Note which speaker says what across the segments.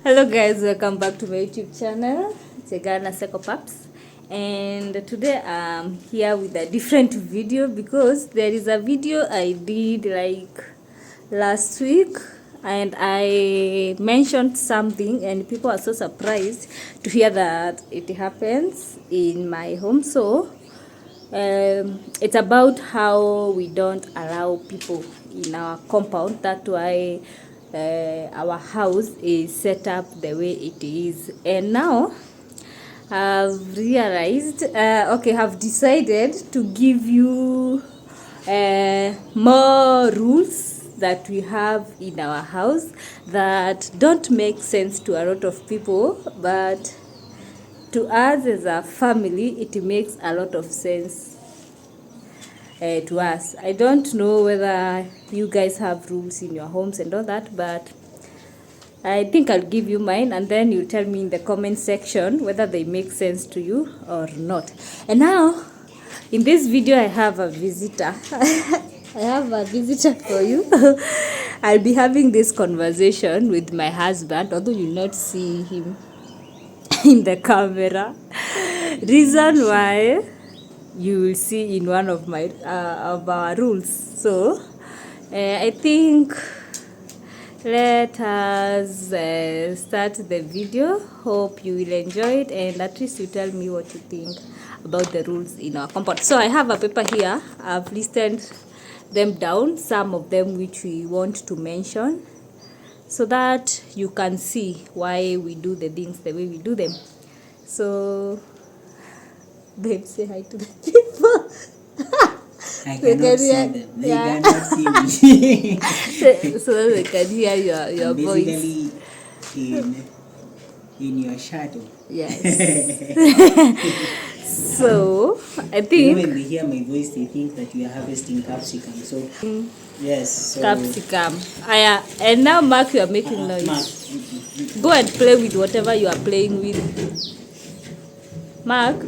Speaker 1: Hello guys, welcome back to my YouTube channel, Chegana Sekopaps. And today I'm here with a different video because there is a video I did like last week and I mentioned something and people are so surprised to hear that it happens in my home. So it's about how we don't allow people in our compound. That's why our house is set up the way it is. And now I've realized, I've decided to give you more rules that we have in our house that don't make sense to a lot of people, but to us as a family it makes a lot of sense to us. I don't know whether you guys have rules in your homes and all that, but I think I'll give you mine and then you tell me in the comment section whether they make sense to you or not. And now in this video I have a visitor. I have a visitor for you. I'll be having this conversation with my husband, although you'll not see him in the camera. Reason why you will see in one of my of our rules. So I think let us start the video. Hope you will enjoy it and at least you tell me what you think about the rules in our compound. So I have a paper here. I've listed them down, some of them which we want to mention, so that you can see why we do the things the way we do them. So babe, say hi to the people.
Speaker 2: I cannot see them. They cannot see me.
Speaker 1: so they can hear your voice.
Speaker 2: Basically, in your shadow.
Speaker 1: Yes. So I think
Speaker 2: when they hear my voice, they think that we are harvesting capsicum. So yes. So,
Speaker 1: capsicum. And now Mark, you are making noise.
Speaker 2: Mark.
Speaker 1: Go and play with whatever you are playing with. Mark.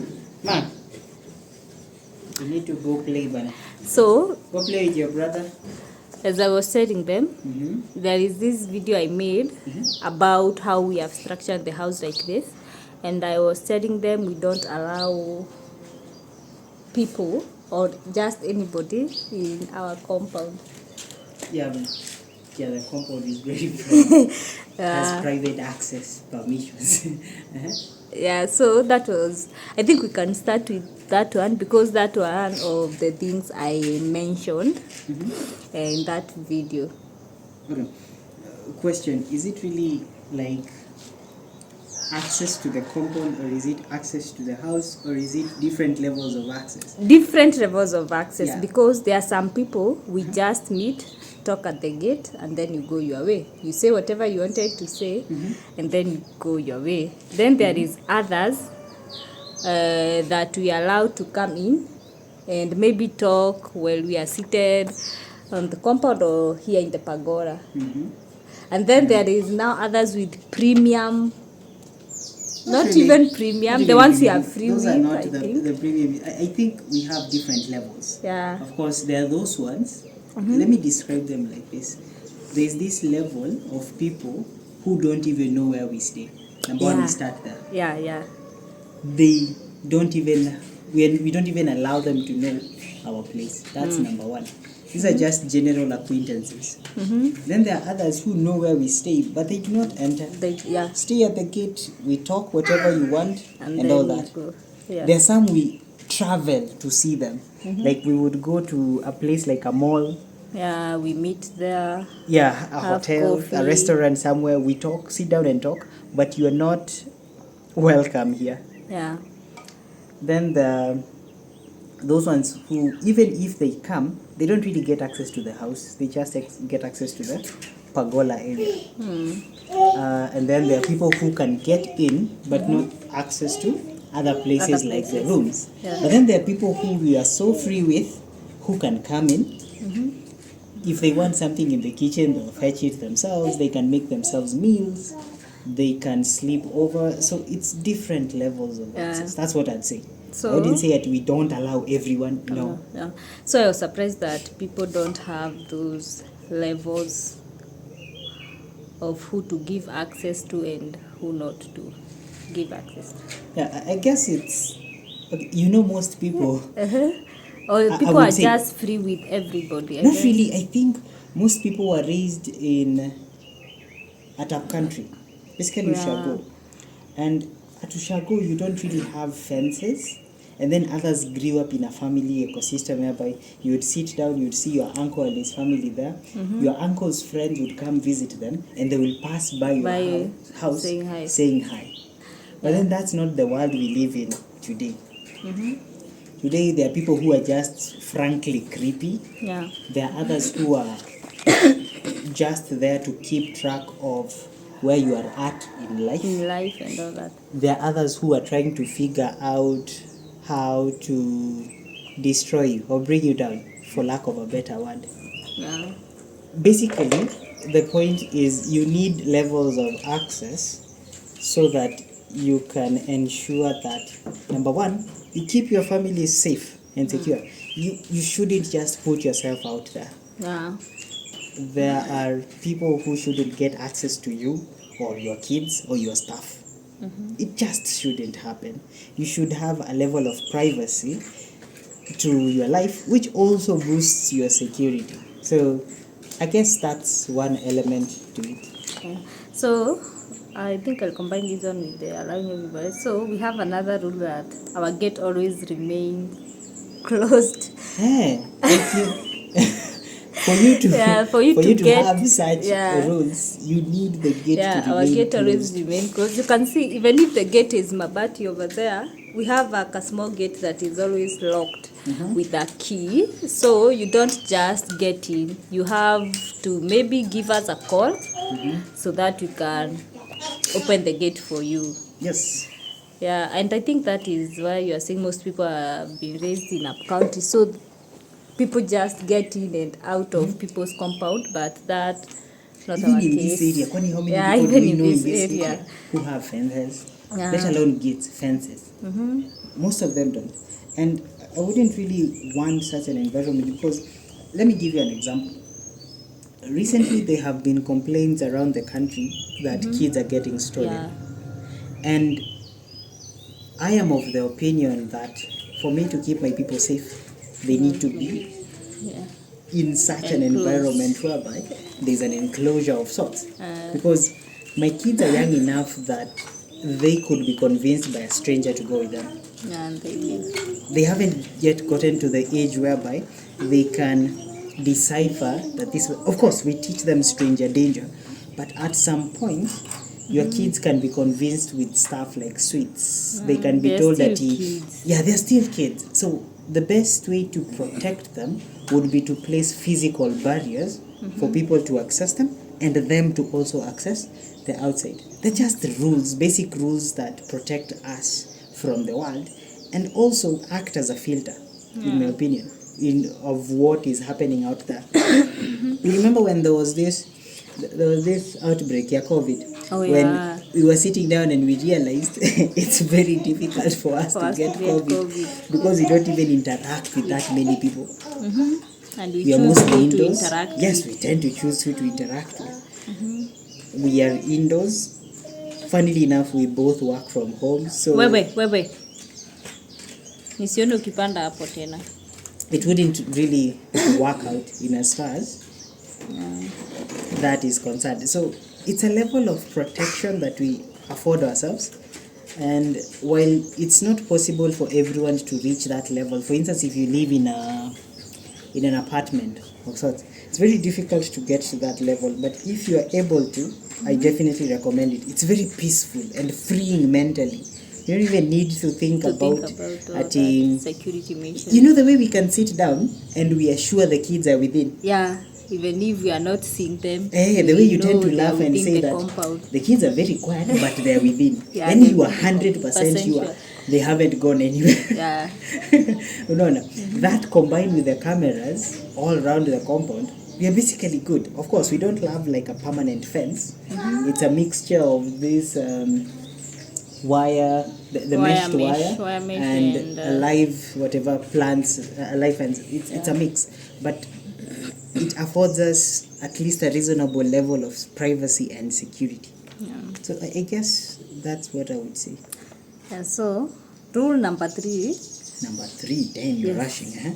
Speaker 2: You need to go play, Bana.
Speaker 1: So
Speaker 2: Go play with your brother.
Speaker 1: As I was telling them, there is this video I made about how we have structured the house like this, and I was telling them we don't allow people or just anybody in our compound.
Speaker 2: Yeah, the compound is very private. Has private access permissions.
Speaker 1: Yeah, so that was, I think we can start with that one because that one of the things I mentioned in that video.
Speaker 2: Okay. Question, is it really like access to the compound, or is it access to the house, or is it different levels of access?
Speaker 1: Different levels of access,
Speaker 2: yeah.
Speaker 1: Because there are some people we just meet, talk at the gate, and then you go your way. You say whatever you wanted to say, and then you go your way. Then there is others that we are allowed to come in and maybe talk while we are seated on the compound or here in the pagoda. And then there is now others with premium. Not really, even premium. The ones you are free
Speaker 2: those
Speaker 1: with,
Speaker 2: are not
Speaker 1: the
Speaker 2: premium. I think we have different levels.
Speaker 1: Yeah.
Speaker 2: Of course, there are those ones. Let me describe them like this. There's this level of people who don't even know where we stay. Number one, we start there.
Speaker 1: Yeah.
Speaker 2: They don't even, we don't even allow them to know our place. That's number one. These are just general acquaintances. Then there are others who know where we stay, but they do not enter. Stay at the gate, we talk whatever you want and all that. There are some we travel to see them. Like we would go to a place like a mall.
Speaker 1: Yeah, we meet there.
Speaker 2: Yeah, a hotel,
Speaker 1: coffee.
Speaker 2: A restaurant somewhere. We talk, sit down and talk, but you are not welcome here.
Speaker 1: Yeah.
Speaker 2: Then those ones who, even if they come, they don't really get access to the house. They just get access to the pergola area. And then there are people who can get in, but not access to other places like the rooms. But then there are people who we are so free with, who can come in. If they want something in the kitchen, they'll fetch it themselves. They can make themselves meals. They can sleep over. So it's different levels of access. That's what I'd say. So I wouldn't say that we don't allow everyone. No.
Speaker 1: So I was surprised that people don't have those levels of who to give access to and who not to give access to.
Speaker 2: Yeah, I guess it's okay, most people.
Speaker 1: Or
Speaker 2: I
Speaker 1: people
Speaker 2: would
Speaker 1: are
Speaker 2: say-
Speaker 1: just free with everybody. I
Speaker 2: Not
Speaker 1: guess.
Speaker 2: really. I think most people were raised in at a country, basically
Speaker 1: Yeah.
Speaker 2: Ushago, and at Ushago you don't really have fences. And then others grew up in a family ecosystem whereby you would sit down, you would see your uncle and his family there. Your uncle's friends would come visit them, and they will pass by your
Speaker 1: By
Speaker 2: house
Speaker 1: saying hi.
Speaker 2: But
Speaker 1: Yeah.
Speaker 2: then that's not the world we live in today. Today there are people who are just frankly creepy.
Speaker 1: Yeah.
Speaker 2: There are others who are just there to keep track of where you are at in life.
Speaker 1: In life and all that.
Speaker 2: There are others who are trying to figure out how to destroy you or bring you down, for lack of a better word.
Speaker 1: Yeah.
Speaker 2: Basically, the point is you need levels of access so that you can ensure that, number one, you keep your family safe and secure. You shouldn't just put yourself out there.
Speaker 1: Yeah.
Speaker 2: There are people who shouldn't get access to you or your kids or your stuff. It just shouldn't happen. You should have a level of privacy to your life, which also boosts your security. So I guess that's one element to it.
Speaker 1: Okay. So I think I'll combine this one with the allowing everybody. So we have another rule that our gate always remain closed.
Speaker 2: Hey, for you to
Speaker 1: Yeah, for you to get-
Speaker 2: have such
Speaker 1: yeah.
Speaker 2: rules, you need the gate
Speaker 1: Yeah,
Speaker 2: to
Speaker 1: our
Speaker 2: remain
Speaker 1: gate always
Speaker 2: closed.
Speaker 1: remain closed. You can see, even if the gate is mabati over there, we have a small gate that is always locked with a key. So you don't just get in. You have to maybe give us a call so that we can open the gate for you.
Speaker 2: Yes.
Speaker 1: Yeah, and I think that is why you are saying most people are being raised in a county. So people just get in and out of people's compound, but that's not
Speaker 2: Even
Speaker 1: our
Speaker 2: in
Speaker 1: case.
Speaker 2: this area, kwani how many
Speaker 1: Yeah,
Speaker 2: people
Speaker 1: even
Speaker 2: do we
Speaker 1: in
Speaker 2: know
Speaker 1: this
Speaker 2: in this
Speaker 1: area.
Speaker 2: area who have fences?
Speaker 1: Yeah.
Speaker 2: Let alone gates, fences. Most of them don't. And I wouldn't really want such an environment because, let me give you an example. Recently, there have been complaints around the country that kids are getting stolen.
Speaker 1: Yeah.
Speaker 2: And I am of the opinion that for me to keep my people safe, they need to be
Speaker 1: Yeah.
Speaker 2: in such an
Speaker 1: Enclosed.
Speaker 2: environment whereby there's an enclosure of sorts.
Speaker 1: Uh.
Speaker 2: Because my kids are young enough that they could be convinced by a stranger to go with them.
Speaker 1: And they will.
Speaker 2: They haven't yet gotten to the age whereby they can decipher that this. Of course, we teach them stranger danger, but at some point, your kids can be convinced with stuff like sweets. They can be
Speaker 1: they're
Speaker 2: told that
Speaker 1: still kids.
Speaker 2: yeah, they're still kids. So the best way to protect them would be to place physical barriers for people to access them and them to also access the outside. They're just the rules, basic rules that protect us from the world and also act as a filter, in my opinion, of what is happening out there. You remember when there was this outbreak, yeah, COVID,
Speaker 1: Oh,
Speaker 2: when
Speaker 1: yeah.
Speaker 2: we were sitting down and we realized it's very difficult for us
Speaker 1: For
Speaker 2: to
Speaker 1: us
Speaker 2: get
Speaker 1: to get
Speaker 2: COVID
Speaker 1: COVID.
Speaker 2: because we don't even interact with that many people.
Speaker 1: And we
Speaker 2: We are
Speaker 1: choose
Speaker 2: mostly
Speaker 1: who to
Speaker 2: indoors.
Speaker 1: interact
Speaker 2: Yes,
Speaker 1: with.
Speaker 2: we tend to choose who to interact with. We are indoors. Funnily enough, we both work from home, so
Speaker 1: Wewe. Nisione ukipanda hapo tena.
Speaker 2: it wouldn't really work out in as far as that is concerned. So it's a level of protection that we afford ourselves. And while it's not possible for everyone to reach that level, for instance, if you live in an apartment of sorts, it's very difficult to get to that level. But if you are able to, I definitely recommend it. It's very peaceful and freeing mentally. You don't even need to think
Speaker 1: To
Speaker 2: about
Speaker 1: think about all
Speaker 2: a
Speaker 1: that
Speaker 2: team.
Speaker 1: security measures.
Speaker 2: You know the way we can sit down and we are sure the kids are within.
Speaker 1: Yeah, even if we are not seeing them.
Speaker 2: The way
Speaker 1: we
Speaker 2: you tend
Speaker 1: know
Speaker 2: to
Speaker 1: they are
Speaker 2: laugh and
Speaker 1: within
Speaker 2: say
Speaker 1: the
Speaker 2: that
Speaker 1: compound.
Speaker 2: the kids are very quiet, but they are within.
Speaker 1: Yeah,
Speaker 2: Then
Speaker 1: they're
Speaker 2: you are
Speaker 1: within
Speaker 2: 100% sure
Speaker 1: sure.
Speaker 2: they haven't gone anywhere.
Speaker 1: Yeah.
Speaker 2: No. That combined with the cameras all around the compound, we are basically good. Of course, we don't have like a permanent fence. It's a mixture of this wire, the meshed wire
Speaker 1: mesh
Speaker 2: and live whatever plants, live fence. It's a mix. But it affords us at least a reasonable level of privacy and security. So I guess that's what I would say.
Speaker 1: Yeah, so rule number 3.
Speaker 2: Number 3, damn, you're rushing, huh?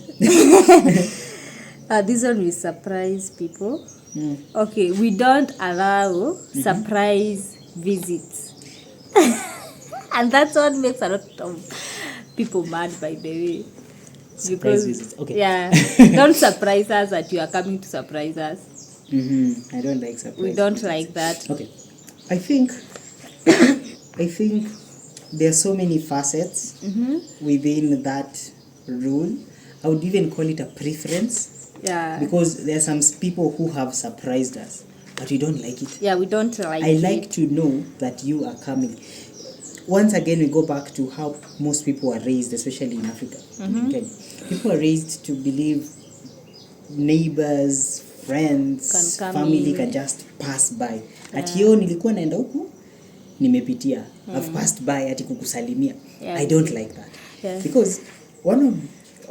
Speaker 1: This one will surprise people. Okay, we don't allow surprise visits. And that's what makes a lot of people mad, by the way.
Speaker 2: Surprise visits, okay.
Speaker 1: Yeah, don't surprise us that you are coming to surprise us.
Speaker 2: I don't like surprise
Speaker 1: We don't
Speaker 2: visits.
Speaker 1: like that.
Speaker 2: Okay, I think there are so many facets within that rule. I would even call it a preference.
Speaker 1: Yeah.
Speaker 2: Because there are some people who have surprised us, but we don't like it.
Speaker 1: Yeah, we don't like
Speaker 2: I
Speaker 1: it.
Speaker 2: like to know that you are coming. Once again, we go back to how most people are raised, especially in Africa. Okay. People are raised to believe neighbors, friends,
Speaker 1: Can come
Speaker 2: family
Speaker 1: in.
Speaker 2: can just pass by. Ati yo nilikuwa naenda huku, nimepitia. I've passed by ati kukusalimia.
Speaker 1: Yeah.
Speaker 2: I don't like that.
Speaker 1: Yeah.
Speaker 2: Because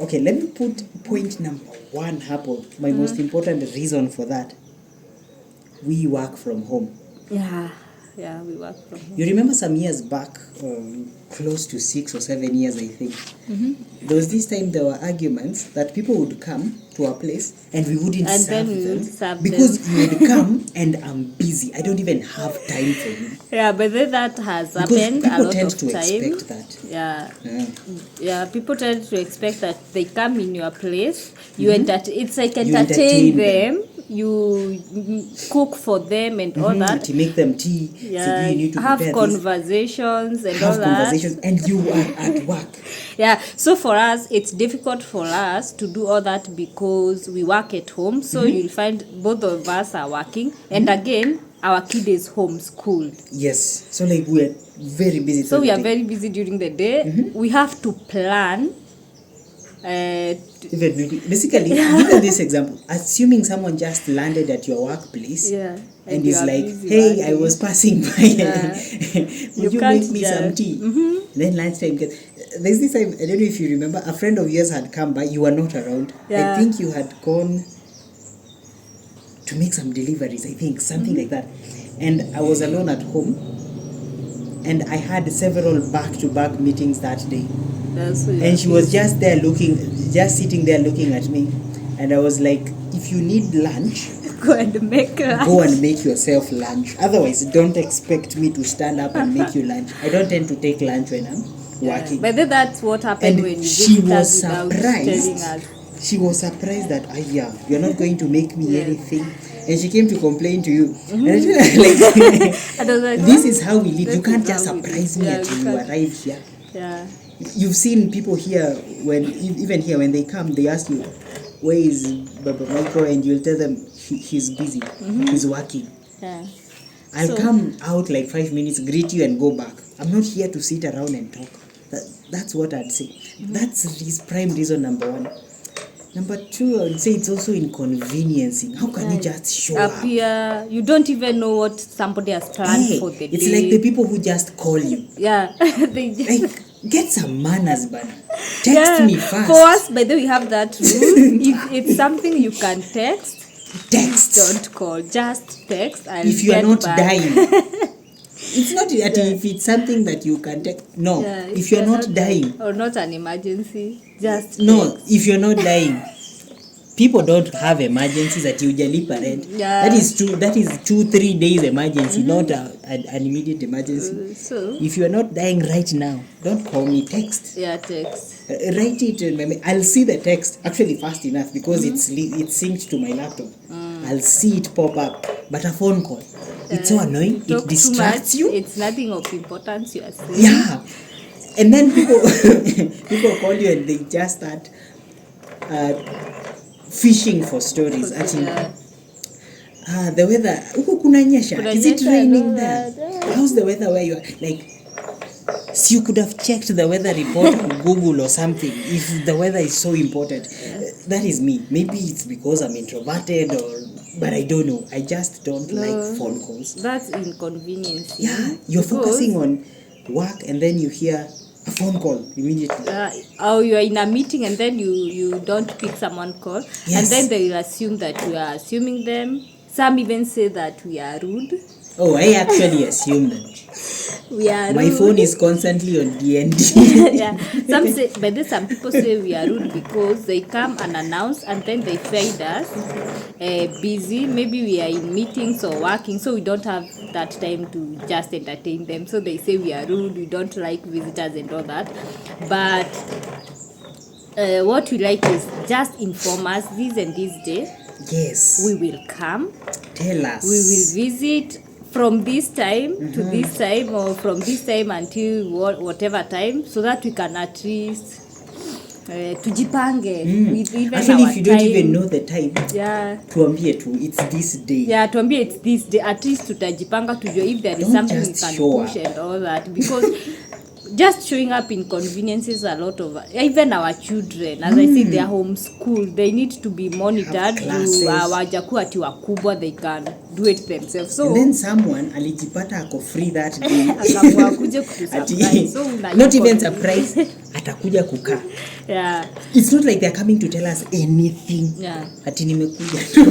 Speaker 2: okay, let me put point number 1 hapo. My most important reason for that. We work from home.
Speaker 1: Yeah, we work from home.
Speaker 2: You remember some years back, close to 6 or 7 years, I think. There was this time there were arguments that people would come to our place and we wouldn't
Speaker 1: And
Speaker 2: serve
Speaker 1: then we
Speaker 2: them
Speaker 1: would serve
Speaker 2: because you would come and I'm busy. I don't even have time for you.
Speaker 1: Yeah, but then that has
Speaker 2: Because
Speaker 1: happened a
Speaker 2: people
Speaker 1: lot
Speaker 2: tend
Speaker 1: of
Speaker 2: to
Speaker 1: time.
Speaker 2: expect that.
Speaker 1: Yeah.
Speaker 2: Yeah.
Speaker 1: Yeah, people tend to expect that they come in your place, you it's like
Speaker 2: You
Speaker 1: entertain
Speaker 2: entertain
Speaker 1: them, you cook for them and all that.
Speaker 2: To make them tea.
Speaker 1: Yeah,
Speaker 2: So you need to
Speaker 1: have
Speaker 2: prepare
Speaker 1: conversations and all
Speaker 2: have
Speaker 1: that.
Speaker 2: conversations, and you are at work.
Speaker 1: Yeah, so for us, it's difficult for us to do all that because we work at home. So you'll find both of us are working, and again, our kid is homeschooled.
Speaker 2: Yes. So like we're very busy.
Speaker 1: So we are
Speaker 2: day.
Speaker 1: very busy during the day. We have to plan.
Speaker 2: Basically, given this example, assuming someone just landed at your workplace
Speaker 1: Yeah.
Speaker 2: and
Speaker 1: you
Speaker 2: is
Speaker 1: are
Speaker 2: like,
Speaker 1: busy
Speaker 2: hey,
Speaker 1: working.
Speaker 2: I was passing by, would you
Speaker 1: can't
Speaker 2: make me some
Speaker 1: just-
Speaker 2: tea? Then lunchtime, there's this time, I don't know if you remember, a friend of yours had come by, you were not around.
Speaker 1: Yeah.
Speaker 2: I think you had gone to make some deliveries, I think, something like that. And I was alone at home, and I had several back-to-back meetings that day.
Speaker 1: That's what
Speaker 2: And she was just sitting there looking at me. And I was like, if you need lunch,
Speaker 1: go and make lunch.
Speaker 2: go and make yourself lunch. Otherwise, don't expect me to stand up and make you lunch. I don't tend to take lunch when I'm working.
Speaker 1: But then that's what happened when
Speaker 2: And
Speaker 1: you
Speaker 2: she
Speaker 1: visit
Speaker 2: was
Speaker 1: us without telling
Speaker 2: surprised.
Speaker 1: us.
Speaker 2: She was surprised that, you're not going to make me anything. And she came to complain to you. And I told her, like,
Speaker 1: I was like,
Speaker 2: this is how we live. You
Speaker 1: This
Speaker 2: can't
Speaker 1: is
Speaker 2: just
Speaker 1: how we
Speaker 2: surprise
Speaker 1: live.
Speaker 2: me
Speaker 1: Yeah,
Speaker 2: until
Speaker 1: you
Speaker 2: you
Speaker 1: can't.
Speaker 2: arrive here.
Speaker 1: Yeah.
Speaker 2: You've seen people here even here when they come, they ask you, where is Baba Michael? And you'll tell them he's busy, he's working.
Speaker 1: Yeah.
Speaker 2: I'll
Speaker 1: So-
Speaker 2: come out like 5 minutes, greet you and go back. I'm not here to sit around and talk. That's what I'd say. That's his prime reason, number 1. Number 2, I would say it's also inconveniencing. How can you just show up?
Speaker 1: Here, you don't even know what somebody has planned
Speaker 2: Hey,
Speaker 1: for the
Speaker 2: it's
Speaker 1: day.
Speaker 2: like the people who just call you.
Speaker 1: Yeah. They just,
Speaker 2: Like, get some manners, man. Text me fast.
Speaker 1: For us, by the way, we have that rule. If it's something you can text,
Speaker 2: Text.
Speaker 1: don't call. Just text. I'll
Speaker 2: If you are
Speaker 1: get
Speaker 2: not
Speaker 1: back.
Speaker 2: dying. It's not that if it's something that you can take. No,
Speaker 1: Yeah,
Speaker 2: if you're not dying.
Speaker 1: or not an emergency, just
Speaker 2: No,
Speaker 1: text.
Speaker 2: if you're not dying. People don't have emergencies at ujalipa rent.
Speaker 1: Yeah.
Speaker 2: That is true. That is 2-3 days emergency, not an immediate emergency.
Speaker 1: So
Speaker 2: If you are not dying right now, don't call me. Text.
Speaker 1: yeah, text.
Speaker 2: Write it. I'll see the text actually fast enough because it's synced to my laptop. I'll see it pop up. But a phone call, it's so annoying.
Speaker 1: Talk
Speaker 2: It distracts
Speaker 1: too
Speaker 2: you.
Speaker 1: much. It's nothing of importance you are saying.
Speaker 2: Yeah, and then people call you and they just start fishing for stories. Actually,
Speaker 1: Yeah.
Speaker 2: the weather. Huku kunanyesha. Is it
Speaker 1: Kunanyesha,
Speaker 2: raining
Speaker 1: no,
Speaker 2: there?
Speaker 1: that-
Speaker 2: How's the weather where you are? Like, so you could have checked the weather report on Google or something if the weather is so important. That is me. Maybe it's because I'm introverted but I don't know. I just don't like phone calls.
Speaker 1: That's inconvenience.
Speaker 2: Yeah, you're
Speaker 1: Because-
Speaker 2: focusing on work and then you hear a phone call immediately.
Speaker 1: Or you are in a meeting and then you don't pick someone call,
Speaker 2: Yes.
Speaker 1: and then they will assume that we are assuming them. Some even say that we are rude.
Speaker 2: Oh, I actually assume that.
Speaker 1: We are
Speaker 2: My
Speaker 1: rude.
Speaker 2: phone is constantly on DND.
Speaker 1: Yeah, some say, but then some people say we are rude because they come and announce and then they find us busy. Maybe we are in meetings or working, so we don't have that time to just entertain them. So they say we are rude, we don't like visitors and all that. But what we like is just inform us this and this day.
Speaker 2: Yes.
Speaker 1: We will come.
Speaker 2: Tell us.
Speaker 1: We will visit from this time to this time, or from this time until whatever time, so that we can at least tujipange with even
Speaker 2: Actually,
Speaker 1: our
Speaker 2: if you don't
Speaker 1: time.
Speaker 2: even know the time,
Speaker 1: Yeah.
Speaker 2: tuambie tu, it's this day.
Speaker 1: Yeah, tuambie it's this day. At least tutajipanga tujue if there is
Speaker 2: Don't
Speaker 1: something we
Speaker 2: just
Speaker 1: can
Speaker 2: show
Speaker 1: push
Speaker 2: up.
Speaker 1: and all that, because just showing up inconveniences a lot of even our children. As I said, they are homeschooled. They need to be monitored. Hawajakuwa ati wakubwa, they can do it themselves. So
Speaker 2: and then someone alijipata ako free that day.
Speaker 1: akaamua akuje kutusurprise. So
Speaker 2: not even surprise, atakuja kukaa.
Speaker 1: Yeah.
Speaker 2: It's not like they're coming to tell us anything.
Speaker 1: Yeah.
Speaker 2: Ati nimekuja tu.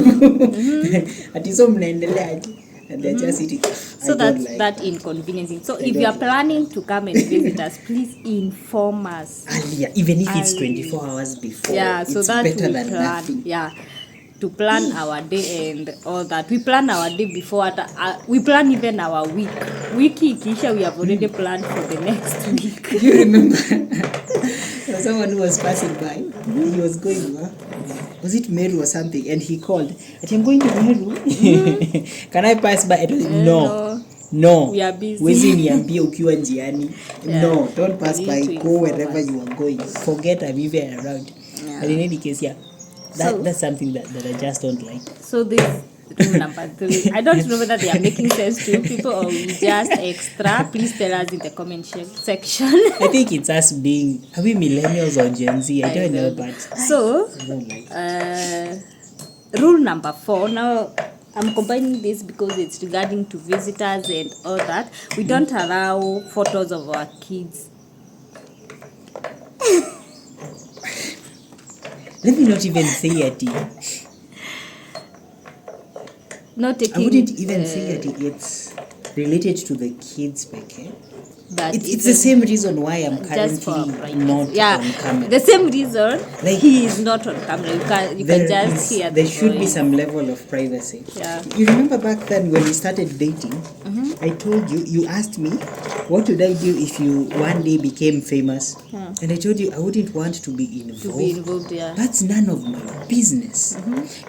Speaker 2: Ati so mnaendelea aje. And they're just sitting.
Speaker 1: So that's that inconveniencing. So if you are planning to come and visit us, please inform us
Speaker 2: earlier, even if it's 24 hours before.
Speaker 1: Yeah, so
Speaker 2: it's
Speaker 1: that
Speaker 2: better
Speaker 1: we
Speaker 2: than
Speaker 1: plan.
Speaker 2: nothing.
Speaker 1: Yeah, to plan our day and all that. We plan our day before. We plan even our week. Wiki ikisha, we have already planned for the next week.
Speaker 2: You remember? There was someone who was passing by. He was going, was it Meru or something? And he called. I'm going to Meru. Can I pass by? I told him, no.
Speaker 1: We are busy.
Speaker 2: Wezi niambie ukiwa njiani.
Speaker 1: Yeah.
Speaker 2: No, don't pass
Speaker 1: We
Speaker 2: by.
Speaker 1: need to
Speaker 2: Go wherever you are going. Forget I'm even around.
Speaker 1: Yeah.
Speaker 2: But in any case, yeah. That's something that I just don't like.
Speaker 1: So this rule number 3. I don't know whether they are making sense to you people or we just extra. Please tell us in the comment section.
Speaker 2: I think it's us being, are we millennials or Gen Z? I don't know, but
Speaker 1: so
Speaker 2: I don't like
Speaker 1: rule number 4. Now I'm combining this because it's regarding to visitors and all that. We don't allow photos of our kids.
Speaker 2: Let me not even say it.
Speaker 1: Not taking,
Speaker 2: I wouldn't even say it. It's related to the kids, okay?
Speaker 1: that
Speaker 2: It's the same reason why I'm
Speaker 1: just for
Speaker 2: currently not on camera.
Speaker 1: the same reason
Speaker 2: Like,
Speaker 1: he is not on camera. You can just hear
Speaker 2: there
Speaker 1: the
Speaker 2: should be
Speaker 1: voice.
Speaker 2: some level of privacy.
Speaker 1: Yeah.
Speaker 2: You remember back then when we started dating, I told you asked me, what would I do if you one day became famous? And I told you I wouldn't want to be involved.
Speaker 1: To be involved, yeah.
Speaker 2: That's none of my business.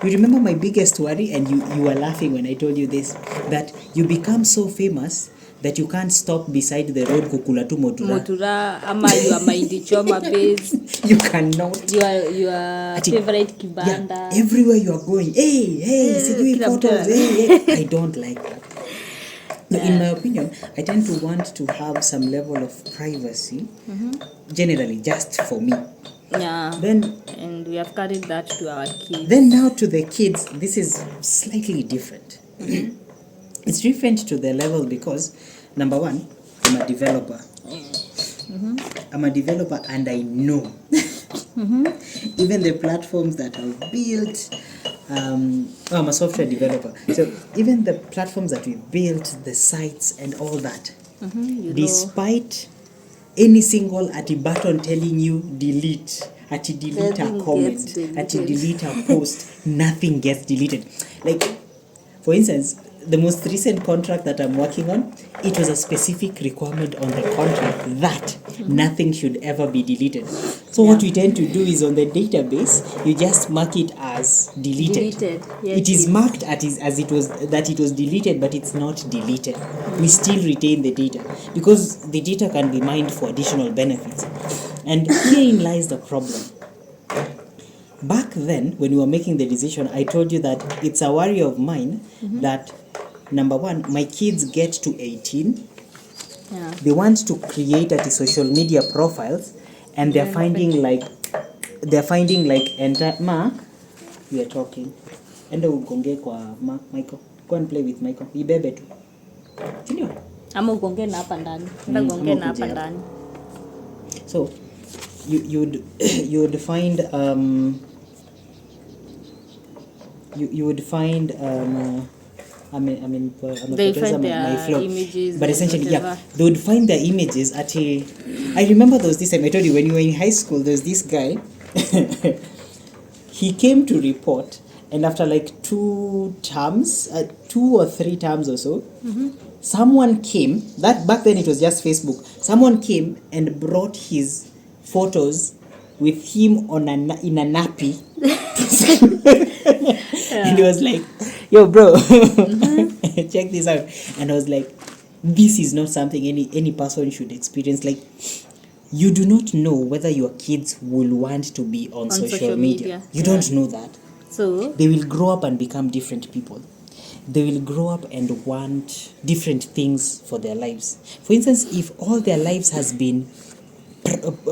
Speaker 2: You remember my biggest worry, and you were laughing when I told you this, that you become so famous that you can't stop beside the road kukula tu motura.
Speaker 1: Ama you are Mahindi Choma base.
Speaker 2: You cannot.
Speaker 1: Your favorite kibanda.
Speaker 2: Yeah, everywhere you are going, hey, sijui
Speaker 1: kila
Speaker 2: photos,
Speaker 1: mtu.
Speaker 2: I don't like that. No, in my opinion, I tend to want to have some level of privacy, generally just for me.
Speaker 1: Yeah. And we have carried that to our kids.
Speaker 2: Then now to the kids, this is slightly different. It's different to the level because, number one, I'm a developer. I'm a developer and I know even the platforms that I've built. I'm a software developer. So even the platforms that we built, the sites and all that, despite any single button telling you delete, delete a comment, delete a post, nothing gets deleted. Like, for instance, the most recent contract that I'm working on, it was a specific requirement on the contract that nothing should ever be deleted. So what we tend to do is on the database, you just mark it as deleted.
Speaker 1: Yes,
Speaker 2: it is marked as it was deleted, but it's not deleted. We still retain the data because the data can be mined for additional benefits. And herein lies the problem. Back then, when we were making the decision, I told you that it's a worry of mine that, number one, my kids get to 18.
Speaker 1: Yeah.
Speaker 2: They want to create social media profiles, and they're finding like Mark, we are talking. Enda ugonge kwa Michael. Go and play with Michael. Ibebe tu. Sindio?
Speaker 1: Ama ugonge na hapa ndani. Enda ugonge na hapa ndani.
Speaker 2: So you'd you'd find you would find
Speaker 1: They find
Speaker 2: my
Speaker 1: their
Speaker 2: flow.
Speaker 1: images
Speaker 2: But
Speaker 1: and
Speaker 2: essentially, yeah,
Speaker 1: whatever.
Speaker 2: they would find their images at a. I remember there was this time I told you when you were in high school. There's this guy. He came to report, and after like 2 or 3 terms or so, someone came. That back then it was just Facebook. Someone came and brought his photos with him in a nappy. And he was like, yo bro, check this out. And I was like, this is not something any person should experience. Like, you do not know whether your kids will want to be on social media. You don't know that.
Speaker 1: So
Speaker 2: They will grow up and become different people. They will grow up and want different things for their lives. For instance, if all their lives has been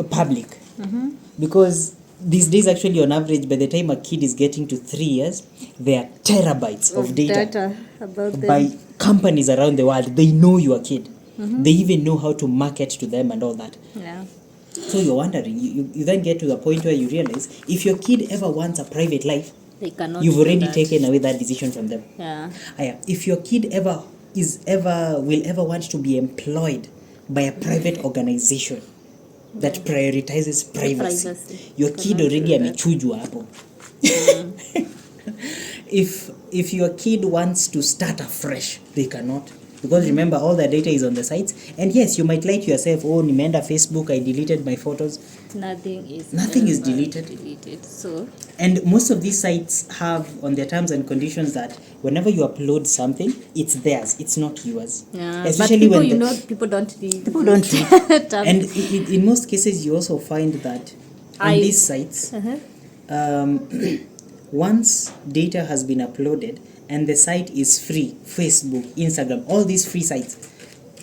Speaker 2: public, because these days actually on average by the time a kid is getting to 3 years, there are terabytes of data
Speaker 1: about them.
Speaker 2: by companies around the world. They know your kid. They even know how to market to them and all that.
Speaker 1: Yeah.
Speaker 2: So you're wondering, you then get to the point where you realize if your kid ever wants a private life,
Speaker 1: They cannot
Speaker 2: you've
Speaker 1: do
Speaker 2: already
Speaker 1: that.
Speaker 2: taken away that decision from them.
Speaker 1: Yeah.
Speaker 2: If your kid will ever want to be employed by a private organization that prioritizes privacy, your kid
Speaker 1: Cannot
Speaker 2: already
Speaker 1: do that.
Speaker 2: amechujwa hapo. If your kid wants to start afresh, they cannot, because remember all the data is on the sites. And yes, you might lie to yourself, oh, nimeenda Facebook, I deleted my photos.
Speaker 1: Nothing is
Speaker 2: Nothing is
Speaker 1: ever
Speaker 2: deleted.
Speaker 1: So
Speaker 2: And most of these sites have on their terms and conditions that whenever you upload something, it's theirs, it's not yours.
Speaker 1: yeah,
Speaker 2: Especially
Speaker 1: but people,
Speaker 2: when
Speaker 1: people don't read.
Speaker 2: people don't read.
Speaker 1: Terms.
Speaker 2: And in most cases, you also find that on these sites, once data has been uploaded and the site is free, Facebook, Instagram, all these free sites,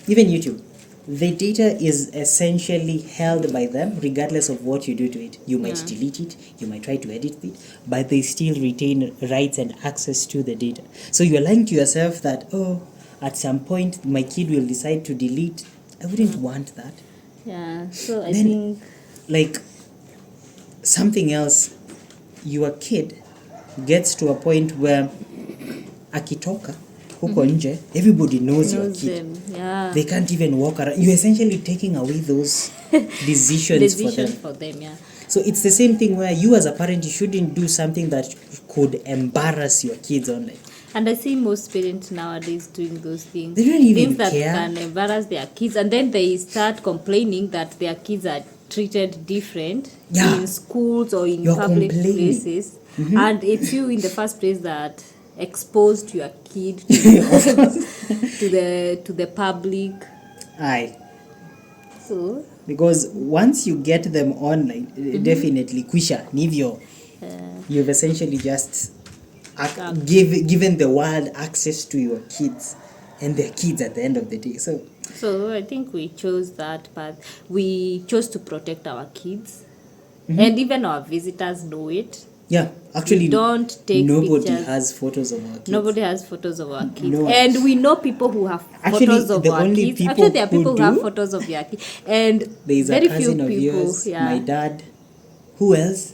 Speaker 2: even YouTube, the data is essentially held by them regardless of what you do to it. You might delete it, you might try to edit it, but they still retain rights and access to the data. So you're lying to yourself that, oh, at some point my kid will decide to delete. I wouldn't want that.
Speaker 1: Yeah. So I
Speaker 2: Then-
Speaker 1: think
Speaker 2: Like, something else, your kid gets to a point where akitoka huko nje, everybody knows your kid.
Speaker 1: them. Yeah.
Speaker 2: They can't even walk around. You're essentially taking away those decisions for them.
Speaker 1: for them. Yeah.
Speaker 2: So it's the same thing where you as a parent, you shouldn't do something that could embarrass your kids online.
Speaker 1: And I see most parents nowadays doing those things.
Speaker 2: They don't even
Speaker 1: things that
Speaker 2: care.
Speaker 1: can embarrass their kids, and then they start complaining that their kids are treated different
Speaker 2: Yeah.
Speaker 1: in schools or in
Speaker 2: You're
Speaker 1: public
Speaker 2: complaining.
Speaker 1: places. And it's you in the first place that exposed your kid to the public.
Speaker 2: Aye.
Speaker 1: So
Speaker 2: Because once you get them online, definitely kwisha nivyo. You've essentially just given the world access to your kids and their kids at the end of the day.
Speaker 1: So I think we chose that path. We chose to protect our kids, and even our visitors know it.
Speaker 2: Yeah, actually,
Speaker 1: We don't take
Speaker 2: nobody
Speaker 1: pictures.
Speaker 2: has photos of our kids.
Speaker 1: Nobody has photos of our kids.
Speaker 2: No.
Speaker 1: And we know people who have
Speaker 2: Actually,
Speaker 1: photos of
Speaker 2: the
Speaker 1: our
Speaker 2: only
Speaker 1: kids.
Speaker 2: people
Speaker 1: Actually, there are
Speaker 2: who
Speaker 1: people who have
Speaker 2: do-
Speaker 1: photos of their kids. And
Speaker 2: There is
Speaker 1: very
Speaker 2: a cousin
Speaker 1: few
Speaker 2: of
Speaker 1: people.
Speaker 2: yours,
Speaker 1: Yeah.
Speaker 2: my dad. Who else?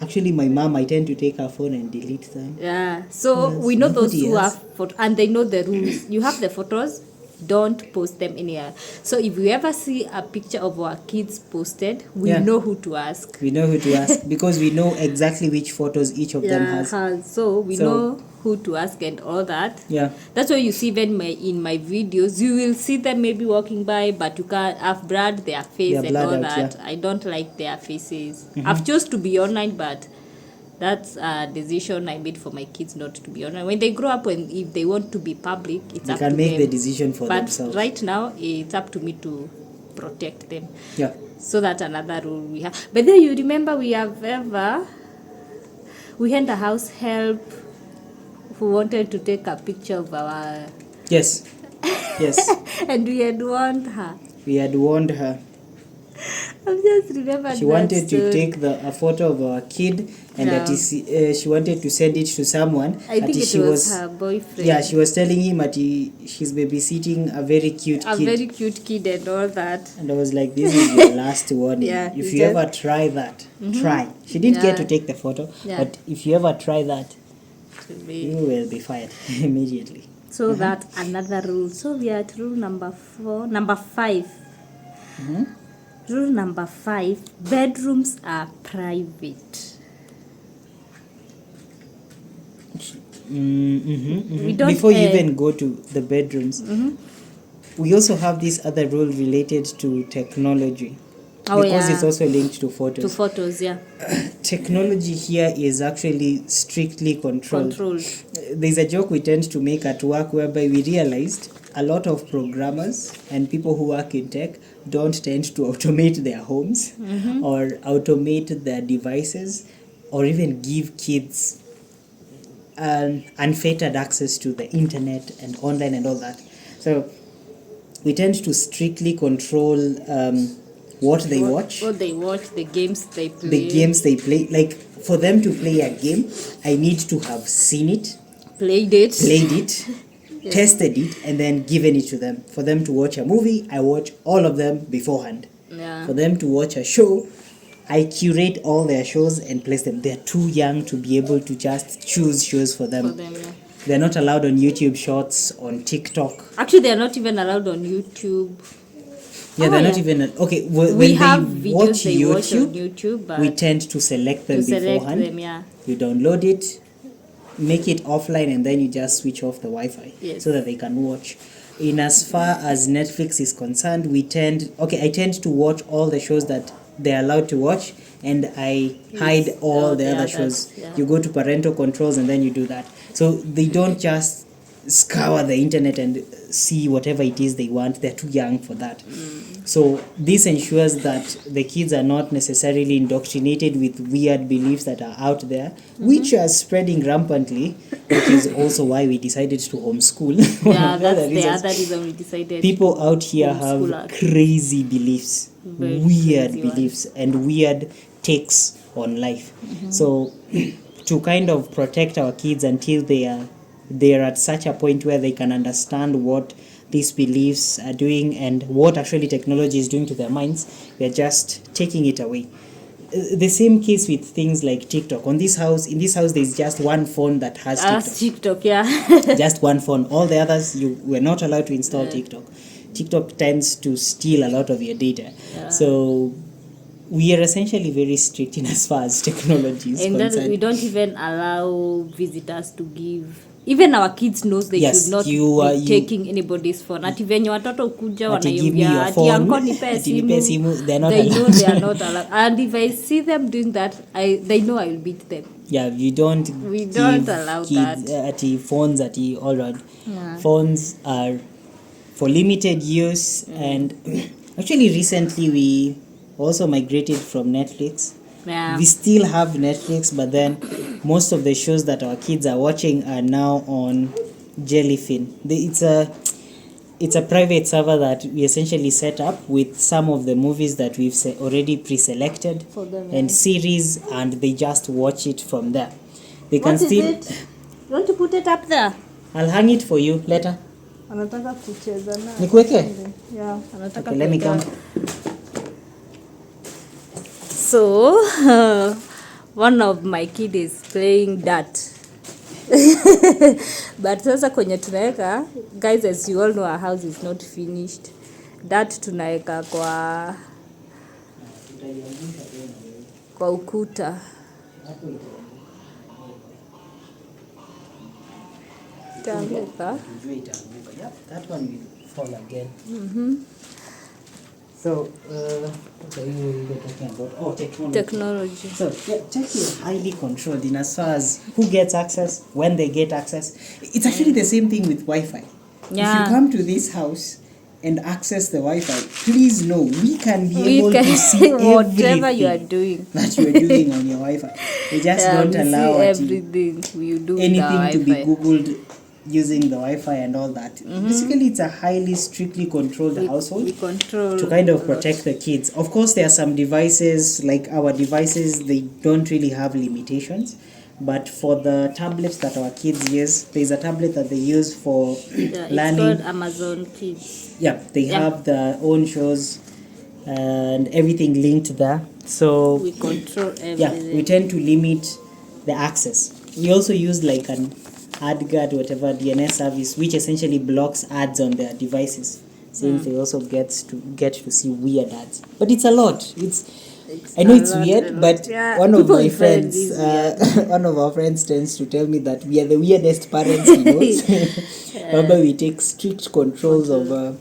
Speaker 2: Actually, my mom, I tend to take her phone and delete them.
Speaker 1: Yeah. So
Speaker 2: Yes,
Speaker 1: we know those
Speaker 2: nobody
Speaker 1: who
Speaker 2: else.
Speaker 1: have photos, and they know the rules. You have the photos, don't post them anywhere. So if you ever see a picture of our kids posted, we
Speaker 2: Yeah.
Speaker 1: know who to ask.
Speaker 2: We know who to ask because we know exactly which photos each of them has.
Speaker 1: So we
Speaker 2: So-
Speaker 1: know who to ask and all that.
Speaker 2: Yeah.
Speaker 1: That's why you see even in my videos, you will see them maybe walking by, but you can't. I've blurred their face
Speaker 2: They're
Speaker 1: and
Speaker 2: blurred
Speaker 1: all
Speaker 2: out,
Speaker 1: that.
Speaker 2: yeah.
Speaker 1: I don't like their faces. I've chose to be online, but that's a decision I made for my kids not to be online. When they grow up, and if they want to be public, it's
Speaker 2: They
Speaker 1: up
Speaker 2: can
Speaker 1: to
Speaker 2: make
Speaker 1: them.
Speaker 2: the decision for
Speaker 1: But
Speaker 2: themselves.
Speaker 1: right now, it's up to me to protect them.
Speaker 2: Yeah.
Speaker 1: So that's another rule we have. But then you remember we had a house help who wanted to take a picture of our,
Speaker 2: Yes. Yes.
Speaker 1: and we had warned her.
Speaker 2: We had warned her.
Speaker 1: I've just remembered
Speaker 2: She
Speaker 1: that
Speaker 2: wanted to
Speaker 1: story.
Speaker 2: take a photo of our kid, and
Speaker 1: Yeah.
Speaker 2: she wanted to send it to someone.
Speaker 1: I think
Speaker 2: she
Speaker 1: it was her boyfriend.
Speaker 2: Yeah, she was telling him that she's babysitting a very cute
Speaker 1: A
Speaker 2: kid.
Speaker 1: very cute kid and all that.
Speaker 2: And I was like, this is your last warning.
Speaker 1: Yeah,
Speaker 2: if
Speaker 1: you
Speaker 2: you
Speaker 1: just-
Speaker 2: ever try that, try. She didn't get to
Speaker 1: Yeah.
Speaker 2: take the photo,
Speaker 1: Yeah.
Speaker 2: but if you ever try that,
Speaker 1: To be.
Speaker 2: you will be fired immediately.
Speaker 1: So that another rule. So we are at rule number 5. Rule number 5, bedrooms are private. We don't
Speaker 2: Before you even go to the bedrooms, we also have this other rule related to technology.
Speaker 1: Oh,
Speaker 2: because
Speaker 1: yeah.
Speaker 2: it's also linked to photos.
Speaker 1: To photos, yeah.
Speaker 2: Technology here is actually strictly controlled. There's a joke we tend to make at work whereby we realized a lot of programmers and people who work in tech don't tend to automate their homes or automate their devices or even give kids unfettered access to the internet and online and all that. So we tend to strictly control what they watch.
Speaker 1: What they watch, the games they play.
Speaker 2: The games they play. Like for them to play a game, I need to have seen it,
Speaker 1: played it,
Speaker 2: tested it, and then given it to them. For them to watch a movie, I watch all of them beforehand.
Speaker 1: Yeah.
Speaker 2: For them to watch a show, I curate all their shows and place them. They're too young to be able to just choose shows for them.
Speaker 1: Yeah.
Speaker 2: They're not allowed on YouTube Shorts, on TikTok.
Speaker 1: Actually, they're not even allowed on YouTube.
Speaker 2: Yeah, they're not even... Okay, when
Speaker 1: we have
Speaker 2: they
Speaker 1: videos
Speaker 2: watch
Speaker 1: they watch on YouTube, but
Speaker 2: we tend to select them beforehand. You download it, make it offline, and then you just switch off the Wi-Fi so that they can watch. In as far as Netflix is concerned, I tend to watch all the shows that they're allowed to watch, and I hide all the other shows.
Speaker 1: Yeah.
Speaker 2: You go to parental controls and then you do that. So they don't just scour the internet and see whatever it is they want. They're too young for that. So this ensures that the kids are not necessarily indoctrinated with weird beliefs that are out there, which are spreading rampantly, which is also why we decided to homeschool.
Speaker 1: Yeah, that's the other reason we decided.
Speaker 2: People out here have crazy beliefs, weird
Speaker 1: crazy
Speaker 2: beliefs, and weird takes on life. So to kind of protect our kids until they're at such a point where they can understand what these beliefs are doing and what actually technology is doing to their minds, we're just taking it away. The same case with things like TikTok. In this house, there's just one phone that has
Speaker 1: TikTok, yeah.
Speaker 2: Just one phone. All the others, you were not allowed to install TikTok. TikTok tends to steal a lot of your data. Yeah. So we are essentially very strict in as far as technology is concerned.
Speaker 1: And then we don't even allow visitors to give. Even our kids knows they should not be taking anybody's phone. Ati venye watoto kuja wanaimbia ati anko nipe simu. They know they are not allowed. And if I see them doing that, they know I will beat them.
Speaker 2: Yeah, we don't allow kids, that. Phones all right. Yeah. Phones are for limited use, and actually recently we also migrated from Netflix.
Speaker 1: Yeah.
Speaker 2: We still have Netflix, but then most of the shows that our kids are watching are now on Jellyfin. It's a private server that we essentially set up with some of the movies that we've already pre-selected for them, and series, and they just watch it from there. They can still.
Speaker 1: Is it? You want to put it up there?
Speaker 2: I'll hang it for you later.
Speaker 1: Anataka kucheza na.
Speaker 2: Nikuweke?
Speaker 1: Yeah, anataka.
Speaker 2: Okay, let me come.
Speaker 1: So, one of my kids is playing dart. But sasa kwenye tunaweka, guys, as you all know, our house is not finished. Dart tunaweka kwa ukuta. Itaanguka.
Speaker 2: That one will fall again. So, what are you talking about? Oh, technology. So, tech is highly controlled in as far as who gets access, when they get access. It's actually the same thing with Wi-Fi. Yeah. If you come to this house and access the Wi-Fi, please know we can be able to see
Speaker 1: whatever you are doing.
Speaker 2: That you are doing on your Wi-Fi. We just don't allow
Speaker 1: everything you do
Speaker 2: anything to be Googled using the Wi-Fi and all that. Basically, it's a highly strictly controlled household
Speaker 1: We control
Speaker 2: to kind of
Speaker 1: a lot.
Speaker 2: protect the kids. Of course, there are some devices, like our devices, they don't really have limitations. But for the tablets that our kids use, there's a tablet that they use for
Speaker 1: Yeah, it's
Speaker 2: learning.
Speaker 1: called Amazon Kids.
Speaker 2: Yeah, they have their own shows and everything linked there. So
Speaker 1: We control everything.
Speaker 2: yeah, we tend to limit the access. We also use like an AdGuard, whatever DNS service, which essentially blocks ads on their devices, since they also get to see weird ads. But it's a lot. I know it's weird, but
Speaker 1: Yeah,
Speaker 2: one of
Speaker 1: people
Speaker 2: my
Speaker 1: will find
Speaker 2: friends,
Speaker 1: this
Speaker 2: one of our friends tends to tell me that we are the weirdest parents he knows. Whereby we take strict controls of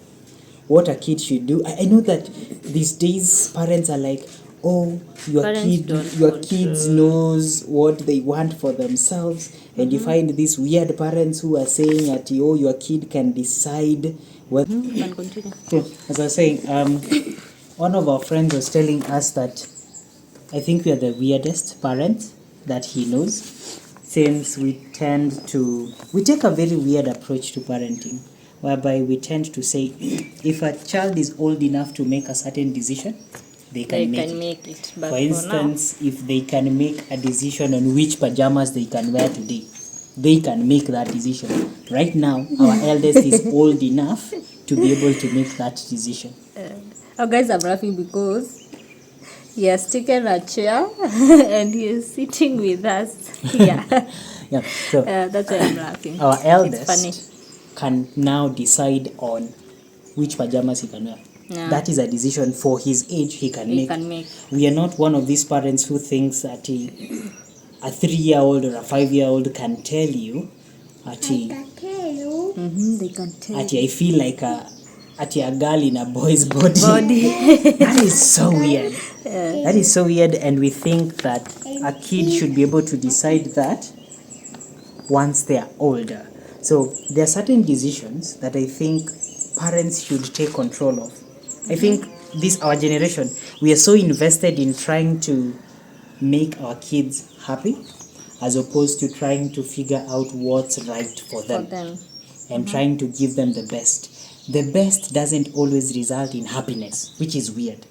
Speaker 2: what a kid should do. I know that these days parents are like, oh, your kids knows what they want for themselves, and you find these weird parents who are saying that, oh, your kid can decide what.
Speaker 1: You can continue.
Speaker 2: So, as I was saying, one of our friends was telling us that I think we are the weirdest parents that he knows, since we take a very weird approach to parenting, whereby we tend to say if a child is old enough to make a certain decision, they can make it.
Speaker 1: But
Speaker 2: for instance, if they can make a decision on which pajamas they can wear today, they can make that decision. Right now, our eldest is old enough to be able to make that decision.
Speaker 1: Oh, guys, I'm laughing because he has taken a chair and he is sitting with us here.
Speaker 2: Yeah, so
Speaker 1: That's why I'm laughing.
Speaker 2: our
Speaker 1: It's
Speaker 2: eldest
Speaker 1: funny.
Speaker 2: can now decide on which pajamas he can wear.
Speaker 1: Yeah.
Speaker 2: That is a decision for his age he can make. We are not one of these parents who thinks that a 3-year-old or a 5-year-old can tell you that
Speaker 1: They can tell.
Speaker 2: I feel like a girl in a boy's body. That is so weird. That is so weird, and we think that a kid should be able to decide that once they are older. So there are certain decisions that I think parents should take control of. I think our generation, we are so invested in trying to make our kids happy, as opposed to trying to figure out what's right for them. And trying to give them the best. The best doesn't always result in happiness, which is weird.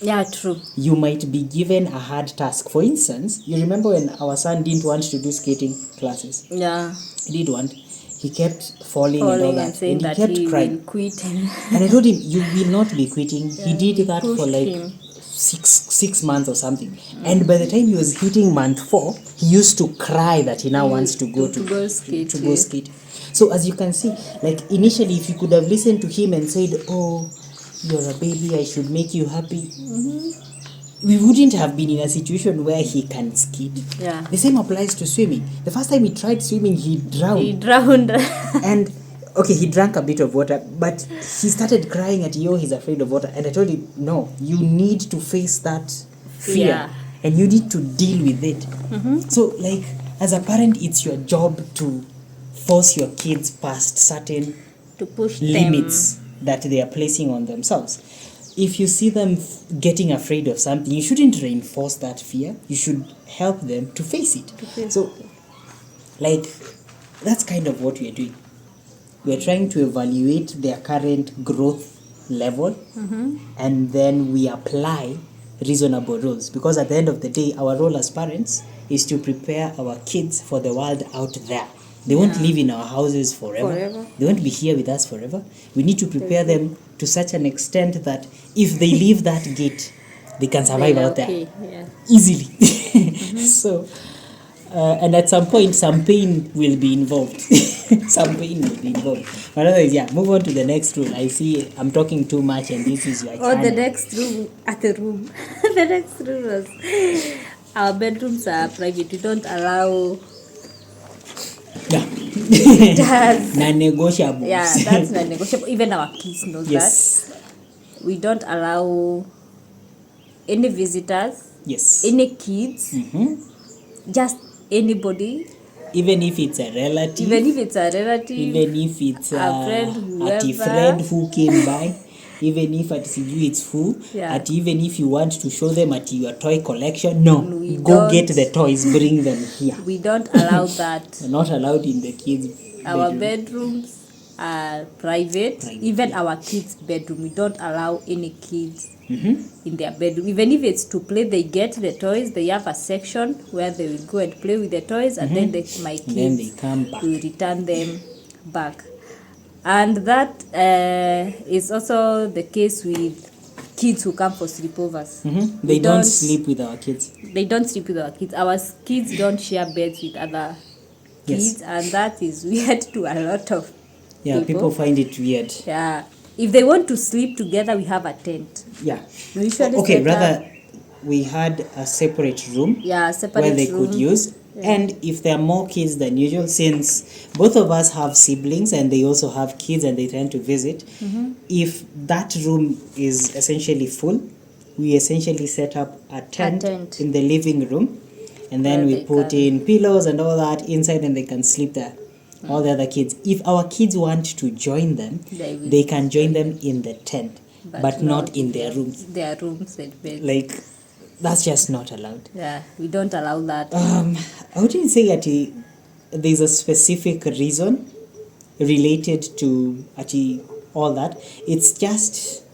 Speaker 1: Yeah, true.
Speaker 2: You might be given a hard task. For instance, you remember when our son didn't want to do skating classes?
Speaker 1: Yeah.
Speaker 2: He did want. He kept falling and all that.
Speaker 1: And saying
Speaker 2: and he kept crying.
Speaker 1: Will quit. And
Speaker 2: I told him, you will not be quitting. He did that for like
Speaker 1: him.
Speaker 2: six months or something. And by the time he was hitting month 4, he used to cry that he now wants to go skate. So as you can see, like initially, if you could have listened to him and said, oh, you're a baby, I should make you happy, we wouldn't have been in a situation where he can skate.
Speaker 1: Yeah.
Speaker 2: The same applies to swimming. The first time he tried swimming, he
Speaker 1: drowned.
Speaker 2: And okay, he drank a bit of water, but he started crying at he's afraid of water. And I told him, no, you need to face that fear.
Speaker 1: Yeah.
Speaker 2: And you need to deal with it. So like, as a parent, it's your job to force your kids past certain
Speaker 1: to push
Speaker 2: limits that they are placing on themselves. If you see them getting afraid of something, you shouldn't reinforce that fear. You should help them to face it. So, like, that's kind of what we are doing. We are trying to evaluate their current growth level, and then we apply reasonable rules. Because at the end of the day, our role as parents is to prepare our kids for the world out there. They won't live in our houses forever. They won't be here with us forever. We need to prepare them to such an extent that if they leave that gate, they can survive out there easily. So, and at some point, some pain will be involved. But otherwise, move on to the next rule. I see I'm talking too much, and this is your channel.
Speaker 1: The next room the next room was our bedrooms are private. We don't allow.
Speaker 2: Non-negotiable.
Speaker 1: Yeah, that's non-negotiable. Even our kids know that. We don't allow any visitors.
Speaker 2: Yes.
Speaker 1: Any kids. Just anybody.
Speaker 2: Even if it's a relative.
Speaker 1: Even if it's
Speaker 2: a friend who came by. Even if it's full, even if you want to show them at your toy collection, go get the toys, bring them here.
Speaker 1: We don't allow that.
Speaker 2: Not allowed in the kids'
Speaker 1: Our bedrooms are private. Even our kids' bedroom, we don't allow any kids in their bedroom. Even if it's to play, they get the toys. They have a section where they will go and play with the toys, and then my kids
Speaker 2: then they come back.
Speaker 1: will return them back. And that is also the case with kids who come for sleepovers.
Speaker 2: They don't sleep with our kids.
Speaker 1: They don't sleep with our kids. Our kids don't share beds with other kids, and that is weird to a lot of
Speaker 2: people find it weird.
Speaker 1: Yeah, if they want to sleep together, we have a tent.
Speaker 2: Yeah.
Speaker 1: We usually
Speaker 2: we had a separate room.
Speaker 1: Yeah, separate
Speaker 2: where they
Speaker 1: room.
Speaker 2: could use. Yeah. And if there are more kids than usual, since both of us have siblings and they also have kids and they tend to visit, if that room is essentially full, we essentially set up a tent in the living room, and then we put in pillows and all that inside, and they can sleep there. All the other kids. If our kids want to join them, they can join them in the tent, but not in their rooms.
Speaker 1: Their rooms and beds.
Speaker 2: Like, that's just not allowed.
Speaker 1: Yeah, we don't allow that.
Speaker 2: I wouldn't say that there's a specific reason related to all that. It's just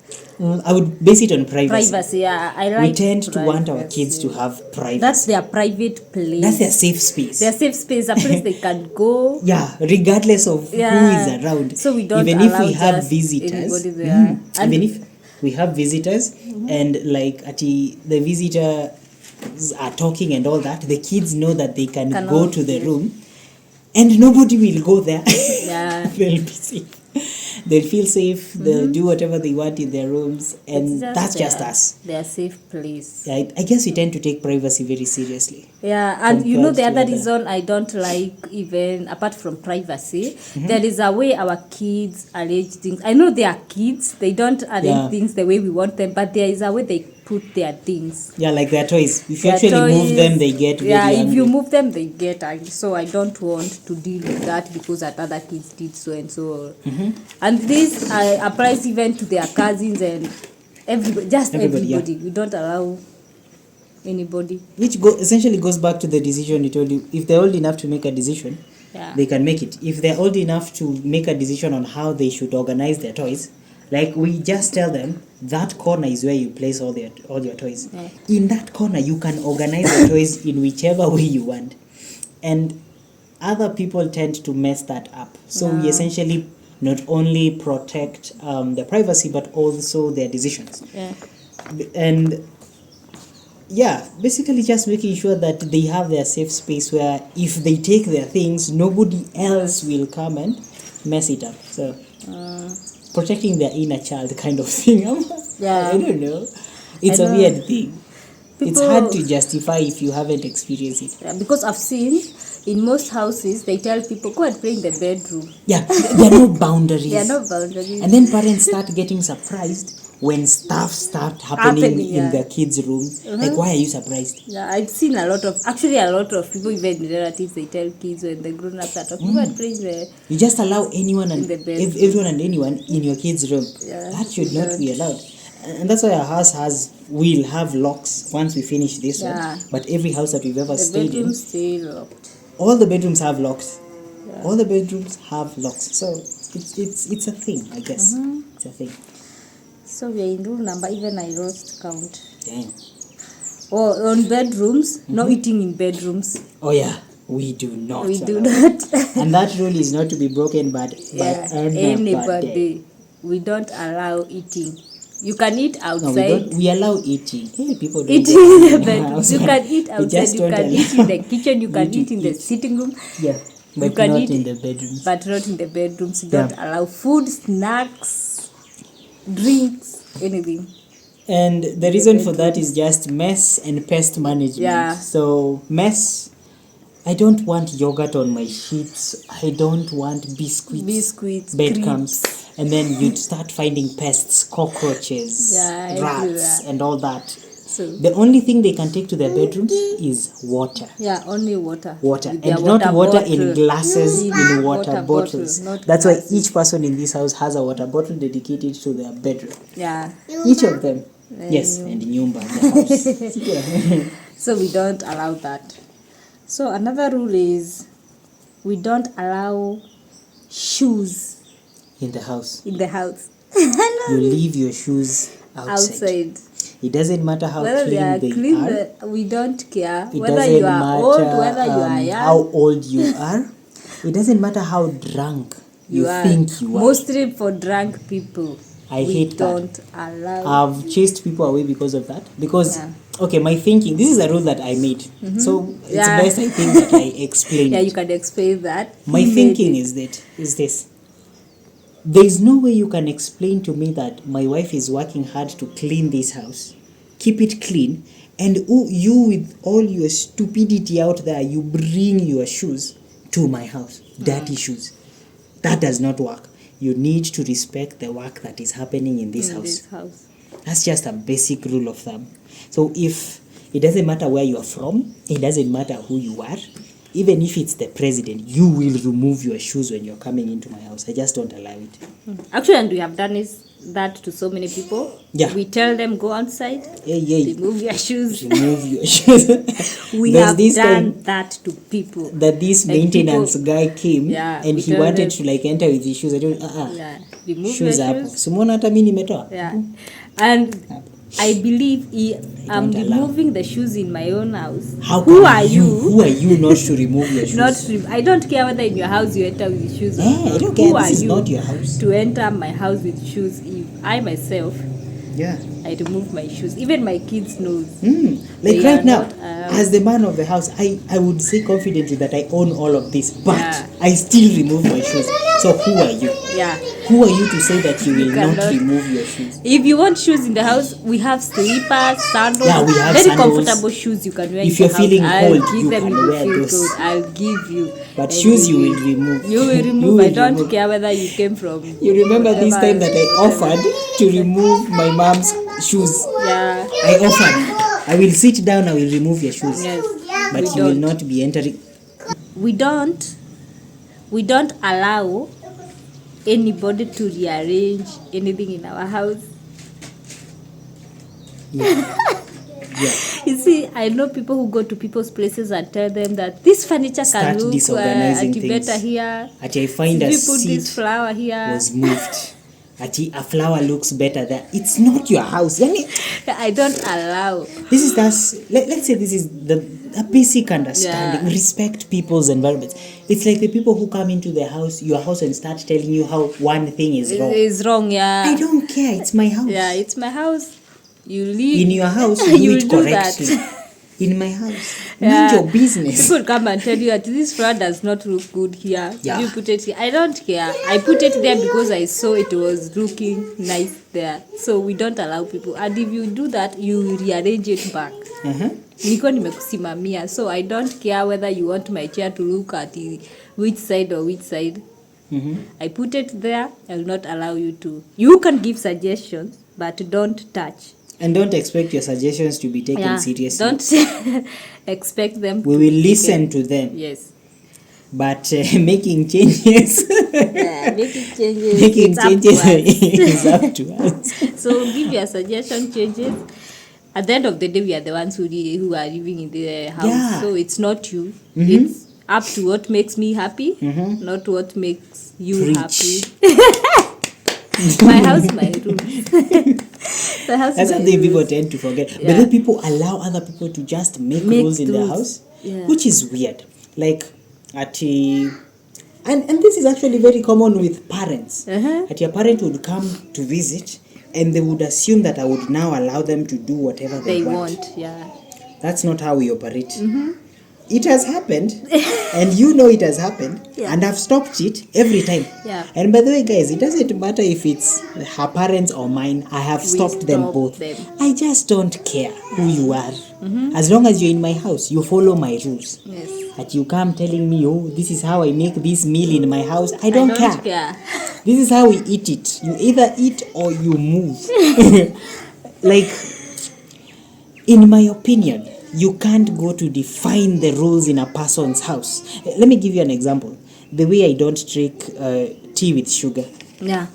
Speaker 2: I would base it on privacy.
Speaker 1: Privacy, yeah. I like
Speaker 2: we tend to want our kids to have privacy.
Speaker 1: That's their private place.
Speaker 2: That's their safe space.
Speaker 1: Their safe space, a place they can go.
Speaker 2: Yeah, regardless of who is around.
Speaker 1: So we don't
Speaker 2: even
Speaker 1: allow
Speaker 2: if we have visitors.
Speaker 1: There.
Speaker 2: Even if we have visitors and like the visitors are talking and all that, the kids know that they can go to the room and nobody will go there.
Speaker 1: Yeah.
Speaker 2: They'll be safe. They'll feel safe. They'll do whatever they want in their rooms, and that's just us.
Speaker 1: Their safe place.
Speaker 2: Yeah, I guess we tend to take privacy very seriously.
Speaker 1: Yeah, and you know the other reason I don't like, even apart from privacy, there is a way our kids arrange things. I know they are kids; they don't arrange things the way we want them, but there is a way they put their things.
Speaker 2: Yeah, like their toys. If you actually move them, they get very angry.
Speaker 1: If you move them, they get angry. So I don't want to deal with that because other kids did so and so. And this applies even to their cousins and everybody. Everybody. We don't allow anybody.
Speaker 2: Which essentially goes back to the decision you told you. If they're old enough to make a decision, they can make it. If they're old enough to make a decision on how they should organize their toys, like we just tell them that corner is where you place all your toys. Yeah. In that corner, you can organize the toys in whichever way you want. And other people tend to mess that up. So we essentially not only protect their privacy, but also their decisions. Yeah. And basically just making sure that they have their safe space where if they take their things, nobody else will come and mess it up. So protecting their inner child kind of thing. I don't know. It's a weird thing. It's hard to justify if you haven't experienced it.
Speaker 1: Yeah, because I've seen in most houses, they tell people, go and play in the bedroom.
Speaker 2: Yeah, there are no boundaries.
Speaker 1: There are no boundaries.
Speaker 2: And then parents start getting surprised when stuff start happening in their kids' room. Like, why are you surprised?
Speaker 1: Yeah, I've seen a lot of people, even relatives, they tell kids when the grown-ups are talking, go and play
Speaker 2: you just allow anyone and everyone and anyone in your kids' room.
Speaker 1: Yeah,
Speaker 2: that should not be allowed. And that's why our house will have locks once we finish this one. But every house that we've ever stayed in,
Speaker 1: the bedrooms stay locked.
Speaker 2: All the bedrooms have locks. Yeah. All the bedrooms have locks. So it's a thing, I guess. It's a thing.
Speaker 1: So we are in rule number, even I lost count.
Speaker 2: Damn.
Speaker 1: On bedrooms, no eating in bedrooms.
Speaker 2: Oh yeah, we do not.
Speaker 1: We do not.
Speaker 2: And that rule is not to be broken by anybody.
Speaker 1: We don't allow eating. You can eat outside.
Speaker 2: No, we allow eating. Hey, people don't
Speaker 1: eat in the bedroom. You can eat outside. You can eat in the kitchen. You can eat in the sitting room.
Speaker 2: Yeah, but you can not eat in the bedrooms.
Speaker 1: But not in the bedrooms. You don't allow food, snacks, drinks, anything.
Speaker 2: And the reason for that is just mess and pest management.
Speaker 1: Yeah.
Speaker 2: So mess. I don't want yogurt on my sheets. I don't want biscuits, breadcrumbs. And then you'd start finding pests, cockroaches, rats, and all that. So the only thing they can take to their bedrooms is water.
Speaker 1: Yeah, only water.
Speaker 2: And not water in glasses, in water bottles. That's why each person in this house has a water bottle dedicated to their bedroom.
Speaker 1: Yeah.
Speaker 2: Each of them. Yes, and nyumba, the house. Yeah.
Speaker 1: So we don't allow that. So another rule is we don't allow shoes
Speaker 2: in the house.
Speaker 1: in the house.
Speaker 2: You leave your shoes outside. It doesn't matter how
Speaker 1: Whether they are
Speaker 2: clean they are.
Speaker 1: we don't care.
Speaker 2: It
Speaker 1: Whether
Speaker 2: doesn't
Speaker 1: you are
Speaker 2: matter
Speaker 1: old, whether you are young,
Speaker 2: how old you are. It doesn't matter how drunk you
Speaker 1: are.
Speaker 2: think you are.
Speaker 1: Mostly for drunk people.
Speaker 2: I
Speaker 1: we
Speaker 2: hate that.
Speaker 1: don't allow.
Speaker 2: I've chased people away because of that. Because,
Speaker 1: Yeah.
Speaker 2: okay, my thinking, this is a rule that I made. So it's
Speaker 1: Yeah.
Speaker 2: best I think that I explain
Speaker 1: Yeah,
Speaker 2: it.
Speaker 1: you can explain that.
Speaker 2: My
Speaker 1: He made
Speaker 2: thinking
Speaker 1: it.
Speaker 2: is this. There is no way you can explain to me that my wife is working hard to clean this house, keep it clean, and you with all your stupidity out there, you bring your shoes to my house, dirty shoes. That does not work. You need to respect the work that is happening in this house. That's just a basic rule of thumb. So if it doesn't matter where you are from, it doesn't matter who you are, even if it's the president, you will remove your shoes when you're coming into my house. I just don't allow it.
Speaker 1: Actually, and we have done that to so many people.
Speaker 2: Yeah.
Speaker 1: We tell them go outside, remove your shoes.
Speaker 2: Remove your shoes.
Speaker 1: We
Speaker 2: There's
Speaker 1: have
Speaker 2: this
Speaker 1: done
Speaker 2: time
Speaker 1: that to people.
Speaker 2: that this
Speaker 1: Like
Speaker 2: maintenance
Speaker 1: people-
Speaker 2: guy came and
Speaker 1: we
Speaker 2: he
Speaker 1: tell
Speaker 2: wanted
Speaker 1: them-
Speaker 2: to like enter with his shoes. I told him,
Speaker 1: Yeah, remove
Speaker 2: shoes
Speaker 1: your
Speaker 2: hapo.
Speaker 1: shoes.
Speaker 2: Simona hata mimi nimetoa.
Speaker 1: Yeah, and I believe I'm
Speaker 2: don't allow.
Speaker 1: removing the shoes in my own house.
Speaker 2: How
Speaker 1: Who
Speaker 2: come
Speaker 1: are you?
Speaker 2: Who are you not to remove your shoes?
Speaker 1: I don't care whether in your house you enter with shoes. Or
Speaker 2: I
Speaker 1: not.
Speaker 2: don't care.
Speaker 1: Who
Speaker 2: This
Speaker 1: are
Speaker 2: is
Speaker 1: you
Speaker 2: not your house.
Speaker 1: to enter my house with shoes? If I myself,
Speaker 2: Yeah.
Speaker 1: I remove my shoes. Even my kids knows.
Speaker 2: Like
Speaker 1: They
Speaker 2: right
Speaker 1: are
Speaker 2: now,
Speaker 1: not,
Speaker 2: as the man of the house, I would say confidently that I own all of this, but
Speaker 1: Yeah.
Speaker 2: I still remove my shoes. So who are you?
Speaker 1: Yeah.
Speaker 2: Who are you to say that you will not
Speaker 1: cannot.
Speaker 2: remove your shoes?
Speaker 1: If you want shoes in the house, we have slippers, sandals.
Speaker 2: Yeah, we have
Speaker 1: very
Speaker 2: sandals.
Speaker 1: comfortable shoes you can wear.
Speaker 2: If
Speaker 1: in
Speaker 2: you're
Speaker 1: the house.
Speaker 2: feeling
Speaker 1: I'll
Speaker 2: cold,
Speaker 1: give
Speaker 2: you
Speaker 1: them
Speaker 2: can
Speaker 1: if you
Speaker 2: wear
Speaker 1: feel
Speaker 2: those.
Speaker 1: cold. I'll give you.
Speaker 2: But
Speaker 1: And
Speaker 2: shoes you will remove.
Speaker 1: You will remove.
Speaker 2: You will
Speaker 1: I don't
Speaker 2: remove.
Speaker 1: care whether you came from.
Speaker 2: You remember this
Speaker 1: whatever-
Speaker 2: time that I offered to remove my mom's shoes?
Speaker 1: Yeah.
Speaker 2: I offered. I will sit down, I will remove your shoes.
Speaker 1: Yes.
Speaker 2: But
Speaker 1: we
Speaker 2: you will
Speaker 1: don't.
Speaker 2: not be entering.
Speaker 1: We don't allow anybody to rearrange anything in our house.
Speaker 2: Yeah.
Speaker 1: You see, I know people who go to people's places and tell them that this furniture
Speaker 2: Start
Speaker 1: can look
Speaker 2: disorganizing things.
Speaker 1: better here.
Speaker 2: Ati I find a
Speaker 1: If you put
Speaker 2: seat
Speaker 1: this flower here.
Speaker 2: was moved. Ati a flower looks better there. It's not your house. Yani,
Speaker 1: I don't allow.
Speaker 2: this is let's say this is the basic understanding.
Speaker 1: Yeah.
Speaker 2: Respect people's environments. It's like the people who come into your house and start telling you how one thing is wrong.
Speaker 1: It's wrong, yeah.
Speaker 2: I don't care. It's my house.
Speaker 1: Yeah, it's my house. You live
Speaker 2: In your house, you
Speaker 1: you
Speaker 2: do it
Speaker 1: do
Speaker 2: correctly.
Speaker 1: that.
Speaker 2: In my house,
Speaker 1: Yeah.
Speaker 2: mind your business.
Speaker 1: People come and tell you that this flower does not look good here.
Speaker 2: Yeah.
Speaker 1: You put it here. I don't care. I put it there because I saw it was looking nice there. So we don't allow people. And if you do that, you rearrange it back. Niko nimekusimamia. So I don't care whether you want my chair to look at which side or which side. I put it there. I will not allow you to. You can give suggestions, but don't touch.
Speaker 2: And don't expect your suggestions to be taken seriously.
Speaker 1: Don't expect them.
Speaker 2: We will listen to them.
Speaker 1: Yes.
Speaker 2: But making changes,
Speaker 1: Yeah, making changes.
Speaker 2: making
Speaker 1: it's up to
Speaker 2: changes
Speaker 1: us.
Speaker 2: is up to us.
Speaker 1: So give your suggestion changes. At the end of the day, we are the ones who are living in the house.
Speaker 2: Yeah.
Speaker 1: So it's not you. It's up to what makes me happy, not what makes you
Speaker 2: Preach.
Speaker 1: happy. My house, my rules. The house,
Speaker 2: That's
Speaker 1: my
Speaker 2: something people
Speaker 1: rules.
Speaker 2: tend to forget. But
Speaker 1: Yeah.
Speaker 2: then people allow other people to just make rules in their
Speaker 1: rules.
Speaker 2: house,
Speaker 1: Yeah.
Speaker 2: which is weird. Like and this is actually very common with parents. That your parent would come to visit and they would assume that I would now allow them to do whatever they want.
Speaker 1: Yeah.
Speaker 2: That's not how we operate. It has happened, and you know it has happened,
Speaker 1: Yeah.
Speaker 2: and I've stopped it every time.
Speaker 1: Yeah.
Speaker 2: And by the way, guys, it doesn't matter if it's her parents or mine. I have stopped them
Speaker 1: stop
Speaker 2: both.
Speaker 1: them.
Speaker 2: I just don't care who you are. As long as you're in my house, you follow my rules.
Speaker 1: Yes.
Speaker 2: That you come telling me, oh, this is how I make this meal in my house. I don't care. This is how we eat it. You either eat or you move. Like, in my opinion, you can't go to define the rules in a person's house. Let me give you an example. The way I don't drink tea with sugar.
Speaker 1: Yeah.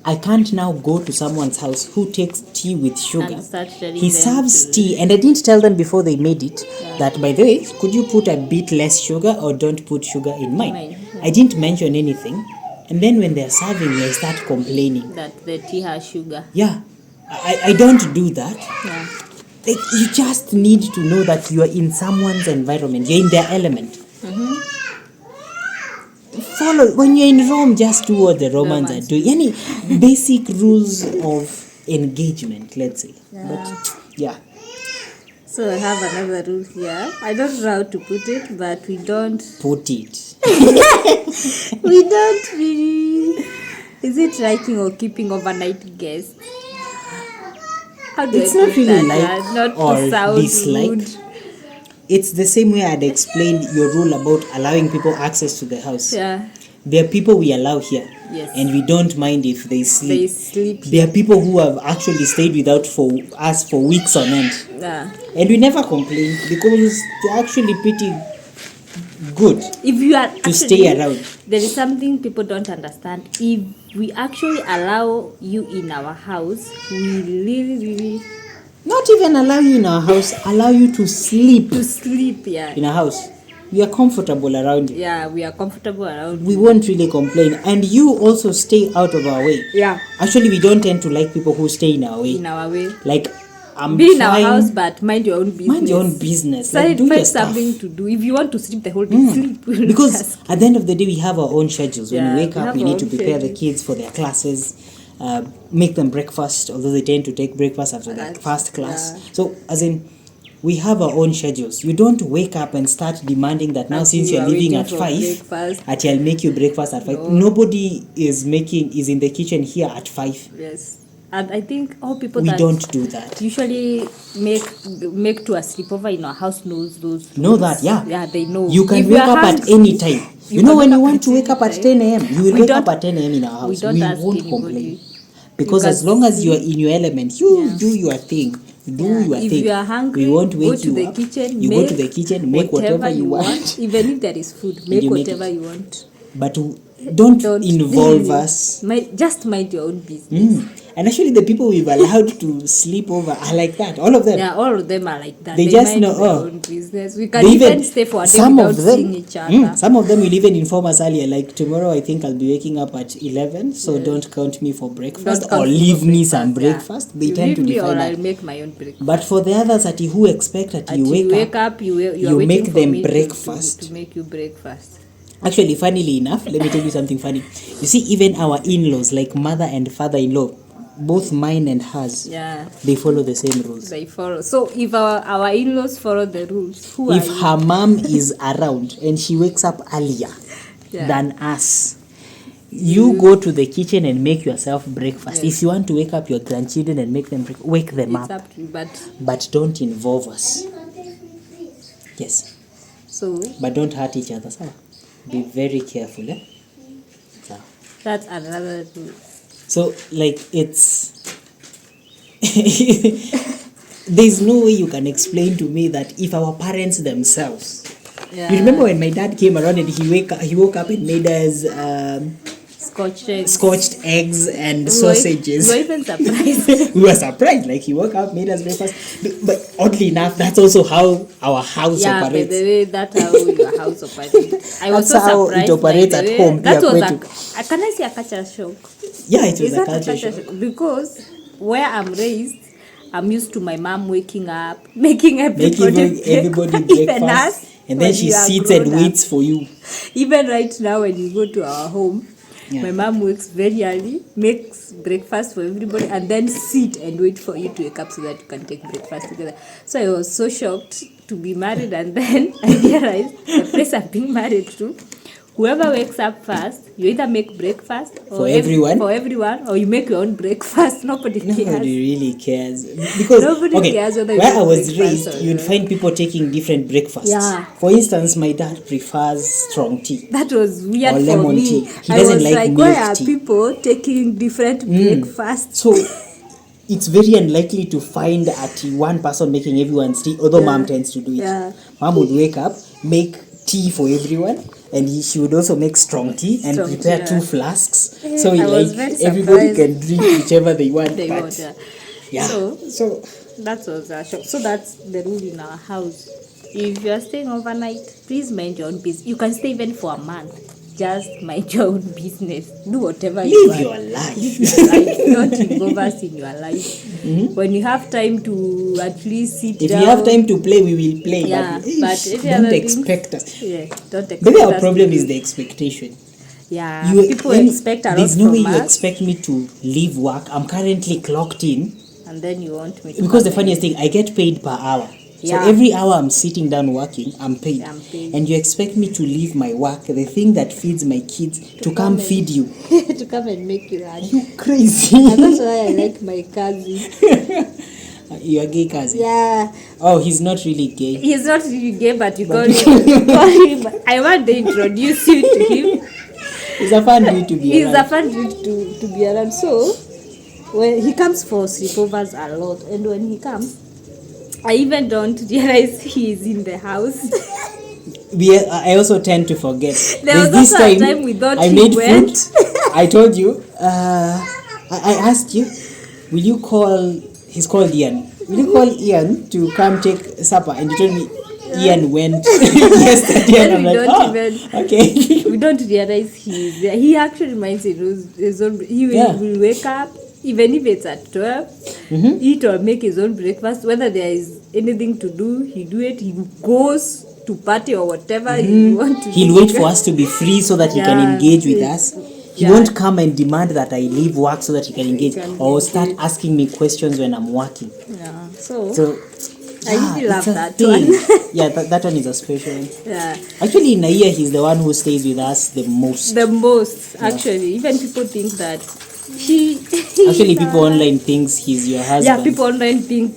Speaker 2: I can't now go to someone's house who takes tea with sugar.
Speaker 1: And start telling
Speaker 2: He
Speaker 1: them
Speaker 2: serves
Speaker 1: to-
Speaker 2: tea, and I didn't tell them before they made it that, by the way, could you put a bit less sugar or don't put sugar in mine?
Speaker 1: Mine, yeah.
Speaker 2: I didn't mention anything. And then when they're serving, they start complaining.
Speaker 1: That the tea has sugar.
Speaker 2: Yeah, I don't do that.
Speaker 1: Yeah.
Speaker 2: Like, you just need to know that you are in someone's environment. You're in their element. Follow. When you're in Rome, just do what the Romans are doing. Any basic rules of engagement, let's say.
Speaker 1: Yeah.
Speaker 2: But yeah.
Speaker 1: So I have another rule here. I don't know how to put it, but we don't
Speaker 2: Put it.
Speaker 1: really. Is it liking or keeping overnight guests? How do
Speaker 2: It's
Speaker 1: I
Speaker 2: not
Speaker 1: put
Speaker 2: really
Speaker 1: that?
Speaker 2: like
Speaker 1: Not
Speaker 2: or
Speaker 1: to sound
Speaker 2: dislike.
Speaker 1: rude.
Speaker 2: It's the same way I'd explained your rule about allowing people access to the house.
Speaker 1: Yeah.
Speaker 2: There are people we allow here.
Speaker 1: Yes.
Speaker 2: And we don't mind if they sleep.
Speaker 1: They sleep.
Speaker 2: There are people who have actually stayed without for us for weeks on end.
Speaker 1: Yeah.
Speaker 2: And we never complain because they're actually pretty good
Speaker 1: If you are
Speaker 2: to stay around.
Speaker 1: There is something people don't understand. If we actually allow you in our house, we really
Speaker 2: Not even allow you in our house, allow you to sleep
Speaker 1: to sleep. Yeah.
Speaker 2: in our house. We are comfortable around you.
Speaker 1: Yeah, we are comfortable around.
Speaker 2: We won't really complain. And you also stay out of our way.
Speaker 1: Yeah.
Speaker 2: Actually, we don't tend to like people who stay in our way.
Speaker 1: In our way.
Speaker 2: Like, I'm
Speaker 1: Be in our
Speaker 2: trying-
Speaker 1: house, but mind your own business.
Speaker 2: Mind your own business. Like, do
Speaker 1: Find
Speaker 2: your stuff.
Speaker 1: something to do. If you want to sleep the whole day, sleep. We'll
Speaker 2: Because
Speaker 1: just-
Speaker 2: at the end of the day, we have our own schedules. When
Speaker 1: Yeah,
Speaker 2: we wake
Speaker 1: we
Speaker 2: up,
Speaker 1: have
Speaker 2: we
Speaker 1: our
Speaker 2: need to
Speaker 1: own
Speaker 2: prepare the
Speaker 1: schedules.
Speaker 2: kids for their classes, make them breakfast, although they tend to take breakfast after their
Speaker 1: That's-
Speaker 2: first class.
Speaker 1: yeah.
Speaker 2: So, as in, we have our own schedules. You don't wake up and start demanding that now,
Speaker 1: That
Speaker 2: since
Speaker 1: you
Speaker 2: you're
Speaker 1: are
Speaker 2: leaving
Speaker 1: waiting
Speaker 2: at
Speaker 1: for
Speaker 2: 5,
Speaker 1: breakfast.
Speaker 2: at I'll make you breakfast at 5.
Speaker 1: No.
Speaker 2: Nobody is in the kitchen here at 5.
Speaker 1: Yes. And I think all people
Speaker 2: We
Speaker 1: that
Speaker 2: don't do that.
Speaker 1: usually make to a sleepover in our house knows those.
Speaker 2: Know that, yeah.
Speaker 1: Yeah, they know.
Speaker 2: You can
Speaker 1: If
Speaker 2: wake
Speaker 1: are
Speaker 2: up at
Speaker 1: hungry,
Speaker 2: any time. You
Speaker 1: you
Speaker 2: know,
Speaker 1: can
Speaker 2: when
Speaker 1: wake
Speaker 2: you
Speaker 1: up
Speaker 2: want
Speaker 1: at
Speaker 2: to wake
Speaker 1: any
Speaker 2: up at
Speaker 1: time.
Speaker 2: 10 a.m., you will
Speaker 1: We
Speaker 2: wake up
Speaker 1: don't-
Speaker 2: at 10 a.m. in our house.
Speaker 1: we don't
Speaker 2: We
Speaker 1: ask
Speaker 2: won't
Speaker 1: anybody.
Speaker 2: complain. Because
Speaker 1: You
Speaker 2: as
Speaker 1: can
Speaker 2: long as
Speaker 1: see-
Speaker 2: you are in your element, you
Speaker 1: Yeah.
Speaker 2: do your thing. Do
Speaker 1: Yeah,
Speaker 2: your
Speaker 1: if
Speaker 2: thing.
Speaker 1: you are hungry,
Speaker 2: we won't
Speaker 1: go
Speaker 2: wake
Speaker 1: to
Speaker 2: you
Speaker 1: the
Speaker 2: up.
Speaker 1: kitchen.
Speaker 2: You go to the kitchen, make whatever you want.
Speaker 1: Even if there is food, make
Speaker 2: you make
Speaker 1: whatever
Speaker 2: it.
Speaker 1: you want.
Speaker 2: But don't involve
Speaker 1: really.
Speaker 2: us.
Speaker 1: Just mind your own business.
Speaker 2: And actually, the people we've allowed to sleep over are like that. All of them.
Speaker 1: Yeah, all of them are like that.
Speaker 2: They just
Speaker 1: mind
Speaker 2: know,
Speaker 1: their
Speaker 2: oh,
Speaker 1: own business. We can
Speaker 2: They
Speaker 1: even stay for a day
Speaker 2: some
Speaker 1: without
Speaker 2: of them,
Speaker 1: seeing each other.
Speaker 2: some of them will even inform us earlier, like tomorrow I think I'll be waking up at 11, so don't count me for breakfast
Speaker 1: Don't count
Speaker 2: or
Speaker 1: me
Speaker 2: leave
Speaker 1: for
Speaker 2: me some
Speaker 1: breakfast,
Speaker 2: breakfast.
Speaker 1: yeah.
Speaker 2: They
Speaker 1: You
Speaker 2: tend to
Speaker 1: leave me
Speaker 2: define
Speaker 1: or
Speaker 2: that.
Speaker 1: I'll make my own breakfast.
Speaker 2: But for the others that who expect that you wake up,
Speaker 1: you are
Speaker 2: you
Speaker 1: waiting
Speaker 2: make
Speaker 1: for
Speaker 2: them
Speaker 1: me
Speaker 2: breakfast.
Speaker 1: to make you breakfast.
Speaker 2: Actually, funnily enough, let me tell you something funny. You see, even our in-laws, like mother and father-in-law, both mine and hers,
Speaker 1: Yeah,
Speaker 2: they follow the same rules.
Speaker 1: they follow. So if our in-laws follow the rules, who
Speaker 2: If
Speaker 1: are you?
Speaker 2: her mom is around and she wakes up earlier
Speaker 1: Yeah.
Speaker 2: than us, you go to the kitchen and make yourself breakfast.
Speaker 1: Yes.
Speaker 2: If you want to wake up your grandchildren and make them wake them
Speaker 1: It's
Speaker 2: up,
Speaker 1: up to you,
Speaker 2: but don't involve us. Yes,
Speaker 1: so
Speaker 2: but don't hurt each other. So be very careful. Eh? So,
Speaker 1: that's another rule.
Speaker 2: so like it's there's no way you can explain to me that if our parents themselves.
Speaker 1: Yeah.
Speaker 2: You remember when my dad came around and he woke up and made us scorched eggs and sausages.
Speaker 1: We were even surprised.
Speaker 2: We were surprised, like he woke up, made us breakfast. But oddly enough, that's also how our house
Speaker 1: Yeah, by
Speaker 2: operates.
Speaker 1: the way, that's how your house operates. I was
Speaker 2: That's
Speaker 1: so
Speaker 2: how
Speaker 1: surprised.
Speaker 2: it operates
Speaker 1: by the
Speaker 2: at
Speaker 1: way.
Speaker 2: home.
Speaker 1: That
Speaker 2: Yeah,
Speaker 1: was can I say a culture shock?
Speaker 2: Yeah, it was
Speaker 1: Is
Speaker 2: a
Speaker 1: that
Speaker 2: culture
Speaker 1: a
Speaker 2: shock.
Speaker 1: culture shock? Because where I'm raised, I'm used to my mom waking up, making everybody
Speaker 2: Everybody
Speaker 1: even
Speaker 2: breakfast,
Speaker 1: us,
Speaker 2: and then
Speaker 1: when
Speaker 2: she
Speaker 1: we are
Speaker 2: sits and
Speaker 1: grown up.
Speaker 2: waits for you.
Speaker 1: Even right now, when you go to our home,
Speaker 2: Yeah.
Speaker 1: my mom wakes very early, makes breakfast for everybody, and then sit and wait for you to wake up so that you can take breakfast together. So I was so shocked to be married, and then I realized the place I'm being married to, whoever wakes up first, you either make breakfast
Speaker 2: For everyone?
Speaker 1: or you make your own breakfast. Nobody cares.
Speaker 2: Nobody really cares because
Speaker 1: Nobody cares whether you
Speaker 2: where I
Speaker 1: make
Speaker 2: was
Speaker 1: breakfast
Speaker 2: raised,
Speaker 1: or
Speaker 2: you'd
Speaker 1: not.
Speaker 2: find people taking different breakfasts.
Speaker 1: Yeah.
Speaker 2: For instance, my dad prefers strong tea.
Speaker 1: That was weird
Speaker 2: Or
Speaker 1: for
Speaker 2: lemon
Speaker 1: me.
Speaker 2: tea. He
Speaker 1: I
Speaker 2: doesn't
Speaker 1: was
Speaker 2: like
Speaker 1: like,
Speaker 2: milk
Speaker 1: why are
Speaker 2: tea.
Speaker 1: people taking different breakfasts?
Speaker 2: So it's very unlikely to find at one person making everyone's tea, although mom tends to do it.
Speaker 1: Yeah.
Speaker 2: Mom would wake up, make tea for everyone, and she would also make strong tea and
Speaker 1: Strong
Speaker 2: prepare
Speaker 1: tea,
Speaker 2: 2
Speaker 1: yeah.
Speaker 2: flasks.
Speaker 1: Yeah,
Speaker 2: So
Speaker 1: I was very
Speaker 2: everybody
Speaker 1: surprised.
Speaker 2: can drink whichever they want.
Speaker 1: They
Speaker 2: but
Speaker 1: want, yeah.
Speaker 2: yeah.
Speaker 1: So that was a shock. So that's the rule in our house. If you are staying overnight, please mind your own business. You can stay even for a month. just mind your own business. Do whatever you
Speaker 2: Live
Speaker 1: want.
Speaker 2: your life.
Speaker 1: Live your life. Don't involve us in your life. When you have time to at least sit
Speaker 2: If
Speaker 1: down.
Speaker 2: you have time to play, we will play.
Speaker 1: Yeah, but any
Speaker 2: don't
Speaker 1: other
Speaker 2: expect us.
Speaker 1: Yeah, don't expect
Speaker 2: Maybe our
Speaker 1: us
Speaker 2: problem
Speaker 1: to
Speaker 2: is
Speaker 1: do-
Speaker 2: the expectation.
Speaker 1: Yeah, people expect a lot
Speaker 2: There's no
Speaker 1: from
Speaker 2: way you
Speaker 1: us,
Speaker 2: expect me to leave work. I'm currently clocked in.
Speaker 1: and then you want me to
Speaker 2: Because the
Speaker 1: come
Speaker 2: funniest thing, I get paid per hour.
Speaker 1: Yeah.
Speaker 2: So every hour I'm sitting down working, I'm paid.
Speaker 1: I'm paid.
Speaker 2: And you expect me to leave my work, the thing that feeds my kids, to come
Speaker 1: and-
Speaker 2: feed you.
Speaker 1: to come and make you happy.
Speaker 2: You crazy.
Speaker 1: And that's why I like my cousin.
Speaker 2: You're gay cousin.
Speaker 1: Yeah,
Speaker 2: Oh, he's not really gay.
Speaker 1: he's not really gay, but you call him. I want to introduce you to him.
Speaker 2: He's a fun dude to be
Speaker 1: He's
Speaker 2: around.
Speaker 1: a fun dude to be around. So when he comes for sleepovers a lot, and when he comes, I even don't realize he is in the house.
Speaker 2: I also tend to forget.
Speaker 1: There
Speaker 2: There's
Speaker 1: was
Speaker 2: this
Speaker 1: also a time we thought
Speaker 2: I
Speaker 1: he
Speaker 2: made
Speaker 1: went.
Speaker 2: food. I told you. I asked you, will you call? He's called Ian. Will you call Ian to come take supper? And you told me Ian went yesterday.
Speaker 1: Then
Speaker 2: And I'm
Speaker 1: we
Speaker 2: like,
Speaker 1: don't
Speaker 2: oh,
Speaker 1: even-
Speaker 2: okay.
Speaker 1: We don't realize he is there. He actually reminds his own. He will,
Speaker 2: Yeah.
Speaker 1: will wake up, even if it's at 12, eat or make his own breakfast. Whether there is anything to do, he do it. He goes to party or whatever he want to
Speaker 2: He'll
Speaker 1: do.
Speaker 2: wait for us to be free so that he can
Speaker 1: Yeah,
Speaker 2: engage with
Speaker 1: yes.
Speaker 2: us. He
Speaker 1: Yeah.
Speaker 2: won't come and demand that I leave work so that he can engage,
Speaker 1: can
Speaker 2: or start
Speaker 1: engage.
Speaker 2: asking me questions when I'm working.
Speaker 1: Yeah. So,
Speaker 2: So
Speaker 1: I really love
Speaker 2: it's a
Speaker 1: that
Speaker 2: thing.
Speaker 1: one.
Speaker 2: Yeah, that one is a special one.
Speaker 1: yeah.
Speaker 2: Actually, in a year, he's the one who stays with us the most.
Speaker 1: The most, actually. Even people think that he.
Speaker 2: Actually, people online thinks he's your husband.
Speaker 1: Yeah, people online think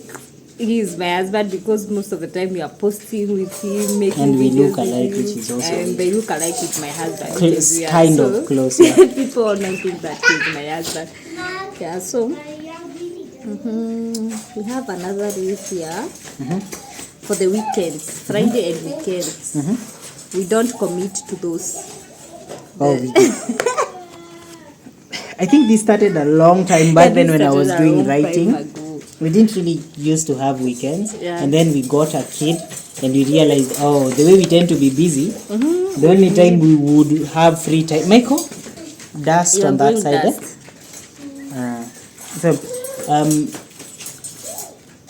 Speaker 1: he is my husband because most of the time you are posting with him, making
Speaker 2: And we
Speaker 1: videos
Speaker 2: look
Speaker 1: with
Speaker 2: alike,
Speaker 1: him,
Speaker 2: which is also
Speaker 1: and they look alike with my husband.
Speaker 2: Close-
Speaker 1: which is weird.
Speaker 2: kind
Speaker 1: So,
Speaker 2: of close, yeah.
Speaker 1: people online think that he's my husband. Yeah, so we have another rule here for the weekends, Friday and weekends. We don't commit to those.
Speaker 2: Oh, we do. I think this started a long time back then when I was doing writing. We didn't really used to have weekends,
Speaker 1: Yeah.
Speaker 2: and then we got a kid, and we realized, oh, the way we tend to be busy, the only time we would have free time. Michael, dust
Speaker 1: You're
Speaker 2: on that
Speaker 1: doing
Speaker 2: side.
Speaker 1: dust.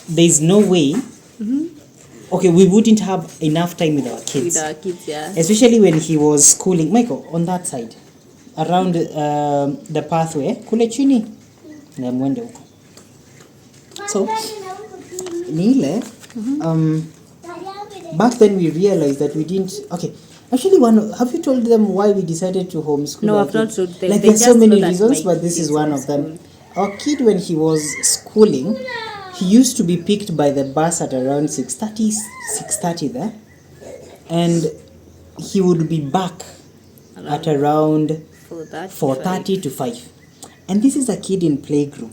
Speaker 2: There's no way. Okay, we wouldn't have enough time with our kids,
Speaker 1: With our kids, yeah.
Speaker 2: especially when he was schooling. Michael, on that side, around the pathway, kule chini, na mwende huko. So, ni ile, back then we realized that we didn't. Okay, actually, have you told them why we decided to homeschool?
Speaker 1: No,
Speaker 2: our
Speaker 1: I've not
Speaker 2: kids?
Speaker 1: told them.
Speaker 2: Like,
Speaker 1: They
Speaker 2: there's so
Speaker 1: just
Speaker 2: many
Speaker 1: know that
Speaker 2: reasons,
Speaker 1: my
Speaker 2: but this is
Speaker 1: kids
Speaker 2: one
Speaker 1: are
Speaker 2: of them. Our kid, when he was schooling, he used to be picked by the bus at around 6:30 there, and he would be back at around 4:30 to 5. And this is a kid in playgroup,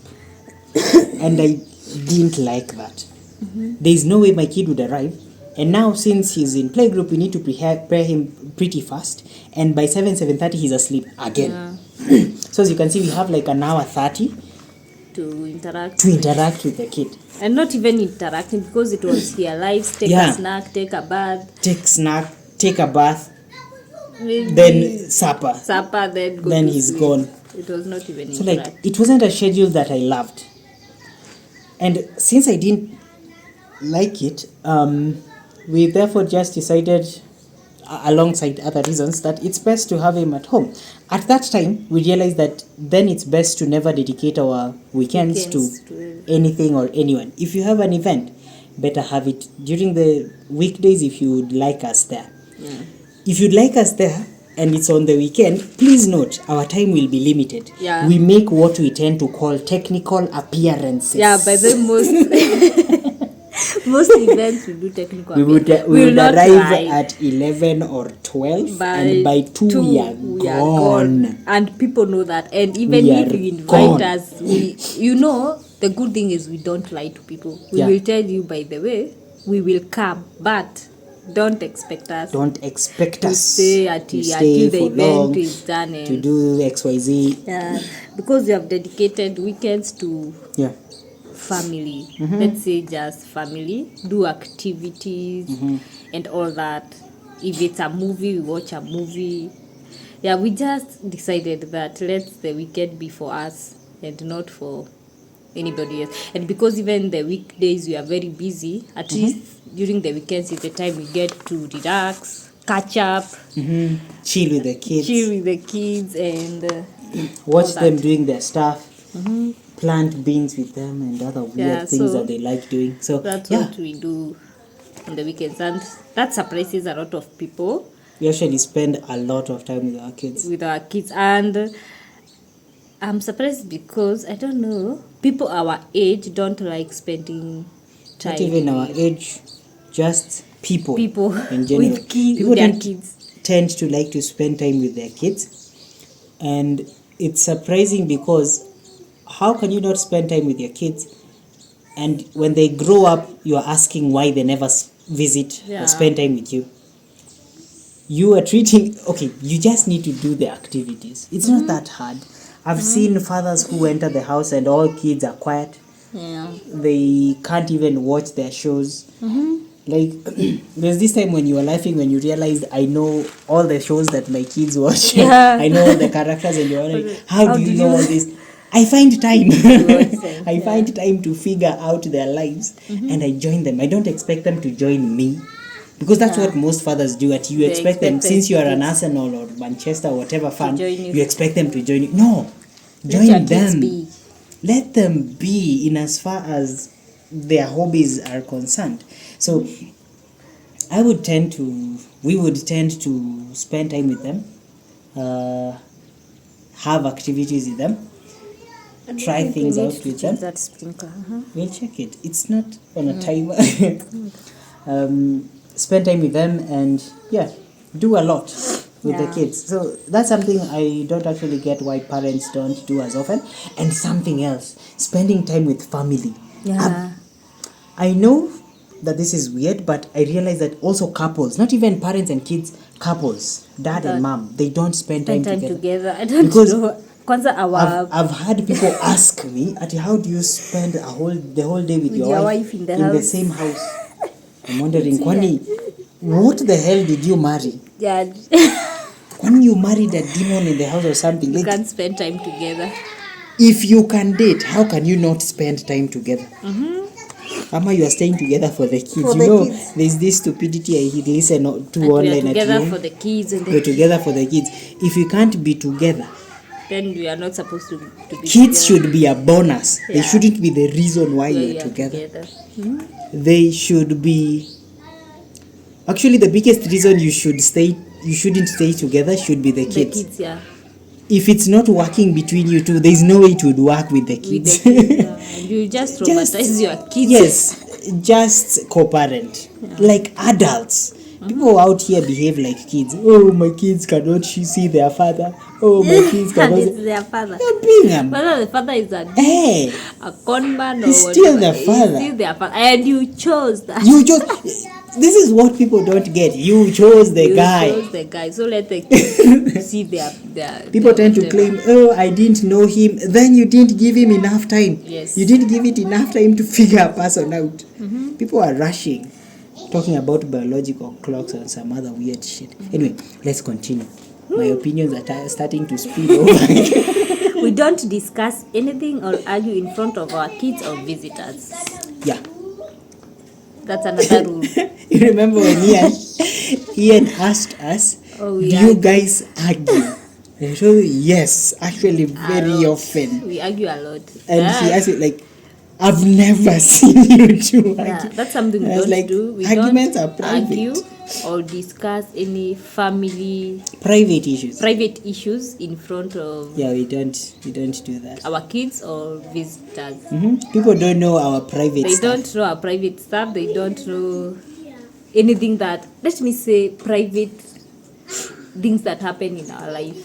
Speaker 2: and I didn't like that. There is no way my kid would arrive. And now, since he's in playgroup, we need to prepare him pretty fast. And by 7:30, he's asleep again.
Speaker 1: Yeah.
Speaker 2: So as you can see, we have like an hour 30
Speaker 1: To interact.
Speaker 2: to interact with the kid.
Speaker 1: And not even interacting because it was here lives, take
Speaker 2: Yeah.
Speaker 1: a snack, take a bath,
Speaker 2: Take snack, take a bath,
Speaker 1: maybe
Speaker 2: then supper.
Speaker 1: supper, then go
Speaker 2: Then
Speaker 1: to
Speaker 2: he's
Speaker 1: sleep.
Speaker 2: gone.
Speaker 1: It was not even
Speaker 2: So like
Speaker 1: interact.
Speaker 2: it wasn't a schedule that I loved. And since I didn't like it, we therefore just decided, alongside other reasons, that it's best to have him at home. At that time, we realized that then it's best to never dedicate our weekends to anything or anyone. If you have an event, better have it during the weekdays if you would like us there.
Speaker 1: Yeah.
Speaker 2: If you'd like us there and it's on the weekend, please note our time will be limited.
Speaker 1: Yeah.
Speaker 2: We make what we tend to call technical appearances.
Speaker 1: Yeah, by the most events we do technical.
Speaker 2: we would
Speaker 1: not
Speaker 2: arrive
Speaker 1: lie.
Speaker 2: at 11 or 12, and by 2 we are
Speaker 1: we are
Speaker 2: gone.
Speaker 1: And people know that. And even
Speaker 2: We
Speaker 1: if
Speaker 2: are
Speaker 1: you invite
Speaker 2: gone.
Speaker 1: us, the good thing is we don't lie to people. We
Speaker 2: Yeah.
Speaker 1: will tell you, by the way, we will come, but don't expect us
Speaker 2: Don't expect
Speaker 1: to
Speaker 2: us
Speaker 1: stay
Speaker 2: to
Speaker 1: until
Speaker 2: stay
Speaker 1: the
Speaker 2: for
Speaker 1: event
Speaker 2: long,
Speaker 1: is done.
Speaker 2: to
Speaker 1: And,
Speaker 2: do XYZ.
Speaker 1: yeah, because we have dedicated weekends to
Speaker 2: Yeah.
Speaker 1: family. Let's say just family, do activities and all that. If it's a movie, we watch a movie. Yeah, we just decided that let the weekend be for us and not for anybody else. And because even the weekdays we are very busy, at least during the weekends is the time we get to relax, catch up,
Speaker 2: Chill with the kids.
Speaker 1: chill with the kids, and
Speaker 2: Watch
Speaker 1: all
Speaker 2: them
Speaker 1: that.
Speaker 2: doing their stuff. Plant beans with them and other weird
Speaker 1: Yeah,
Speaker 2: things
Speaker 1: so
Speaker 2: that they like doing. So
Speaker 1: that's
Speaker 2: yeah,
Speaker 1: what we do on the weekends, and that surprises a lot of people
Speaker 2: we actually spend a lot of time with our kids.
Speaker 1: with our kids. And I'm surprised because I don't know, people our age don't like spending time
Speaker 2: Not even our age, just people in general.
Speaker 1: with kids,
Speaker 2: People
Speaker 1: with their
Speaker 2: don't
Speaker 1: kids.
Speaker 2: tend to like to spend time with their kids, and it's surprising because how can you not spend time with your kids, and when they grow up you are asking why they never visit
Speaker 1: Yeah.
Speaker 2: or spend time with you. You are treating, okay, you just need to do the activities. It's not that hard. I've seen fathers who enter the house and all kids are quiet.
Speaker 1: Yeah.
Speaker 2: They can't even watch their shows. Like there's this time when you were laughing when you realized I know all the shows that my kids watch.
Speaker 1: Yeah.
Speaker 2: I know all the characters, and you're like, how
Speaker 1: How
Speaker 2: do you
Speaker 1: did
Speaker 2: know
Speaker 1: you-
Speaker 2: all this? I find time.
Speaker 1: watch them,
Speaker 2: I find time to figure out their lives, and I join them. I don't expect them to join me, because that's
Speaker 1: Yeah.
Speaker 2: what most fathers do. At you
Speaker 1: They
Speaker 2: expect them,
Speaker 1: expect them
Speaker 2: since you
Speaker 1: to
Speaker 2: are an
Speaker 1: do-
Speaker 2: Arsenal or Manchester or whatever fan,
Speaker 1: join you.
Speaker 2: you expect them to join you. No,
Speaker 1: Let your
Speaker 2: join
Speaker 1: kids
Speaker 2: them.
Speaker 1: be.
Speaker 2: Let them be in as far as their hobbies are concerned. So we would tend to spend time with them, have activities with them, try things out with them.
Speaker 1: That sprinkler.
Speaker 2: We'll check it. It's not on a timer. Spend time with them, and yeah, do a lot with the
Speaker 1: Yeah.
Speaker 2: kids. So that's something I don't actually get why parents don't do as often. And something else, spending time with family.
Speaker 1: Yeah.
Speaker 2: I know that this is weird, but I realize that also couples, not even parents and kids, couples, dad and mom, they don't spend time,
Speaker 1: Spend time
Speaker 2: together.
Speaker 1: together. I don't
Speaker 2: Because
Speaker 1: know. Kwanza our
Speaker 2: I've had people ask me, Ati, how do you spend the whole day with, your wife
Speaker 1: in the
Speaker 2: the
Speaker 1: house?
Speaker 2: same house? I'm wondering, Kwani, what the hell did you marry?
Speaker 1: yeah,
Speaker 2: When you married a demon in the house or something,
Speaker 1: you
Speaker 2: like,
Speaker 1: can't spend time together.
Speaker 2: if you can date, how can you not spend time together? Ama you are staying together for the kids.
Speaker 1: For
Speaker 2: you
Speaker 1: the
Speaker 2: know,
Speaker 1: kids.
Speaker 2: there's this stupidity I listen to
Speaker 1: And we are
Speaker 2: online at
Speaker 1: together
Speaker 2: home.
Speaker 1: for the kids, and
Speaker 2: We're together for the kids. If you can't be together,
Speaker 1: then we are not supposed to be
Speaker 2: kids
Speaker 1: together.
Speaker 2: should be a bonus. They
Speaker 1: Yeah.
Speaker 2: shouldn't be the reason why
Speaker 1: When
Speaker 2: you're
Speaker 1: we are
Speaker 2: together. They should be, actually the biggest reason you shouldn't stay together should be the
Speaker 1: The
Speaker 2: kids.
Speaker 1: kids, yeah.
Speaker 2: If it's not working between you two, there's no way it would work with the
Speaker 1: With
Speaker 2: kids.
Speaker 1: the kids, yeah. And you just traumatize your kids.
Speaker 2: Yes, just co-parent, like adults. People out here behave like kids. Oh, my kids cannot see their father. Oh, my kids
Speaker 1: And
Speaker 2: cannot.
Speaker 1: it's their father.
Speaker 2: You're being a
Speaker 1: Whether the father is
Speaker 2: hey.
Speaker 1: a con man or
Speaker 2: He's still
Speaker 1: whatever,
Speaker 2: the father.
Speaker 1: He's still their father. And you chose that.
Speaker 2: You just. This is what people don't get. You chose the
Speaker 1: You
Speaker 2: guy.
Speaker 1: chose the guy. So let the kids see their
Speaker 2: People tend to
Speaker 1: whatever.
Speaker 2: claim, oh, I didn't know him. Then you didn't give him enough time.
Speaker 1: Yes.
Speaker 2: You didn't give it enough time to figure a person out. People are rushing, talking about biological clocks and some other weird shit. Anyway, let's continue. My opinions are starting to spill over.
Speaker 1: We don't discuss anything or argue in front of our kids or visitors.
Speaker 2: Yeah.
Speaker 1: That's another rule.
Speaker 2: You remember when Ian asked us,
Speaker 1: Oh,
Speaker 2: do
Speaker 1: we
Speaker 2: you
Speaker 1: argue.
Speaker 2: guys argue? I told you, yes, actually very
Speaker 1: A lot.
Speaker 2: often.
Speaker 1: We argue a lot.
Speaker 2: And
Speaker 1: Yeah.
Speaker 2: he asked me, like, I've never seen you two argue.
Speaker 1: Yeah, that's something we
Speaker 2: I was
Speaker 1: don't
Speaker 2: like,
Speaker 1: do. We
Speaker 2: arguments
Speaker 1: don't
Speaker 2: are private.
Speaker 1: argue or discuss any family
Speaker 2: Private issues.
Speaker 1: private issues in front of
Speaker 2: Yeah, we don't do that.
Speaker 1: our kids or visitors.
Speaker 2: People don't know our private
Speaker 1: They
Speaker 2: stuff.
Speaker 1: don't know our private stuff. They don't know anything that, let me say, private things that happen in our life.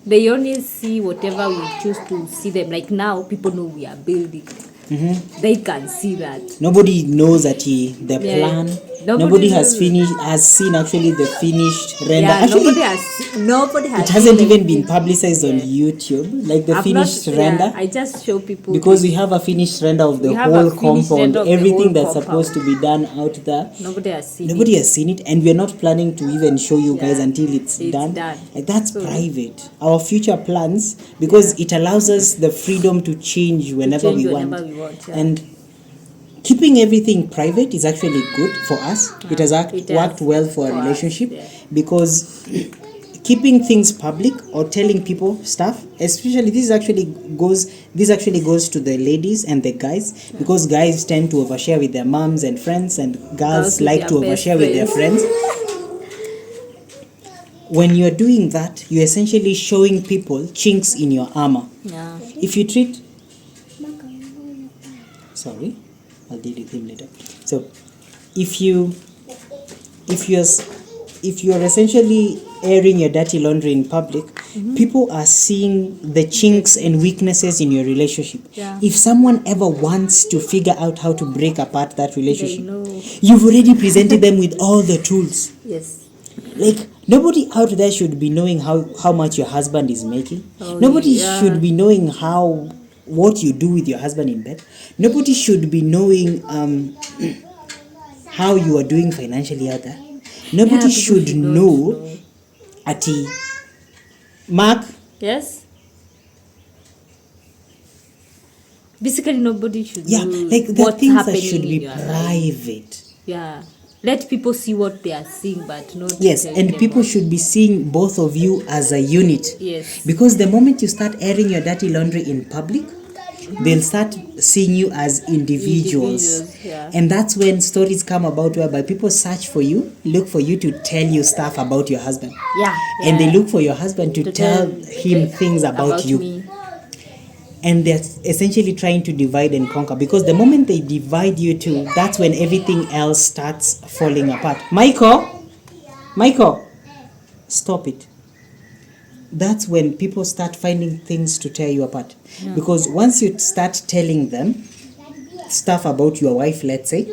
Speaker 1: They only see whatever we choose to see them. Like now, people know we are building. They can see that.
Speaker 2: Nobody knows that the
Speaker 1: Yeah.
Speaker 2: plan Nobody has seen actually the finished render.
Speaker 1: Yeah,
Speaker 2: Actually,
Speaker 1: nobody has.
Speaker 2: it hasn't
Speaker 1: seen
Speaker 2: even been
Speaker 1: it.
Speaker 2: publicized on YouTube, like the
Speaker 1: I've
Speaker 2: finished
Speaker 1: not,
Speaker 2: render.
Speaker 1: I just show people
Speaker 2: Because we have a finished render of the
Speaker 1: We have a
Speaker 2: whole
Speaker 1: finished
Speaker 2: compound,
Speaker 1: render of the
Speaker 2: everything
Speaker 1: whole
Speaker 2: that's
Speaker 1: compound.
Speaker 2: supposed to be done out there.
Speaker 1: Nobody has seen
Speaker 2: Nobody
Speaker 1: it.
Speaker 2: has seen it, and we're not planning to even show you guys
Speaker 1: Yeah,
Speaker 2: until it's done. Like, that's
Speaker 1: So-
Speaker 2: private. Our future plans, because it allows us the freedom to change whenever we want.
Speaker 1: Yeah.
Speaker 2: And keeping everything private is actually good for us. It has worked well for our relationship, because keeping things public or telling people stuff, especially this actually goes to the ladies and the guys, because guys tend to overshare with their moms and friends, and girls
Speaker 1: with
Speaker 2: like
Speaker 1: their
Speaker 2: to
Speaker 1: best
Speaker 2: overshare with their friends. When you're doing that, you're essentially showing people chinks in your armor.
Speaker 1: Yeah.
Speaker 2: If you treat sorry, I'll deal with him later. So if you're essentially airing your dirty laundry in public, people are seeing the chinks and weaknesses in your relationship.
Speaker 1: Yeah.
Speaker 2: If someone ever wants to figure out how to break apart that
Speaker 1: They
Speaker 2: relationship,
Speaker 1: know.
Speaker 2: you've already presented them with all the tools.
Speaker 1: Yes.
Speaker 2: Like, nobody out there should be knowing how much your husband is making. Nobody should be knowing what you do with your husband in bed. Nobody should be knowing how you are doing financially out there. Nobody should know. Ati Mark.
Speaker 1: Yes. Basically, nobody should know.
Speaker 2: Like, the
Speaker 1: what's
Speaker 2: things that
Speaker 1: happening
Speaker 2: should
Speaker 1: in
Speaker 2: be
Speaker 1: your life.
Speaker 2: private.
Speaker 1: Yeah. Let people see what they are seeing, but not.
Speaker 2: Yes,
Speaker 1: tell
Speaker 2: and
Speaker 1: them
Speaker 2: people
Speaker 1: what-
Speaker 2: should be seeing both of you as a unit.
Speaker 1: Yes.
Speaker 2: Because the moment you start airing your dirty laundry in public, they'll start seeing you as individuals.
Speaker 1: Yeah.
Speaker 2: And that's when stories come about whereby people search for you, look for you to tell you stuff about your husband.
Speaker 1: Yeah.
Speaker 2: And they look for your husband to tell him
Speaker 1: them
Speaker 2: things about you.
Speaker 1: me.
Speaker 2: And they're essentially trying to divide and conquer, because the moment they divide you two, that's when everything else starts falling apart. Michael, stop it. That's when people start finding things to tear you apart. Because once you start telling them stuff about your wife, let's say,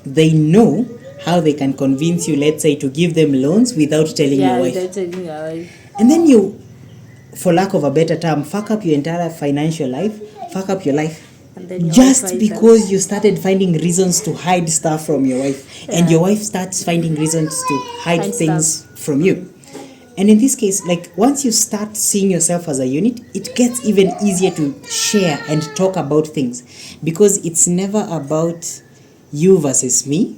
Speaker 2: they know how they can convince you, let's say, to give them loans without telling your wife.
Speaker 1: without telling your wife.
Speaker 2: And then you, for lack of a better term, fuck up your entire financial life, fuck up your life.
Speaker 1: And then your wife
Speaker 2: Just
Speaker 1: finds
Speaker 2: because you started finding reasons to hide stuff from your wife, and your wife starts finding reasons to hide
Speaker 1: Hide
Speaker 2: things from you. And in this case, like, once you start seeing yourself as a unit, it gets even easier to share and talk about things, because it's never about you versus me.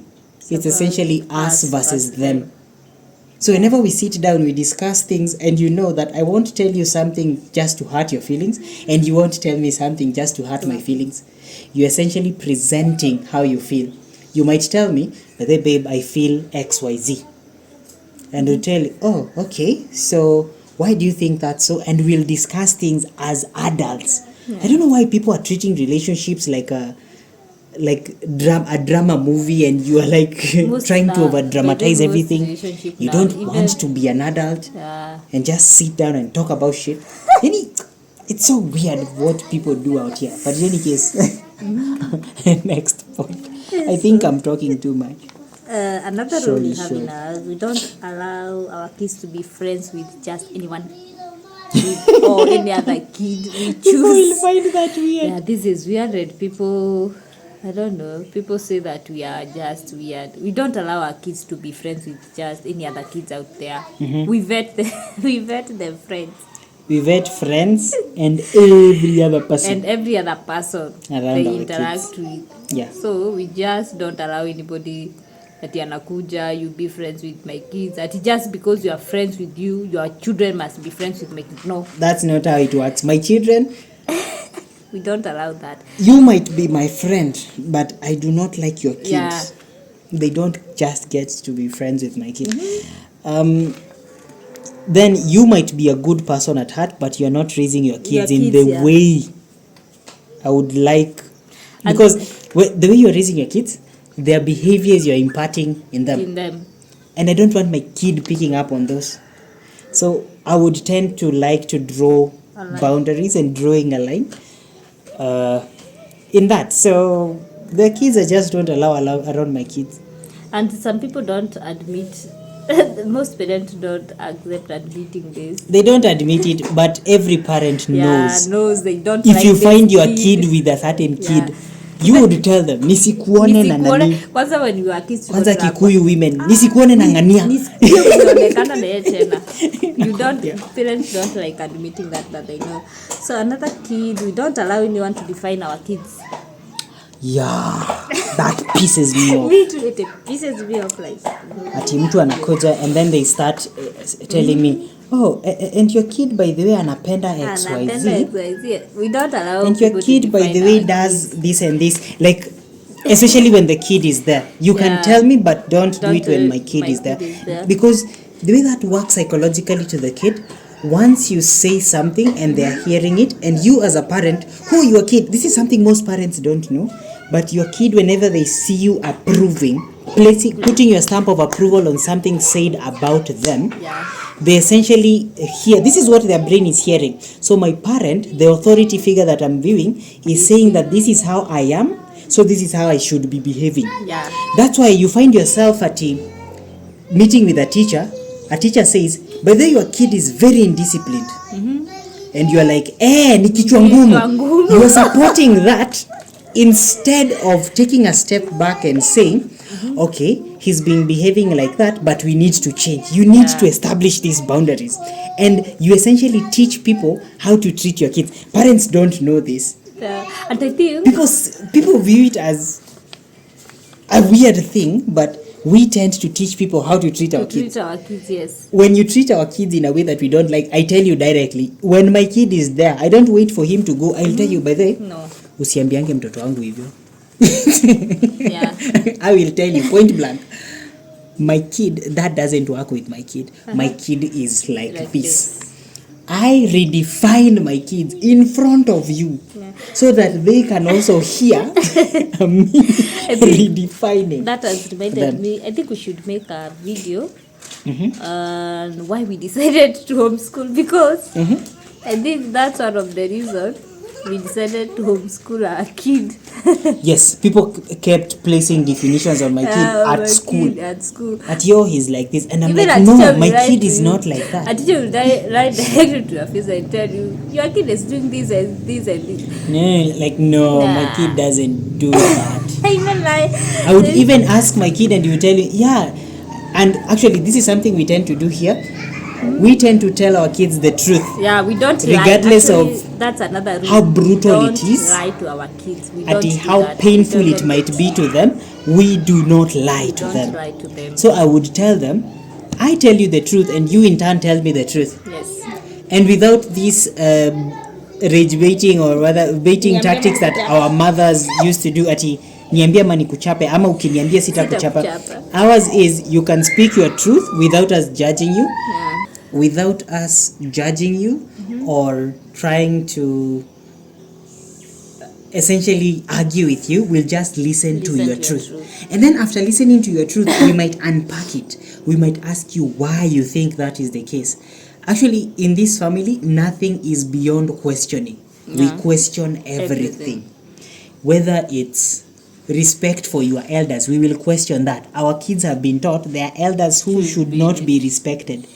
Speaker 2: It's essentially us versus them. So whenever we sit down, we discuss things, and you know that I won't tell you something just to hurt your feelings, and you won't tell me something just to hurt my feelings. You're essentially presenting how you feel. You might tell me, but hey, babe, I feel XYZ. And I'll tell you, oh, okay, so why do you think that's so? And we'll discuss things as adults. I don't know why people are treating relationships like a drama movie, and you are like trying to over dramatize everything. You don't want to be an adult and just sit down and talk about shit. It's so weird what people do out here. But in any case, next point. I think I'm talking too much.
Speaker 1: Another rule we have in ours, we don't allow our kids to be friends with just anyone or any other kid we choose.
Speaker 2: People will find that weird.
Speaker 1: Yeah, this is weird, and people, I don't know, people say that we are just weird. We don't allow our kids to be friends with just any other kids out there. We vet them, we vet them friends.
Speaker 2: We vet friends and every other person.
Speaker 1: Around they interact with.
Speaker 2: Yeah.
Speaker 1: So we just don't allow anybody ati anakuja, you be friends with my kids. Ati just because you are friends with you, your children must be friends with my kids. No.
Speaker 2: That's not how it works. My children,
Speaker 1: we don't allow that.
Speaker 2: You might be my friend, but I do not like your kids.
Speaker 1: Yeah.
Speaker 2: They don't just get to be friends with my kids. Then you might be a good person at heart, but you're not raising your kids in the way I would like. Because the way you're raising your kids, their behaviors you're imparting in them. And I don't want my kid picking up on those. So I would tend to like to draw boundaries and drawing a line in that. So the kids, I just don't allow around my kids.
Speaker 1: And some people don't admit, most parents don't accept admitting this.
Speaker 2: They don't admit it, but every parent knows.
Speaker 1: Knows they don't
Speaker 2: If
Speaker 1: like
Speaker 2: you
Speaker 1: this
Speaker 2: find your kid with a certain kid, you would tell them, nisikuone na nani.
Speaker 1: Kwanza when you are kids,
Speaker 2: Kwanza Kikuyu women, nisikuone na ngania.
Speaker 1: Unaonekana na yeye tena. You don't, parents don't like admitting that they know. So another kid, we don't allow anyone to define our kids.
Speaker 2: Yeah, that pisses me off.
Speaker 1: Me too, it pisses me off like.
Speaker 2: Ati mtu anakuja and then they start telling me, oh, and your kid by the way anapenda XYZ.
Speaker 1: We don't allow.
Speaker 2: And your kid by the way does this and this. Like, especially when the kid is there. You can tell me, but don't do it when my kid is there. Because the way that works psychologically to the kid, once you say something and they are hearing it, and you as a parent, who your kid, this is something most parents don't know, but your kid, whenever they see you approving, putting your stamp of approval on something said about them, they essentially hear, this is what their brain is hearing. So my parent, the authority figure that I'm viewing, is saying that this is how I am, so this is how I should be behaving. That's why you find yourself at a meeting with a teacher says, by the way, your kid is very indisciplined. And you are like, ni kichwa ngumu. You are supporting that instead of taking a step back and saying, okay, he's been behaving like that, but we need to change. You need to establish these boundaries. And you essentially teach people how to treat your kids. Parents don't know this.
Speaker 1: And I think
Speaker 2: because people view it as a weird thing, but we tend to teach people how to treat our kids.
Speaker 1: Yes.
Speaker 2: When you treat our kids in a way that we don't like, I tell you directly, when my kid is there, I don't wait for him to go. I'll tell you, by the way, usiambiange mtoto wangu hivyo. I will tell you point blank. My kid, that doesn't work with my kid. My kid is like this. I redefine my kids in front of you so that they can also hear me redefining.
Speaker 1: That has reminded me, I think we should make a video on why we decided to homeschool, because I think that's one of the reasons we decided to homeschool our kid.
Speaker 2: Yes, people kept placing definitions on my kid at school. At he's like this, and I'm
Speaker 1: even
Speaker 2: like, no, my kid is not like that.
Speaker 1: A teacher will write directly to your face and tell you, your kid is doing this and this and this.
Speaker 2: No, my kid doesn't do that.
Speaker 1: I even lie.
Speaker 2: I would even ask my kid and he would tell you, yeah. And actually, this is something we tend to do here. We tend to tell our kids the truth.
Speaker 1: Yeah, we don't
Speaker 2: regardless
Speaker 1: lie. Actually, that's another rule.
Speaker 2: How brutal it is.
Speaker 1: We don't lie to our kids. We
Speaker 2: don't how painful it might be to them. We do not lie to them. So I would tell them, I tell you the truth and you in turn tell me the truth.
Speaker 1: Yes.
Speaker 2: And without this rage baiting or rather baiting tactics that our mothers used to do, niambia ama nikuchape ama ukiniambia sitakuchapa. Ours is you can speak your truth without us judging you. Without us judging you or trying to essentially argue with you, we'll just listen to your truth. And then after listening to your truth, we might unpack it. We might ask you why you think that is the case. Actually, in this family, nothing is beyond questioning. We question everything. Whether it's respect for your elders, we will question that. Our kids have been taught there are elders who should not be respected.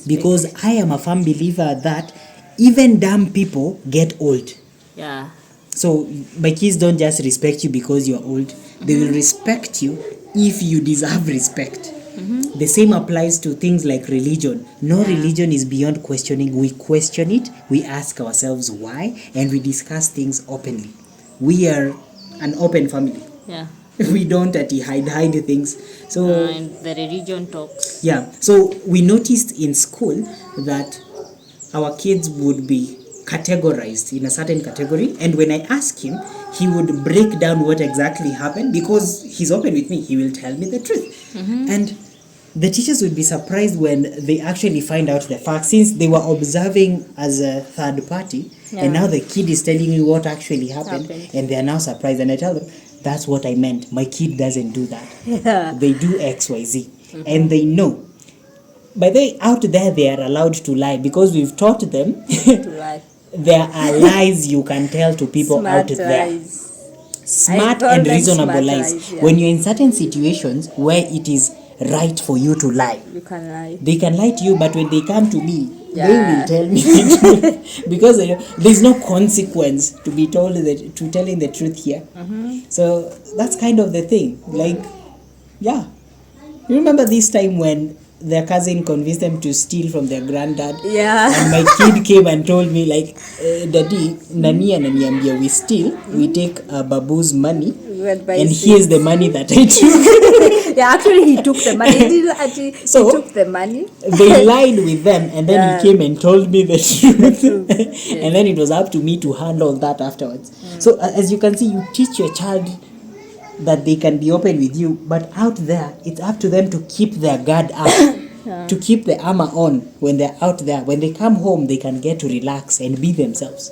Speaker 2: Because I am a firm believer that even dumb people get old.
Speaker 1: Yeah.
Speaker 2: So my kids don't just respect you because you're old. They will respect you if you deserve respect. The same applies to things like religion. No religion is beyond questioning. We question it, we ask ourselves why, and we discuss things openly. We are an open family.
Speaker 1: Yeah.
Speaker 2: We don't hide things. So
Speaker 1: and the religion talks.
Speaker 2: Yeah. So we noticed in school that our kids would be categorized in a certain category, and when I ask him, he would break down what exactly happened because he's open with me. He will tell me the truth. And the teachers would be surprised when they actually find out the facts, since they were observing as a third party. And now the kid is telling me what actually happened. And they are now surprised. And I tell them, that's what I meant. My kid doesn't do that. They do XYZ. And they know. By the way, out there they are allowed to lie because we've taught them
Speaker 1: to lie.
Speaker 2: There are lies you can tell to people out there. smart
Speaker 1: call
Speaker 2: and
Speaker 1: them
Speaker 2: reasonable
Speaker 1: smart
Speaker 2: lies.
Speaker 1: lies, yeah.
Speaker 2: When you're in certain situations where it is right for you to lie,
Speaker 1: You can lie.
Speaker 2: they can lie to you, but when they come to me, they
Speaker 1: Yeah.
Speaker 2: will tell me the truth. Because there's no consequence to be told to telling the truth here. So that's kind of the thing. Like, yeah. You remember this time when their cousin convinced them to steal from their granddad?
Speaker 1: Yeah.
Speaker 2: And my kid came and told me, like, Daddy, nani ananiambia we steal, we take Babu's money,
Speaker 1: Went by
Speaker 2: and
Speaker 1: six.
Speaker 2: here's the money that I took.
Speaker 1: Yeah, actually he took the money. He didn't actually,
Speaker 2: So,
Speaker 1: he took the money.
Speaker 2: They lied with them, and then
Speaker 1: Yeah.
Speaker 2: he came and told me the truth.
Speaker 1: Yes.
Speaker 2: And then it was up to me to handle that afterwards. So as you can see, you teach your child that they can be open with you, but out there it's up to them to keep their guard up. To keep the armor on when they're out there. When they come home, they can get to relax and be themselves.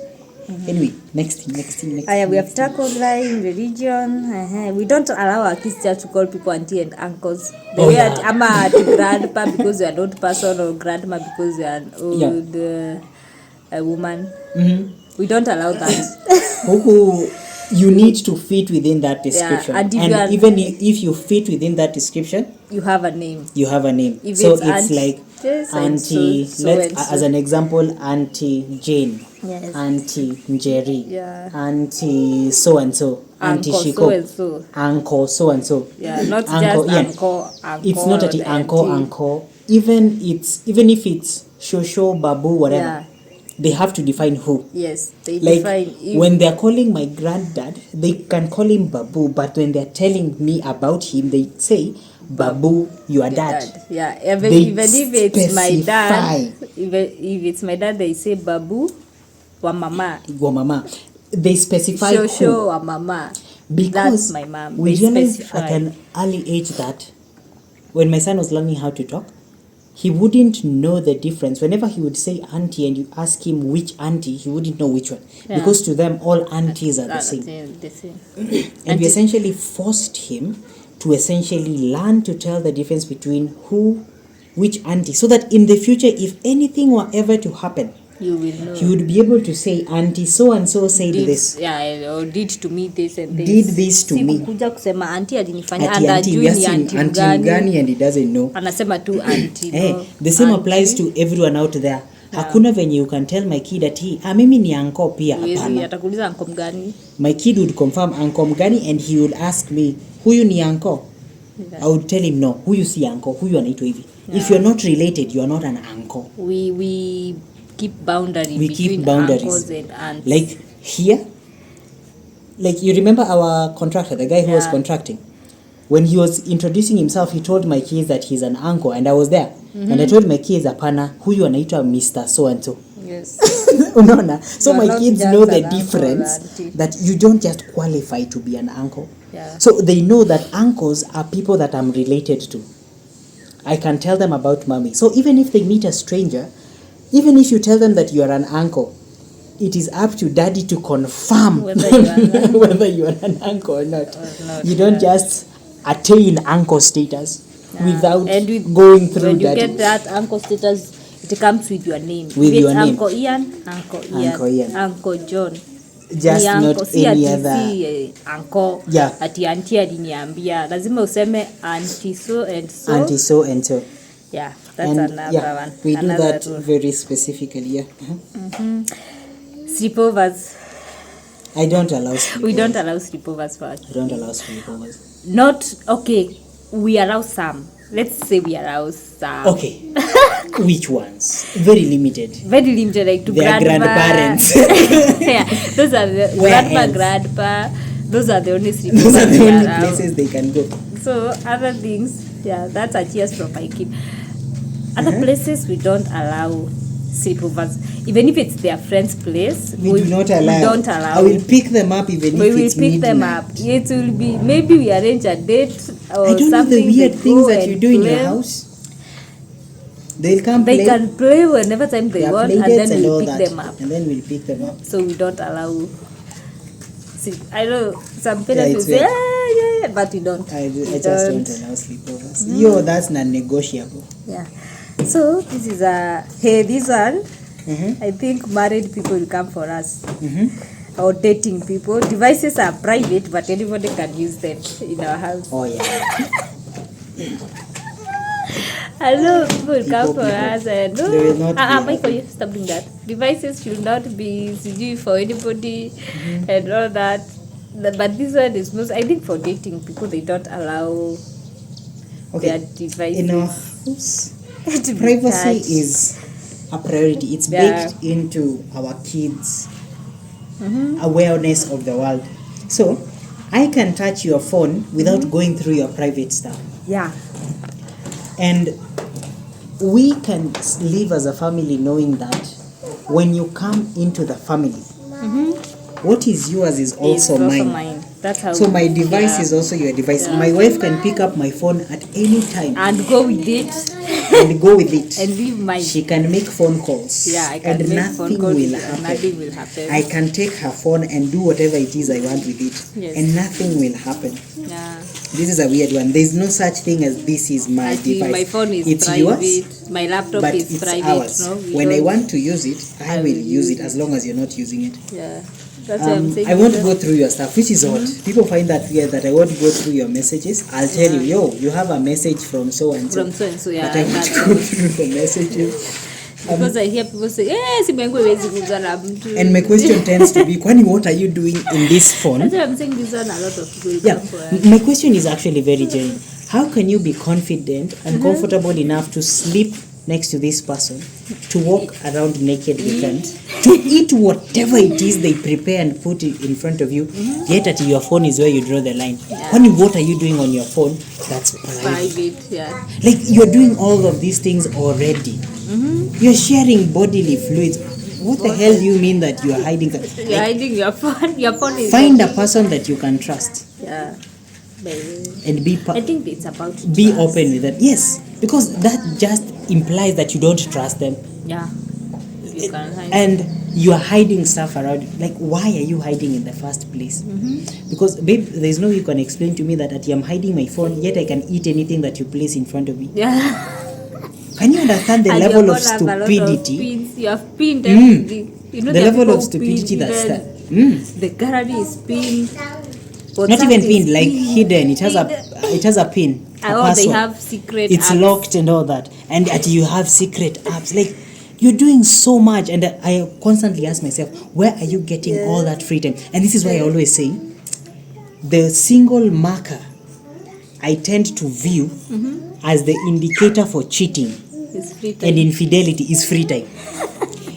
Speaker 2: Anyway, next thing.
Speaker 1: We have tackled lying, religion. We don't allow our kids just to call people auntie and uncles. The way
Speaker 2: yeah.
Speaker 1: ama to grandpa because you are an old person, or grandma because you are an old woman. We don't allow that.
Speaker 2: You need to fit within that description.
Speaker 1: And
Speaker 2: even if you fit within that description,
Speaker 1: you have a name.
Speaker 2: you have a name.
Speaker 1: If
Speaker 2: So
Speaker 1: it's
Speaker 2: like
Speaker 1: yes,
Speaker 2: Auntie,
Speaker 1: so
Speaker 2: as an example, Auntie Jane,
Speaker 1: Yes.
Speaker 2: Auntie Jerry,
Speaker 1: Yeah.
Speaker 2: Auntie so and so, Auntie
Speaker 1: Uncle
Speaker 2: Shiko,
Speaker 1: so-and-so.
Speaker 2: Uncle so and so.
Speaker 1: Yeah, not
Speaker 2: Uncle
Speaker 1: just
Speaker 2: Ian.
Speaker 1: uncle.
Speaker 2: It's not at the uncle. Even if it's Shosho, Babu, whatever,
Speaker 1: Yeah.
Speaker 2: they have to define who.
Speaker 1: Yes, they
Speaker 2: Like
Speaker 1: define.
Speaker 2: when they're calling my granddad, they can call him Babu, but when they're telling me about him, they say, Babu, your dad.
Speaker 1: Yeah,
Speaker 2: They
Speaker 1: even if it's my dad,
Speaker 2: specify.
Speaker 1: even if it's my dad, they say Babu wa mama.
Speaker 2: Go mama. They specify who.
Speaker 1: Shosho wa mama.
Speaker 2: Because
Speaker 1: That's my mom.
Speaker 2: we
Speaker 1: They
Speaker 2: realized
Speaker 1: specify.
Speaker 2: at an early age that when my son was learning how to talk, he wouldn't know the difference. Whenever he would say auntie and you ask him which auntie, he wouldn't know which one.
Speaker 1: Yeah.
Speaker 2: Because to them, all aunties are the same.
Speaker 1: The same.
Speaker 2: And we essentially forced him to essentially learn to tell the difference between which auntie, so that in the future, if anything were ever to happen,
Speaker 1: You will know.
Speaker 2: he would be able to say, auntie so and so said this.
Speaker 1: Yeah, or did to me this and this.
Speaker 2: Did this to me.
Speaker 1: Kuja kusema auntie alinifanya
Speaker 2: Ati auntie, we
Speaker 1: andajui
Speaker 2: asked
Speaker 1: ni
Speaker 2: him
Speaker 1: auntie
Speaker 2: auntie
Speaker 1: mgani.
Speaker 2: mgani and he doesn't know.
Speaker 1: Anasema tu auntie.
Speaker 2: Hey,
Speaker 1: no.
Speaker 2: the same
Speaker 1: Auntie.
Speaker 2: applies to everyone out there. Hakuna venye you can tell my kid ati mimi ni uncle pia.
Speaker 1: Huwezi,
Speaker 2: Hapana.
Speaker 1: atakuuliza uncle mgani.
Speaker 2: My kid would confirm uncle mgani and he would ask me, huyu ni uncle?
Speaker 1: Yeah.
Speaker 2: I would tell him no, huyu si uncle, huyu anaitwa hivi. If you're not related, you are not an uncle.
Speaker 1: We keep boundary
Speaker 2: We
Speaker 1: between
Speaker 2: keep boundaries.
Speaker 1: uncles and aunts.
Speaker 2: Like here, like you remember our contractor, the guy who was
Speaker 1: Yeah.
Speaker 2: contracting? When he was introducing himself, he told my kids that he's an uncle, and I was there. And I told my kids, apana, huyu anaitwa Mr. So and so.
Speaker 1: Yes.
Speaker 2: Unaona? So
Speaker 1: You are
Speaker 2: my
Speaker 1: not
Speaker 2: kids
Speaker 1: just
Speaker 2: know the
Speaker 1: an uncle or
Speaker 2: difference
Speaker 1: auntie.
Speaker 2: that you don't just qualify to be an uncle.
Speaker 1: Yeah.
Speaker 2: So they know that uncles are people that I'm related to. I can tell them about mommy. So even if they meet a stranger, even if you tell them that you are an uncle, it is up to daddy to confirm whether you are an uncle or not. You don't just attain uncle status without going through
Speaker 1: when you
Speaker 2: daddy.
Speaker 1: get that uncle status, it comes with your name.
Speaker 2: With
Speaker 1: If it's
Speaker 2: your name.
Speaker 1: Uncle Ian,
Speaker 2: Uncle Ian.
Speaker 1: Uncle John.
Speaker 2: Just
Speaker 1: Ni uncle,
Speaker 2: not
Speaker 1: si
Speaker 2: any
Speaker 1: ati
Speaker 2: other.
Speaker 1: si, uncle.
Speaker 2: Yeah.
Speaker 1: Ati auntie aliniambia. Lazima useme auntie so and so.
Speaker 2: Auntie so and so.
Speaker 1: Yeah, that's
Speaker 2: And
Speaker 1: another one.
Speaker 2: we do
Speaker 1: Another
Speaker 2: that
Speaker 1: rule.
Speaker 2: very specifically. Yeah.
Speaker 1: Sleepovers.
Speaker 2: I don't allow sleepovers.
Speaker 1: We don't allow sleepovers first.
Speaker 2: I don't allow sleepovers.
Speaker 1: Not okay. We allow some. Let's say we allow some.
Speaker 2: Okay. Which ones? Very limited.
Speaker 1: Very limited, like to
Speaker 2: They are grandparents.
Speaker 1: Yeah, those are the
Speaker 2: Where
Speaker 1: grandpa,
Speaker 2: else?
Speaker 1: grandpa. Those are the only
Speaker 2: Those are
Speaker 1: sleepovers
Speaker 2: the
Speaker 1: we
Speaker 2: only
Speaker 1: allow.
Speaker 2: places they can go.
Speaker 1: So other things, yeah, that's a cheers from my kid. Other places we don't allow sleepovers, even if it's their friend's place.
Speaker 2: We do not allow.
Speaker 1: We don't allow.
Speaker 2: I will pick them up even
Speaker 1: We
Speaker 2: if
Speaker 1: will
Speaker 2: it's
Speaker 1: pick
Speaker 2: midnight.
Speaker 1: them up. It will be maybe we arrange a date or
Speaker 2: I don't know
Speaker 1: something.
Speaker 2: the weird
Speaker 1: they
Speaker 2: things
Speaker 1: go
Speaker 2: that you
Speaker 1: and
Speaker 2: do in your
Speaker 1: play.
Speaker 2: house. They'll come
Speaker 1: They
Speaker 2: play.
Speaker 1: can play whenever time they
Speaker 2: There are
Speaker 1: want,
Speaker 2: play
Speaker 1: and
Speaker 2: dates
Speaker 1: then
Speaker 2: and
Speaker 1: we
Speaker 2: all
Speaker 1: pick
Speaker 2: that.
Speaker 1: them up.
Speaker 2: And then we'll pick them up.
Speaker 1: So we don't allow. See, I know some parents will
Speaker 2: it's
Speaker 1: say,
Speaker 2: weird.
Speaker 1: yeah, but we don't.
Speaker 2: I
Speaker 1: We
Speaker 2: just don't allow sleepovers. Yo, that's non-negotiable.
Speaker 1: Yeah. So this is this one.
Speaker 2: Mm-hmm.
Speaker 1: I think married people will come for us.
Speaker 2: Mm-hmm.
Speaker 1: or dating people. Devices are private, but anybody can use them in our house.
Speaker 2: Oh yeah.
Speaker 1: I know people come for
Speaker 2: People.
Speaker 1: us and
Speaker 2: They will not be
Speaker 1: Michael,
Speaker 2: happy.
Speaker 1: you stop doing that. Devices should not be CG for anybody and all that. But this one is most, I think, for dating people. They don't allow their devices.
Speaker 2: In our house,
Speaker 1: to be
Speaker 2: privacy
Speaker 1: touched.
Speaker 2: is a priority. It's
Speaker 1: Yeah.
Speaker 2: baked into our kids' awareness of the world. So I can touch your phone without going through your private stuff.
Speaker 1: Yeah.
Speaker 2: And we can live as a family knowing that when you come into the family, what is yours is also
Speaker 1: It's
Speaker 2: mine.
Speaker 1: That's how.
Speaker 2: So my device
Speaker 1: yeah.
Speaker 2: is also your device.
Speaker 1: Yeah.
Speaker 2: My wife can pick up my phone at any time
Speaker 1: And go with it
Speaker 2: and go with it.
Speaker 1: and leave mine.
Speaker 2: She can make phone calls.
Speaker 1: Yeah, I can
Speaker 2: and
Speaker 1: make
Speaker 2: nothing
Speaker 1: phone calls
Speaker 2: will
Speaker 1: and
Speaker 2: happen.
Speaker 1: nothing will happen.
Speaker 2: I can take her phone and do whatever it is I want with it.
Speaker 1: Yes.
Speaker 2: And nothing will happen.
Speaker 1: Yeah.
Speaker 2: This is a weird one. There's no such thing as this is my
Speaker 1: I think
Speaker 2: device.
Speaker 1: my phone is
Speaker 2: it's
Speaker 1: private.
Speaker 2: yours,
Speaker 1: My laptop
Speaker 2: but
Speaker 1: is
Speaker 2: it's
Speaker 1: private.
Speaker 2: ours.
Speaker 1: No, we
Speaker 2: When I
Speaker 1: don't-
Speaker 2: want to use it, I will use it as long as you're not using it.
Speaker 1: Yeah. That's what I'm saying.
Speaker 2: I won't go through your stuff, which is odd. People find that weird that I won't go through your messages. I'll tell you, yo, you have a message from so and so.
Speaker 1: From so and so, yeah.
Speaker 2: But I won't
Speaker 1: that's
Speaker 2: go through the messages.
Speaker 1: because I hear people say, simu yangu haiwezi kuzwa na mtu.
Speaker 2: And my question tends to be, Kwani, what are you doing in this phone?
Speaker 1: That's what I'm saying. This one, a lot of people
Speaker 2: Yeah,
Speaker 1: come for us.
Speaker 2: my question is actually very genuine. How can you be confident and comfortable enough to sleep next to this person, to walk around naked with them, to eat whatever it is they prepare and put it in front of you, yet at your phone is where you draw the line? Kwani, what are you doing on your phone? That's private.
Speaker 1: Private, yeah.
Speaker 2: Like, you're doing all of these things already. You're sharing bodily fluids. What the hell do you mean that you are hiding that?
Speaker 1: You're hiding your phone. Your phone is.
Speaker 2: Find a person that you can trust
Speaker 1: Yeah. Baby.
Speaker 2: and be
Speaker 1: I think it's about.
Speaker 2: be
Speaker 1: trust.
Speaker 2: open with them. Yes, because that just implies that you don't trust them
Speaker 1: Yeah. You can hide.
Speaker 2: and you are hiding stuff around you. Like, why are you hiding in the first place? Because, babe, there's no way you can explain to me that I'm hiding my phone, yet I can eat anything that you place in front of me.
Speaker 1: Yeah.
Speaker 2: Can you understand the
Speaker 1: And
Speaker 2: level
Speaker 1: your
Speaker 2: of
Speaker 1: phone have a lot of
Speaker 2: stupidity?
Speaker 1: pins. You have pinned everything. You know
Speaker 2: The
Speaker 1: there are
Speaker 2: level
Speaker 1: people
Speaker 2: of
Speaker 1: who
Speaker 2: stupidity
Speaker 1: pin
Speaker 2: that's
Speaker 1: even
Speaker 2: that.
Speaker 1: The gallery is pinned.
Speaker 2: Not
Speaker 1: WhatsApp
Speaker 2: even
Speaker 1: is
Speaker 2: pinned, like
Speaker 1: pinned.
Speaker 2: hidden. It has a pin. A
Speaker 1: Oh, they
Speaker 2: password.
Speaker 1: have secret.
Speaker 2: It's
Speaker 1: apps.
Speaker 2: locked and all that, and you have secret apps. Like, you're doing so much, and I constantly ask myself, where are you getting all that free time? And this is why I always say, the single marker I tend to view as the indicator for cheating
Speaker 1: It's free time.
Speaker 2: and infidelity is free time.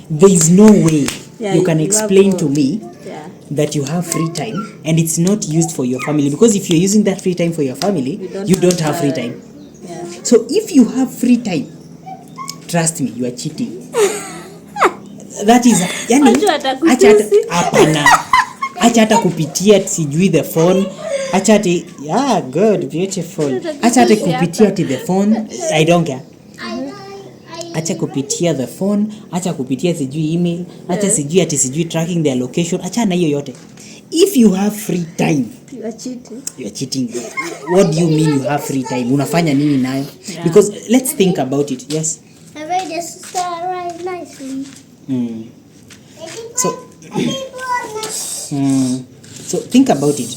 Speaker 2: There is no way
Speaker 1: Yeah,
Speaker 2: you can
Speaker 1: you have
Speaker 2: explain
Speaker 1: more.
Speaker 2: to me
Speaker 1: Yeah.
Speaker 2: that you have free time and it's not used for your family, because if you're using that free time for your family, you don't have free time.
Speaker 1: Yeah.
Speaker 2: So if you have free time, trust me, you are cheating. That is, yani,
Speaker 1: Wajua atakutusi.
Speaker 2: acha hata hapana, acha hata kupitia sijui the phone, acha hata, yeah, good, beautiful, acha hata kupitia ati the phone, I don't care. Acha kupitia the phone, acha kupitia sijui email, acha sijui ati sijui tracking their location, acha na hiyo yote. If you have free time,
Speaker 1: You are cheating.
Speaker 2: you are cheating. What do you mean you have free time? Unafanya nini nayo?
Speaker 1: Yeah.
Speaker 2: Because let's think about it. Yes.
Speaker 3: I read this right nicely.
Speaker 2: So, so think about it.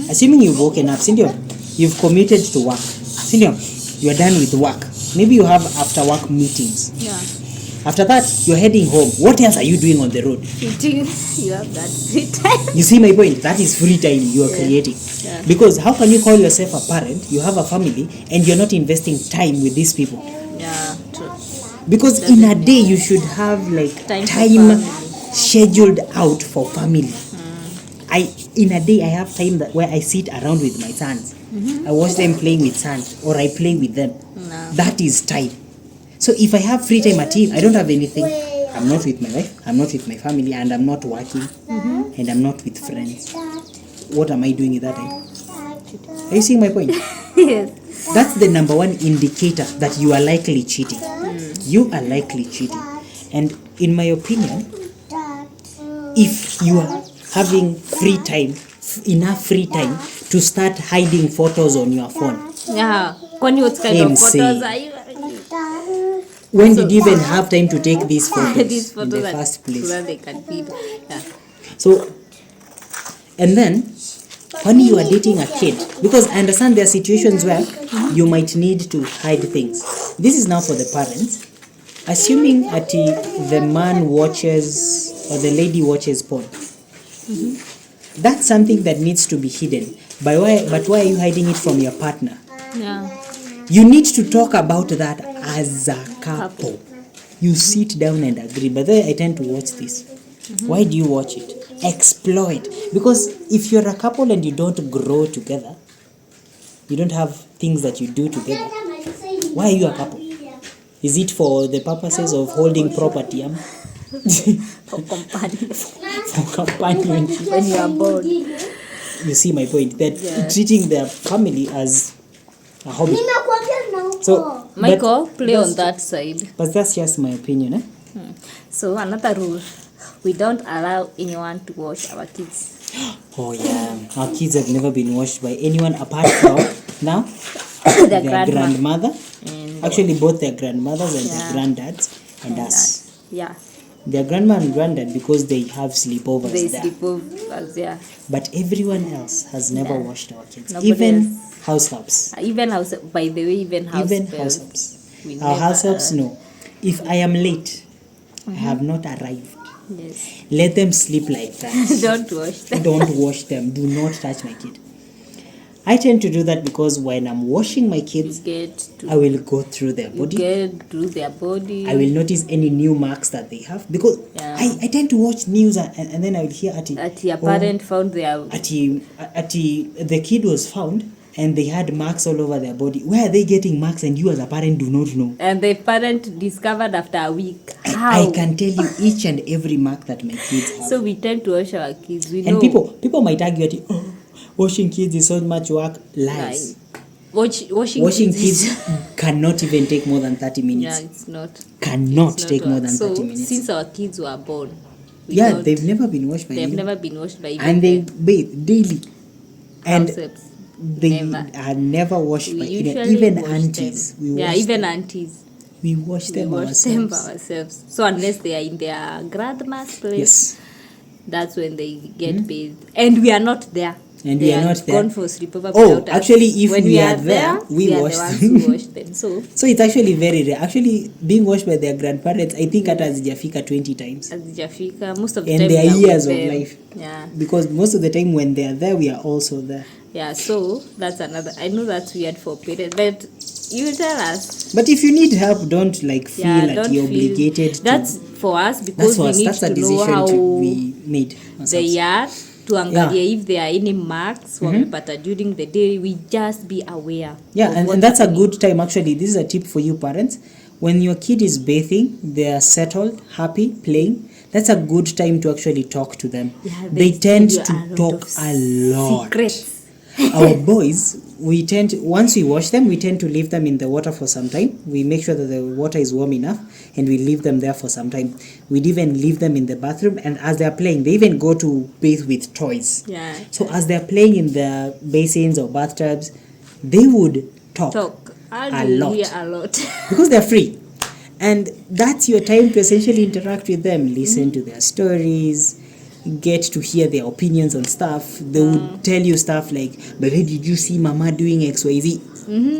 Speaker 2: Assuming you've woken up, Cindy, you've committed to work. Cindy, you are done with work. Maybe you have after work meetings.
Speaker 1: Yeah.
Speaker 2: After that, you're heading home. What else are you doing on the road?
Speaker 1: Cheating. You have that free time.
Speaker 2: You see my point? That is free time you are creating.
Speaker 1: Yeah.
Speaker 2: Because how can you call yourself a parent, you have a family, and you're not investing time with these people?
Speaker 1: Yeah. True.
Speaker 2: Because in a day you should have like
Speaker 1: Time for
Speaker 2: time
Speaker 1: family.
Speaker 2: scheduled out for family. In a day I have time where I sit around with my sons. I watch them playing with sand, or I play with them.
Speaker 1: No.
Speaker 2: That is time. So if I have free time at home, I don't have anything. I'm not with my wife, I'm not with my family, and I'm not working, and I'm not with friends. What am I doing with that time? Are you seeing my point?
Speaker 1: Yes.
Speaker 2: That's the number one indicator that you are likely cheating. You are likely cheating. And in my opinion, if you are having free time, enough free time to start hiding photos on your phone,
Speaker 1: Yeah. Kwani what kind of
Speaker 2: Insane.
Speaker 1: photos are you?
Speaker 2: when did you even have time to take these photos,
Speaker 1: These
Speaker 2: in
Speaker 1: photos
Speaker 2: the
Speaker 1: are
Speaker 2: first
Speaker 1: so
Speaker 2: place?
Speaker 1: that they can feed. Yeah.
Speaker 2: So And then when you are dating a kid, because I understand there are situations where you might need to hide things. This is now for the parents. Assuming that the man watches or the lady watches porn, that's something that needs to be hidden. But why are you hiding it from your partner?
Speaker 1: Yeah.
Speaker 2: You need to talk about that as a couple. You sit down and agree. But then I tend to watch this. Why do you watch it? Explore it. Because if you're a couple and you don't grow together, you don't have things that you do together, why are you a couple? Is it for the purposes of holding property?
Speaker 1: For company.
Speaker 2: For companionship?
Speaker 1: When you are bored.
Speaker 2: You see my point? That treating their family as a hobby. So,
Speaker 1: Michael, play
Speaker 2: that's-
Speaker 1: on that side.
Speaker 2: But that's just my opinion.
Speaker 1: So another rule, we don't allow anyone to watch our kids.
Speaker 2: Oh yeah, our kids have never been watched by anyone apart from now
Speaker 1: Their
Speaker 2: their grandmother.
Speaker 1: And
Speaker 2: Actually, both their grandmothers and
Speaker 1: Yeah.
Speaker 2: their granddads and us.
Speaker 1: yeah,
Speaker 2: Their grandma and granddad because they have sleepovers
Speaker 1: they
Speaker 2: there.
Speaker 1: sleep over there.
Speaker 2: But everyone else has never
Speaker 1: Yeah.
Speaker 2: watched our kids.
Speaker 1: Nobody
Speaker 2: Even
Speaker 1: else.
Speaker 2: house helps.
Speaker 1: Even house, by the way, even house
Speaker 2: Even
Speaker 1: helps.
Speaker 2: house helps.
Speaker 1: We
Speaker 2: Our
Speaker 1: never,
Speaker 2: house helps know. If I am late, I have not arrived.
Speaker 1: Yes.
Speaker 2: Let them sleep like that.
Speaker 1: Don't watch them.
Speaker 2: Don't wash them. Do not touch my kid. I tend to do that because when I'm washing my
Speaker 1: You
Speaker 2: kids,
Speaker 1: get
Speaker 2: I
Speaker 1: to
Speaker 2: will go through their
Speaker 1: you
Speaker 2: body.
Speaker 1: get through their body.
Speaker 2: I will notice any new marks that they have because
Speaker 1: Yeah.
Speaker 2: I tend to watch news and then I will hear
Speaker 1: that your parent found their
Speaker 2: the kid was found and they had marks all over their body. Where are they getting marks and you as a parent do not know?
Speaker 1: and the parent discovered after a week.
Speaker 2: I
Speaker 1: How?
Speaker 2: can tell you each and every mark that my kids have.
Speaker 1: So we tend to watch our kids. We
Speaker 2: And
Speaker 1: know.
Speaker 2: people might argue that washing kids is so much work. Lies.
Speaker 1: Washing
Speaker 2: Washing
Speaker 1: kids.
Speaker 2: kids cannot even take more than 30 minutes.
Speaker 1: Yeah, it's not.
Speaker 2: Cannot
Speaker 1: It's not
Speaker 2: take more
Speaker 1: work.
Speaker 2: than
Speaker 1: So
Speaker 2: 30 minutes.
Speaker 1: since our kids were born, we
Speaker 2: Yeah,
Speaker 1: don't-
Speaker 2: they've never been washed by
Speaker 1: they've
Speaker 2: anyone.
Speaker 1: never been washed by even
Speaker 2: And they
Speaker 1: the
Speaker 2: bathe daily. And
Speaker 1: concepts.
Speaker 2: they
Speaker 1: Never.
Speaker 2: are never washed
Speaker 1: We
Speaker 2: by
Speaker 1: usually
Speaker 2: anyone. Even
Speaker 1: wash
Speaker 2: aunties.
Speaker 1: them.
Speaker 2: We
Speaker 1: Yeah,
Speaker 2: wash
Speaker 1: even
Speaker 2: them.
Speaker 1: aunties.
Speaker 2: We wash
Speaker 1: We
Speaker 2: them
Speaker 1: wash them
Speaker 2: ourselves.
Speaker 1: ourselves. So unless they are in their grandma's place,
Speaker 2: Yes.
Speaker 1: that's when they get bathed. And we are not there.
Speaker 2: And
Speaker 1: They
Speaker 2: we are not there.
Speaker 1: gone for sleepover
Speaker 2: Oh,
Speaker 1: without us.
Speaker 2: actually, if
Speaker 1: when
Speaker 2: we are there, we
Speaker 1: are
Speaker 2: wash
Speaker 1: the ones
Speaker 2: them.
Speaker 1: who wash them. So
Speaker 2: So it's actually very rare. Actually, being washed by their grandparents, I think hata hazijafika 20 times.
Speaker 1: Hazijafika, most of the
Speaker 2: And
Speaker 1: time
Speaker 2: their
Speaker 1: we are with
Speaker 2: years of
Speaker 1: them.
Speaker 2: life.
Speaker 1: Yeah.
Speaker 2: Because most of the time when they are there, we are also there.
Speaker 1: Yeah, so that's another. I know that's weird for parents, but you tell us.
Speaker 2: But if you need help, don't like feel
Speaker 1: Yeah,
Speaker 2: like
Speaker 1: don't
Speaker 2: you're
Speaker 1: feel
Speaker 2: obligated to.
Speaker 1: that's for us
Speaker 2: That's
Speaker 1: because
Speaker 2: for
Speaker 1: we
Speaker 2: us.
Speaker 1: need
Speaker 2: That's a
Speaker 1: to know
Speaker 2: decision
Speaker 1: how
Speaker 2: we made.
Speaker 1: they are tuangalia
Speaker 2: Yeah.
Speaker 1: if there are any marks wamepata during the day. We just be aware.
Speaker 2: Yeah,
Speaker 1: of
Speaker 2: and
Speaker 1: what's
Speaker 2: that's a
Speaker 1: happening.
Speaker 2: good time. Actually, this is a tip for you parents. When your kid is bathing, they are settled, happy, playing. That's a good time to actually talk to them.
Speaker 1: Yeah,
Speaker 2: they tend
Speaker 1: tell you
Speaker 2: to
Speaker 1: a lot
Speaker 2: talk
Speaker 1: of
Speaker 2: a lot.
Speaker 1: Secrets.
Speaker 2: Our boys, once we wash them, we tend to leave them in the water for some time. We make sure that the water is warm enough and we leave them there for some time. We'd even leave them in the bathroom, and as they're playing, they even go to bathe with toys.
Speaker 1: Yeah.
Speaker 2: So as they're playing in the basins or bathtubs, they would talk.
Speaker 1: I
Speaker 2: A
Speaker 1: do
Speaker 2: lot.
Speaker 1: hear a lot.
Speaker 2: Because they're free. And that's your time to essentially interact with them, listen to their stories, get to hear their opinions on stuff. They would tell you stuff like, baby, did you see mama doing XYZ?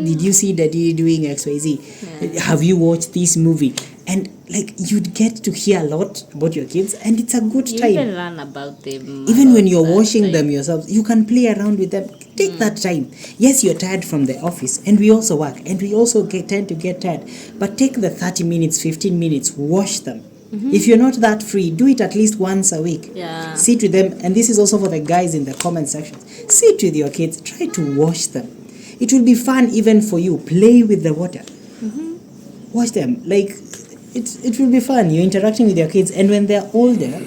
Speaker 2: Did you see daddy doing XYZ? Have you watched this movie? And like you'd get to hear a lot about your kids, and it's a good
Speaker 1: You
Speaker 2: time.
Speaker 1: even learn about them.
Speaker 2: Even
Speaker 1: about
Speaker 2: when you're
Speaker 1: that
Speaker 2: washing
Speaker 1: time.
Speaker 2: them yourself, you can play around with them. Take that time. Yes, you're tired from the office, and we also work, and we also tend to get tired. But take the 30 minutes, 15 minutes, wash them. If you're not that free, do it at least once a week.
Speaker 1: Yeah.
Speaker 2: Sit with them, and this is also for the guys in the comment section. Sit with your kids, try to wash them. It will be fun even for you. Play with the water. Wash them. Like, it will be fun. You're interacting with your kids, and when they're older,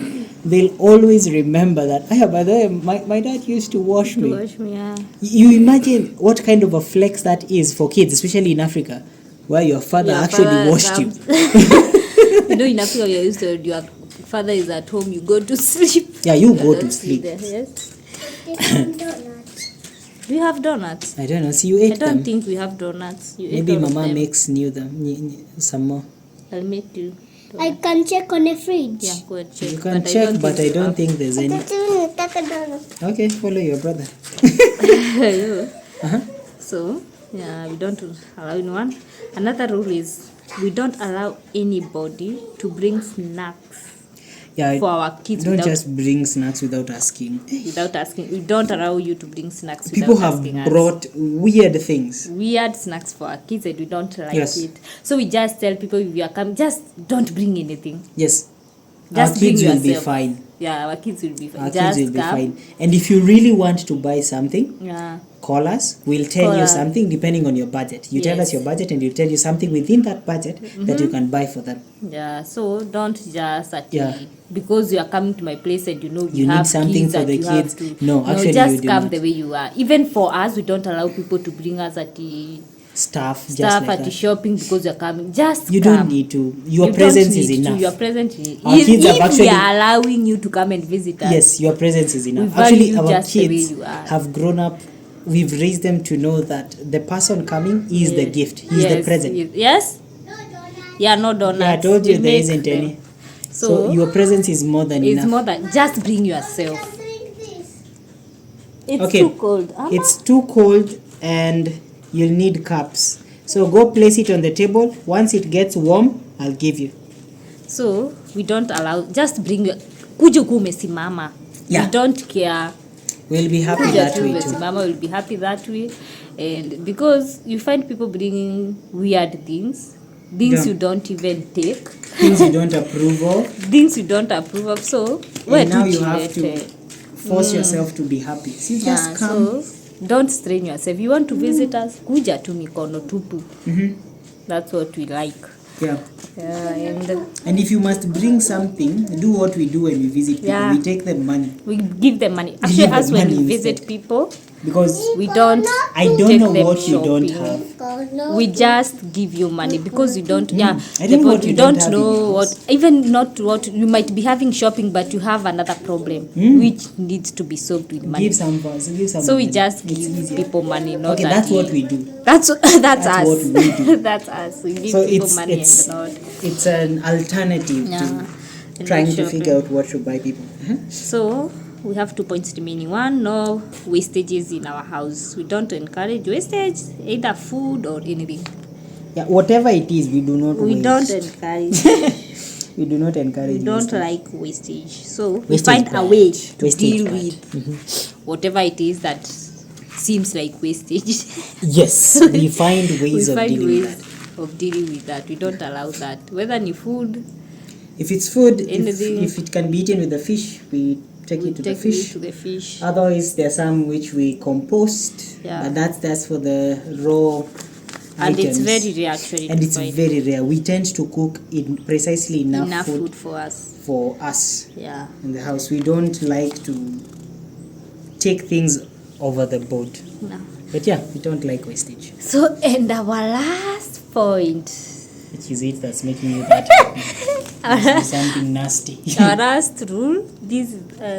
Speaker 2: they'll always remember that, by the way, my dad used to wash me.
Speaker 1: Wash me, yeah.
Speaker 2: You imagine what kind of a flex that is for kids, especially in Africa, where your father
Speaker 1: Your
Speaker 2: actually
Speaker 1: father
Speaker 2: washed you.
Speaker 1: comes- You know, in Africa, you're used to your father is at home, you go to sleep.
Speaker 2: Yeah, you go
Speaker 1: don't
Speaker 2: to
Speaker 1: see
Speaker 2: sleep.
Speaker 1: there, yes.
Speaker 3: Donuts.
Speaker 1: Do you have donuts?
Speaker 2: I don't know. So you
Speaker 1: I
Speaker 2: ate
Speaker 1: don't
Speaker 2: them.
Speaker 1: think we have donuts. You
Speaker 2: Maybe
Speaker 1: ate all of
Speaker 2: Mama
Speaker 1: them.
Speaker 2: makes some more.
Speaker 1: I'll make you.
Speaker 3: I can check on the fridge.
Speaker 1: Yeah, go and check.
Speaker 2: You can check, but I don't think there's any. Okay, follow your brother. Uh-huh.
Speaker 1: So, yeah, we don't allow anyone. Another rule is we don't allow anybody to bring snacks
Speaker 2: Yeah,
Speaker 1: for our kids
Speaker 2: don't
Speaker 1: without,
Speaker 2: just bring snacks without asking.
Speaker 1: without asking. We don't allow you to bring snacks
Speaker 2: People
Speaker 1: without
Speaker 2: have
Speaker 1: asking us.
Speaker 2: brought weird things.
Speaker 1: Weird snacks for our kids and we don't like
Speaker 2: Yes.
Speaker 1: it. So we just tell people if you are coming, just don't bring anything.
Speaker 2: Yes,
Speaker 1: Just
Speaker 2: our kids
Speaker 1: bring
Speaker 2: will be
Speaker 1: yourself.
Speaker 2: fine.
Speaker 1: Yeah, our kids will be fine.
Speaker 2: Our
Speaker 1: Just
Speaker 2: kids will be
Speaker 1: come.
Speaker 2: fine. And if you really want to buy something,
Speaker 1: Yeah.
Speaker 2: call us. We'll tell
Speaker 1: Call
Speaker 2: you
Speaker 1: us.
Speaker 2: something depending on your budget. You tell
Speaker 1: Yes.
Speaker 2: us your budget and we'll tell you something within that budget that you can buy for them.
Speaker 1: Yeah, so don't just
Speaker 2: Yeah.
Speaker 1: because you are coming to my place and you know
Speaker 2: You need
Speaker 1: have
Speaker 2: something
Speaker 1: kids
Speaker 2: for
Speaker 1: that
Speaker 2: the
Speaker 1: you have
Speaker 2: kids.
Speaker 1: to,
Speaker 2: No, actually
Speaker 1: just
Speaker 2: you do
Speaker 1: come
Speaker 2: not.
Speaker 1: the way you are. Even for us, we don't allow people to bring us at the
Speaker 2: Stuff just
Speaker 1: stuff
Speaker 2: like
Speaker 1: at the
Speaker 2: that.
Speaker 1: shopping because you're coming. Just
Speaker 2: You
Speaker 1: come.
Speaker 2: don't need to. Your
Speaker 1: You
Speaker 2: presence
Speaker 1: don't
Speaker 2: is
Speaker 1: need to.
Speaker 2: enough.
Speaker 1: Your presence is
Speaker 2: Our kids have
Speaker 1: if
Speaker 2: actually-
Speaker 1: we are allowing you to come and visit us.
Speaker 2: Yes, your presence is enough.
Speaker 1: value
Speaker 2: Actually,
Speaker 1: you
Speaker 2: our
Speaker 1: just the way
Speaker 2: kids
Speaker 1: you are.
Speaker 2: have grown up. We've raised them to know that the person coming is the
Speaker 1: Yes.
Speaker 2: gift. He's the
Speaker 1: Yes,
Speaker 2: present.
Speaker 1: Yes. Yeah, no donuts.
Speaker 2: Yeah, I told you
Speaker 1: We
Speaker 2: there
Speaker 1: make
Speaker 2: isn't
Speaker 1: them.
Speaker 2: any. So,
Speaker 1: So,
Speaker 2: your presence is more than
Speaker 1: it's
Speaker 2: enough.
Speaker 1: more than just bring yourself. It's
Speaker 2: Okay.
Speaker 1: too cold.
Speaker 2: It's too cold and you'll need cups. So go place it on the table. Once it gets warm, I'll give you.
Speaker 1: So we don't allow. Just bring your. Kuja ukiwa umesimama.
Speaker 2: Yeah.
Speaker 1: We don't care.
Speaker 2: We'll be happy
Speaker 1: Kuja
Speaker 2: that
Speaker 1: tu
Speaker 2: way too.
Speaker 1: umesimama. We'll be happy that way, and because you find people bringing weird things
Speaker 2: Yeah.
Speaker 1: you don't even take,
Speaker 2: Things you don't approve of.
Speaker 1: things you don't approve of. So we're
Speaker 2: And now
Speaker 1: too
Speaker 2: you have to
Speaker 1: chillated.
Speaker 2: force yourself to be happy. See, just
Speaker 1: Yeah,
Speaker 2: come.
Speaker 1: so don't strain yourself. You want to visit us, kuja tu mikono tupu. That's what we like.
Speaker 2: Yeah.
Speaker 1: And
Speaker 2: And if you must bring something, do what we do when we visit people.
Speaker 1: Yeah.
Speaker 2: We take them money.
Speaker 1: we give them money.
Speaker 2: give
Speaker 1: Actually,
Speaker 2: them
Speaker 1: us when
Speaker 2: money
Speaker 1: we visit
Speaker 2: instead.
Speaker 1: people,
Speaker 2: Because
Speaker 1: we don't.
Speaker 2: I don't
Speaker 1: take
Speaker 2: know
Speaker 1: them
Speaker 2: what you don't
Speaker 1: shopping.
Speaker 2: have.
Speaker 1: We just give you money because you don't. Yeah,
Speaker 2: I don't know what
Speaker 1: you
Speaker 2: you don't
Speaker 1: don't
Speaker 2: have in
Speaker 1: know
Speaker 2: your
Speaker 1: what.
Speaker 2: house.
Speaker 1: Even not what you might be having shopping, but you have another problem which needs to be solved with money.
Speaker 2: Give some for us. Give some
Speaker 1: So we
Speaker 2: money.
Speaker 1: just
Speaker 2: It's
Speaker 1: give
Speaker 2: easier.
Speaker 1: people money. Not
Speaker 2: Okay, that's
Speaker 1: that
Speaker 2: what
Speaker 1: we-
Speaker 2: we do.
Speaker 1: That's
Speaker 2: That's
Speaker 1: us.
Speaker 2: what we do.
Speaker 1: That's us. We give
Speaker 2: So
Speaker 1: people
Speaker 2: it's
Speaker 1: money
Speaker 2: it's
Speaker 1: and not.
Speaker 2: it's an alternative
Speaker 1: Yeah.
Speaker 2: to
Speaker 1: And
Speaker 2: trying
Speaker 1: not
Speaker 2: to
Speaker 1: shopping.
Speaker 2: figure out what to buy people.
Speaker 1: So we have 2 points remaining. One, no wastages in our house. We don't encourage wastage, either food or anything.
Speaker 2: Yeah, whatever it is, we do not
Speaker 1: We
Speaker 2: waste.
Speaker 1: don't encourage.
Speaker 2: We do not encourage.
Speaker 1: We don't
Speaker 2: wastage.
Speaker 1: like wastage. So we
Speaker 2: Wastage
Speaker 1: find a
Speaker 2: bad.
Speaker 1: way to
Speaker 2: Wastage
Speaker 1: deal
Speaker 2: bad.
Speaker 1: with whatever it is that seems like wastage.
Speaker 2: Yes, we find
Speaker 1: we
Speaker 2: ways of
Speaker 1: find
Speaker 2: dealing with
Speaker 1: ways
Speaker 2: that.
Speaker 1: of dealing with that. We don't allow that. Whether any food,
Speaker 2: If it's food,
Speaker 1: Anything.
Speaker 2: if it can be eaten with the fish, we take
Speaker 1: we
Speaker 2: it to the
Speaker 1: take
Speaker 2: fish.
Speaker 1: it to the fish.
Speaker 2: Otherwise, there are some which we compost,
Speaker 1: Yeah.
Speaker 2: but that's for the raw
Speaker 1: And it's
Speaker 2: items.
Speaker 1: very rare actually.
Speaker 2: And
Speaker 1: to
Speaker 2: it's
Speaker 1: find
Speaker 2: very rare. We tend to cook in precisely enough, food
Speaker 1: for us.
Speaker 2: for us
Speaker 1: Yeah.
Speaker 2: in the house. We don't like to take things over the board.
Speaker 1: No.
Speaker 2: But yeah, we don't like wastage.
Speaker 1: So, and our last point,
Speaker 2: Which is it that's making you that happy? Must be something nasty.
Speaker 1: our last rule. This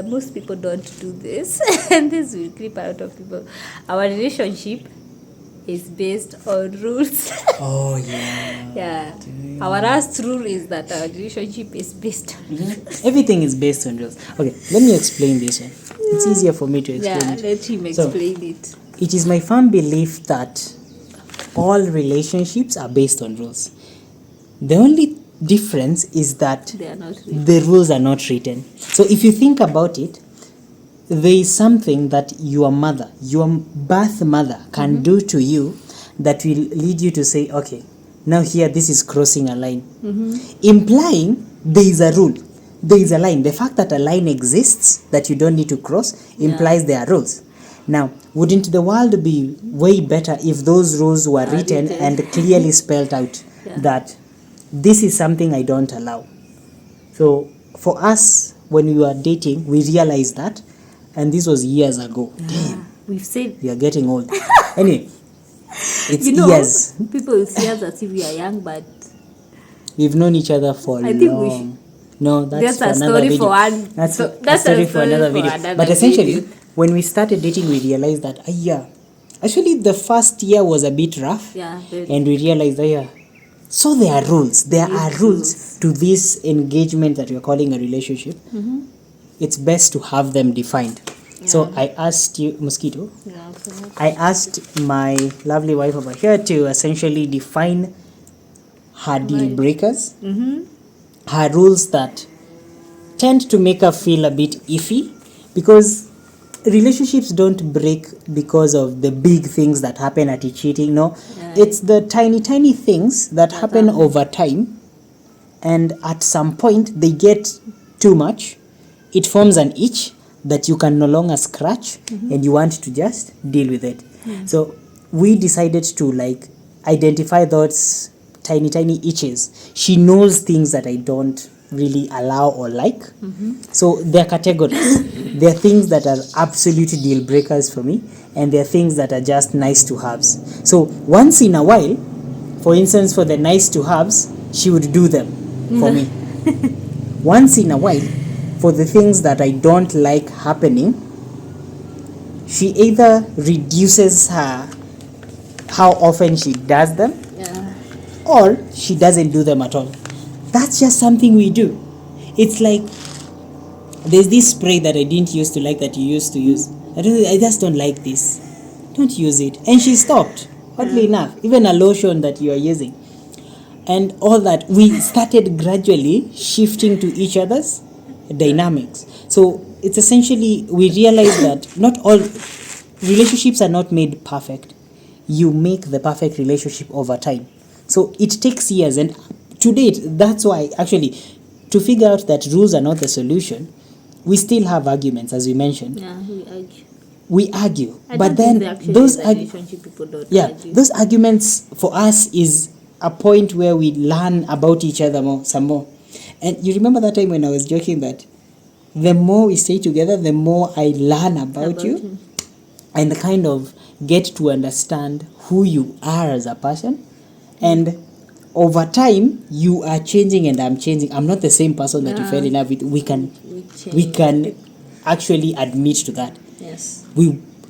Speaker 1: most people don't do this, and this will creep a lot of people. Our relationship is based on rules.
Speaker 2: Oh yeah.
Speaker 1: Yeah. Our last rule is that our relationship is based on rules.
Speaker 2: Everything is based on rules. Okay, let me explain this one. It's easier for me to explain
Speaker 1: Yeah,
Speaker 2: it.
Speaker 1: let him
Speaker 2: So-
Speaker 1: explain it.
Speaker 2: It is my firm belief that all relationships are based on rules. The only difference is that
Speaker 1: They are not real.
Speaker 2: the rules are not written. So if you think about it, there is something that your mother, your birth mother can do to you that will lead you to say, okay, now here this is crossing a line. Implying there is a rule. There is a line. The fact that a line exists that you don't need to cross implies there are rules. Now, wouldn't the world be way better if those rules were written and clearly spelled out
Speaker 1: Yeah.
Speaker 2: that this is something I don't allow? So for us, when we were dating, we realized that, and this was years ago. Damn,
Speaker 1: We've said,
Speaker 2: we are getting old. Anyway, it's
Speaker 1: you know,
Speaker 2: years.
Speaker 1: people will see us as if we are young, but
Speaker 2: We've known each other for
Speaker 1: I think we
Speaker 2: long. No, that's
Speaker 1: That's
Speaker 2: for
Speaker 1: a
Speaker 2: another
Speaker 1: story
Speaker 2: video.
Speaker 1: for one-
Speaker 2: That's,
Speaker 1: so-
Speaker 2: a story for another video.
Speaker 1: another
Speaker 2: But essentially,
Speaker 1: video.
Speaker 2: when we started dating, we realized that, actually, the first year was a bit rough.
Speaker 1: yeah, very-
Speaker 2: And we realized, So there are rules. There are
Speaker 1: Rules.
Speaker 2: rules to this engagement that we're calling a relationship. It's best to have them defined. So I asked you, Mosquito,
Speaker 1: Yeah, so
Speaker 2: I asked my lovely wife over here to essentially define her deal breakers, her rules that tend to make her feel a bit iffy, because relationships don't break because of the big things that happen at cheating. No, it's the tiny things that happen over time, and at some point they get too much. It forms an itch that you can no longer scratch, and you want to just deal with it. So we decided to like identify those tiny itches. She knows things that I don't really allow or like. So there are categories. There are things that are absolute deal breakers for me, and there are things that are just nice to haves. So once in a while, for instance, for the nice to haves, she would do them for me. Once in a while, for the things that I don't like happening, she either reduces her how often she does them,
Speaker 1: yeah.
Speaker 2: or she doesn't do them at all. That's just something we do. It's like there's this spray that I didn't used to like that you used to use. I just don't like this. Don't use it. And she stopped, oddly enough. Even a lotion that you are using. And all that, we started gradually shifting to each other's dynamics. So it's essentially, we realize that not all relationships are not made perfect. You make the perfect relationship over time. So it takes years, and to date, that's why actually to figure out that rules are not the solution, we still have arguments, as we mentioned.
Speaker 1: Yeah, we argue.
Speaker 2: We argue,
Speaker 1: I
Speaker 2: but
Speaker 1: don't think
Speaker 2: then
Speaker 1: actually
Speaker 2: those
Speaker 1: in a relationship people don't argue.
Speaker 2: those arguments for us is a point where we learn about each other some more. And you remember that time when I was joking that the more we stay together, the more I learn about you, and kind of get to understand who you are as a person. And over time, you are changing and I'm changing. I'm not the same person that you fell in love with. We can actually admit to that.
Speaker 1: Yes.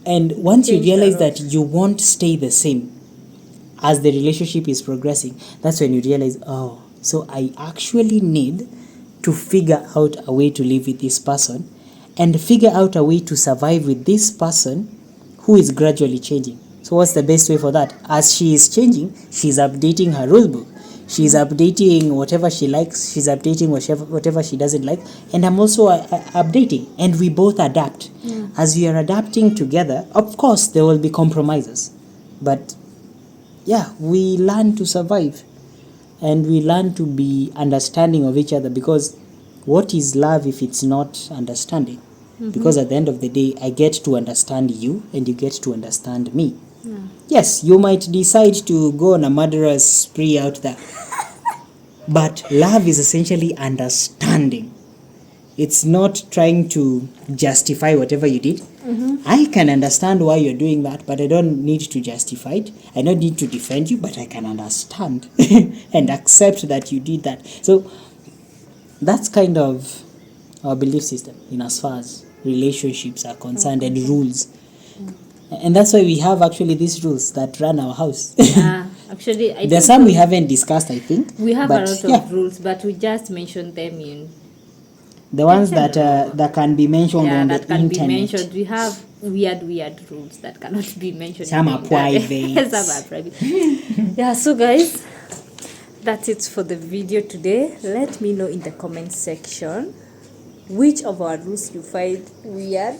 Speaker 2: And once you
Speaker 1: Change
Speaker 2: realize
Speaker 1: that
Speaker 2: that you won't stay the same as the relationship is progressing, that's when you realize, oh, so I actually need to figure out a way to live with this person and figure out a way to survive with this person who is gradually changing. So what's the best way for that? As she is changing, she's updating her rule book. She's updating whatever she likes. She's updating whatever she doesn't like. And I'm also updating. And we both adapt. As we are adapting together, of course, there will be compromises. But yeah, we learn to survive. And we learn to be understanding of each other, because what is love if it's not understanding? Because at the end of the day, I get to understand you and you get to understand me. Yes, you might decide to go on a murderous spree out there. But love is essentially understanding. It's not trying to justify whatever you did. I can understand why you're doing that, but I don't need to justify it. I don't need to defend you, but I can understand and accept that you did that. So that's kind of our belief system in as far as relationships are concerned, and rules. And that's why we have actually these rules that run our house.
Speaker 1: Actually, I
Speaker 2: There's
Speaker 1: think
Speaker 2: some we haven't discussed, I think.
Speaker 1: we have
Speaker 2: but
Speaker 1: a lot of rules, but we just mentioned them in
Speaker 2: the ones that can be mentioned on
Speaker 1: that
Speaker 2: the
Speaker 1: can
Speaker 2: internet.
Speaker 1: be mentioned. We have weird rules that cannot be mentioned.
Speaker 2: Some
Speaker 1: in
Speaker 2: are
Speaker 1: the
Speaker 2: private.
Speaker 1: internet. Some are private. Yeah, so guys, that's it for the video today. Let me know in the comment section which of our rules you find weird,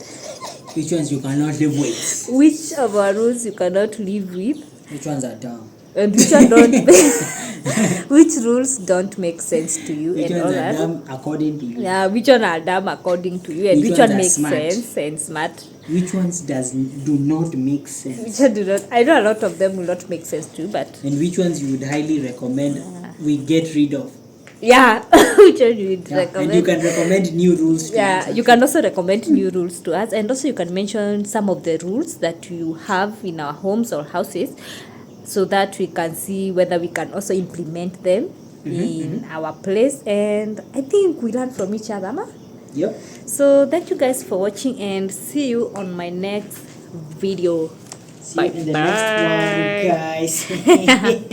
Speaker 2: Which ones you cannot live with?
Speaker 1: which of our rules you cannot live with,
Speaker 2: Which ones are dumb?
Speaker 1: and which one don't which rules don't make sense to you,
Speaker 2: Which
Speaker 1: and all
Speaker 2: ones are
Speaker 1: that.
Speaker 2: dumb according to you?
Speaker 1: Yeah, which one are dumb according to you, and
Speaker 2: Which
Speaker 1: which
Speaker 2: ones
Speaker 1: one
Speaker 2: are
Speaker 1: makes
Speaker 2: smart?
Speaker 1: sense and smart.
Speaker 2: Which ones do not make sense?
Speaker 1: Which one do not. I know a lot of them will not make sense to you, but
Speaker 2: And which ones you would highly recommend we get rid of?
Speaker 1: yeah, which one you would
Speaker 2: Yeah.
Speaker 1: recommend.
Speaker 2: And you can recommend new rules to
Speaker 1: Yeah,
Speaker 2: us.
Speaker 1: you can also recommend new rules to us, and also you can mention some of the rules that you have in our homes or houses, so that we can see whether we can also implement them in our place. And I think we learn from each other, ma?
Speaker 2: Yep.
Speaker 1: So thank you guys for watching, and see you on my next video.
Speaker 2: See you in the next one, guys.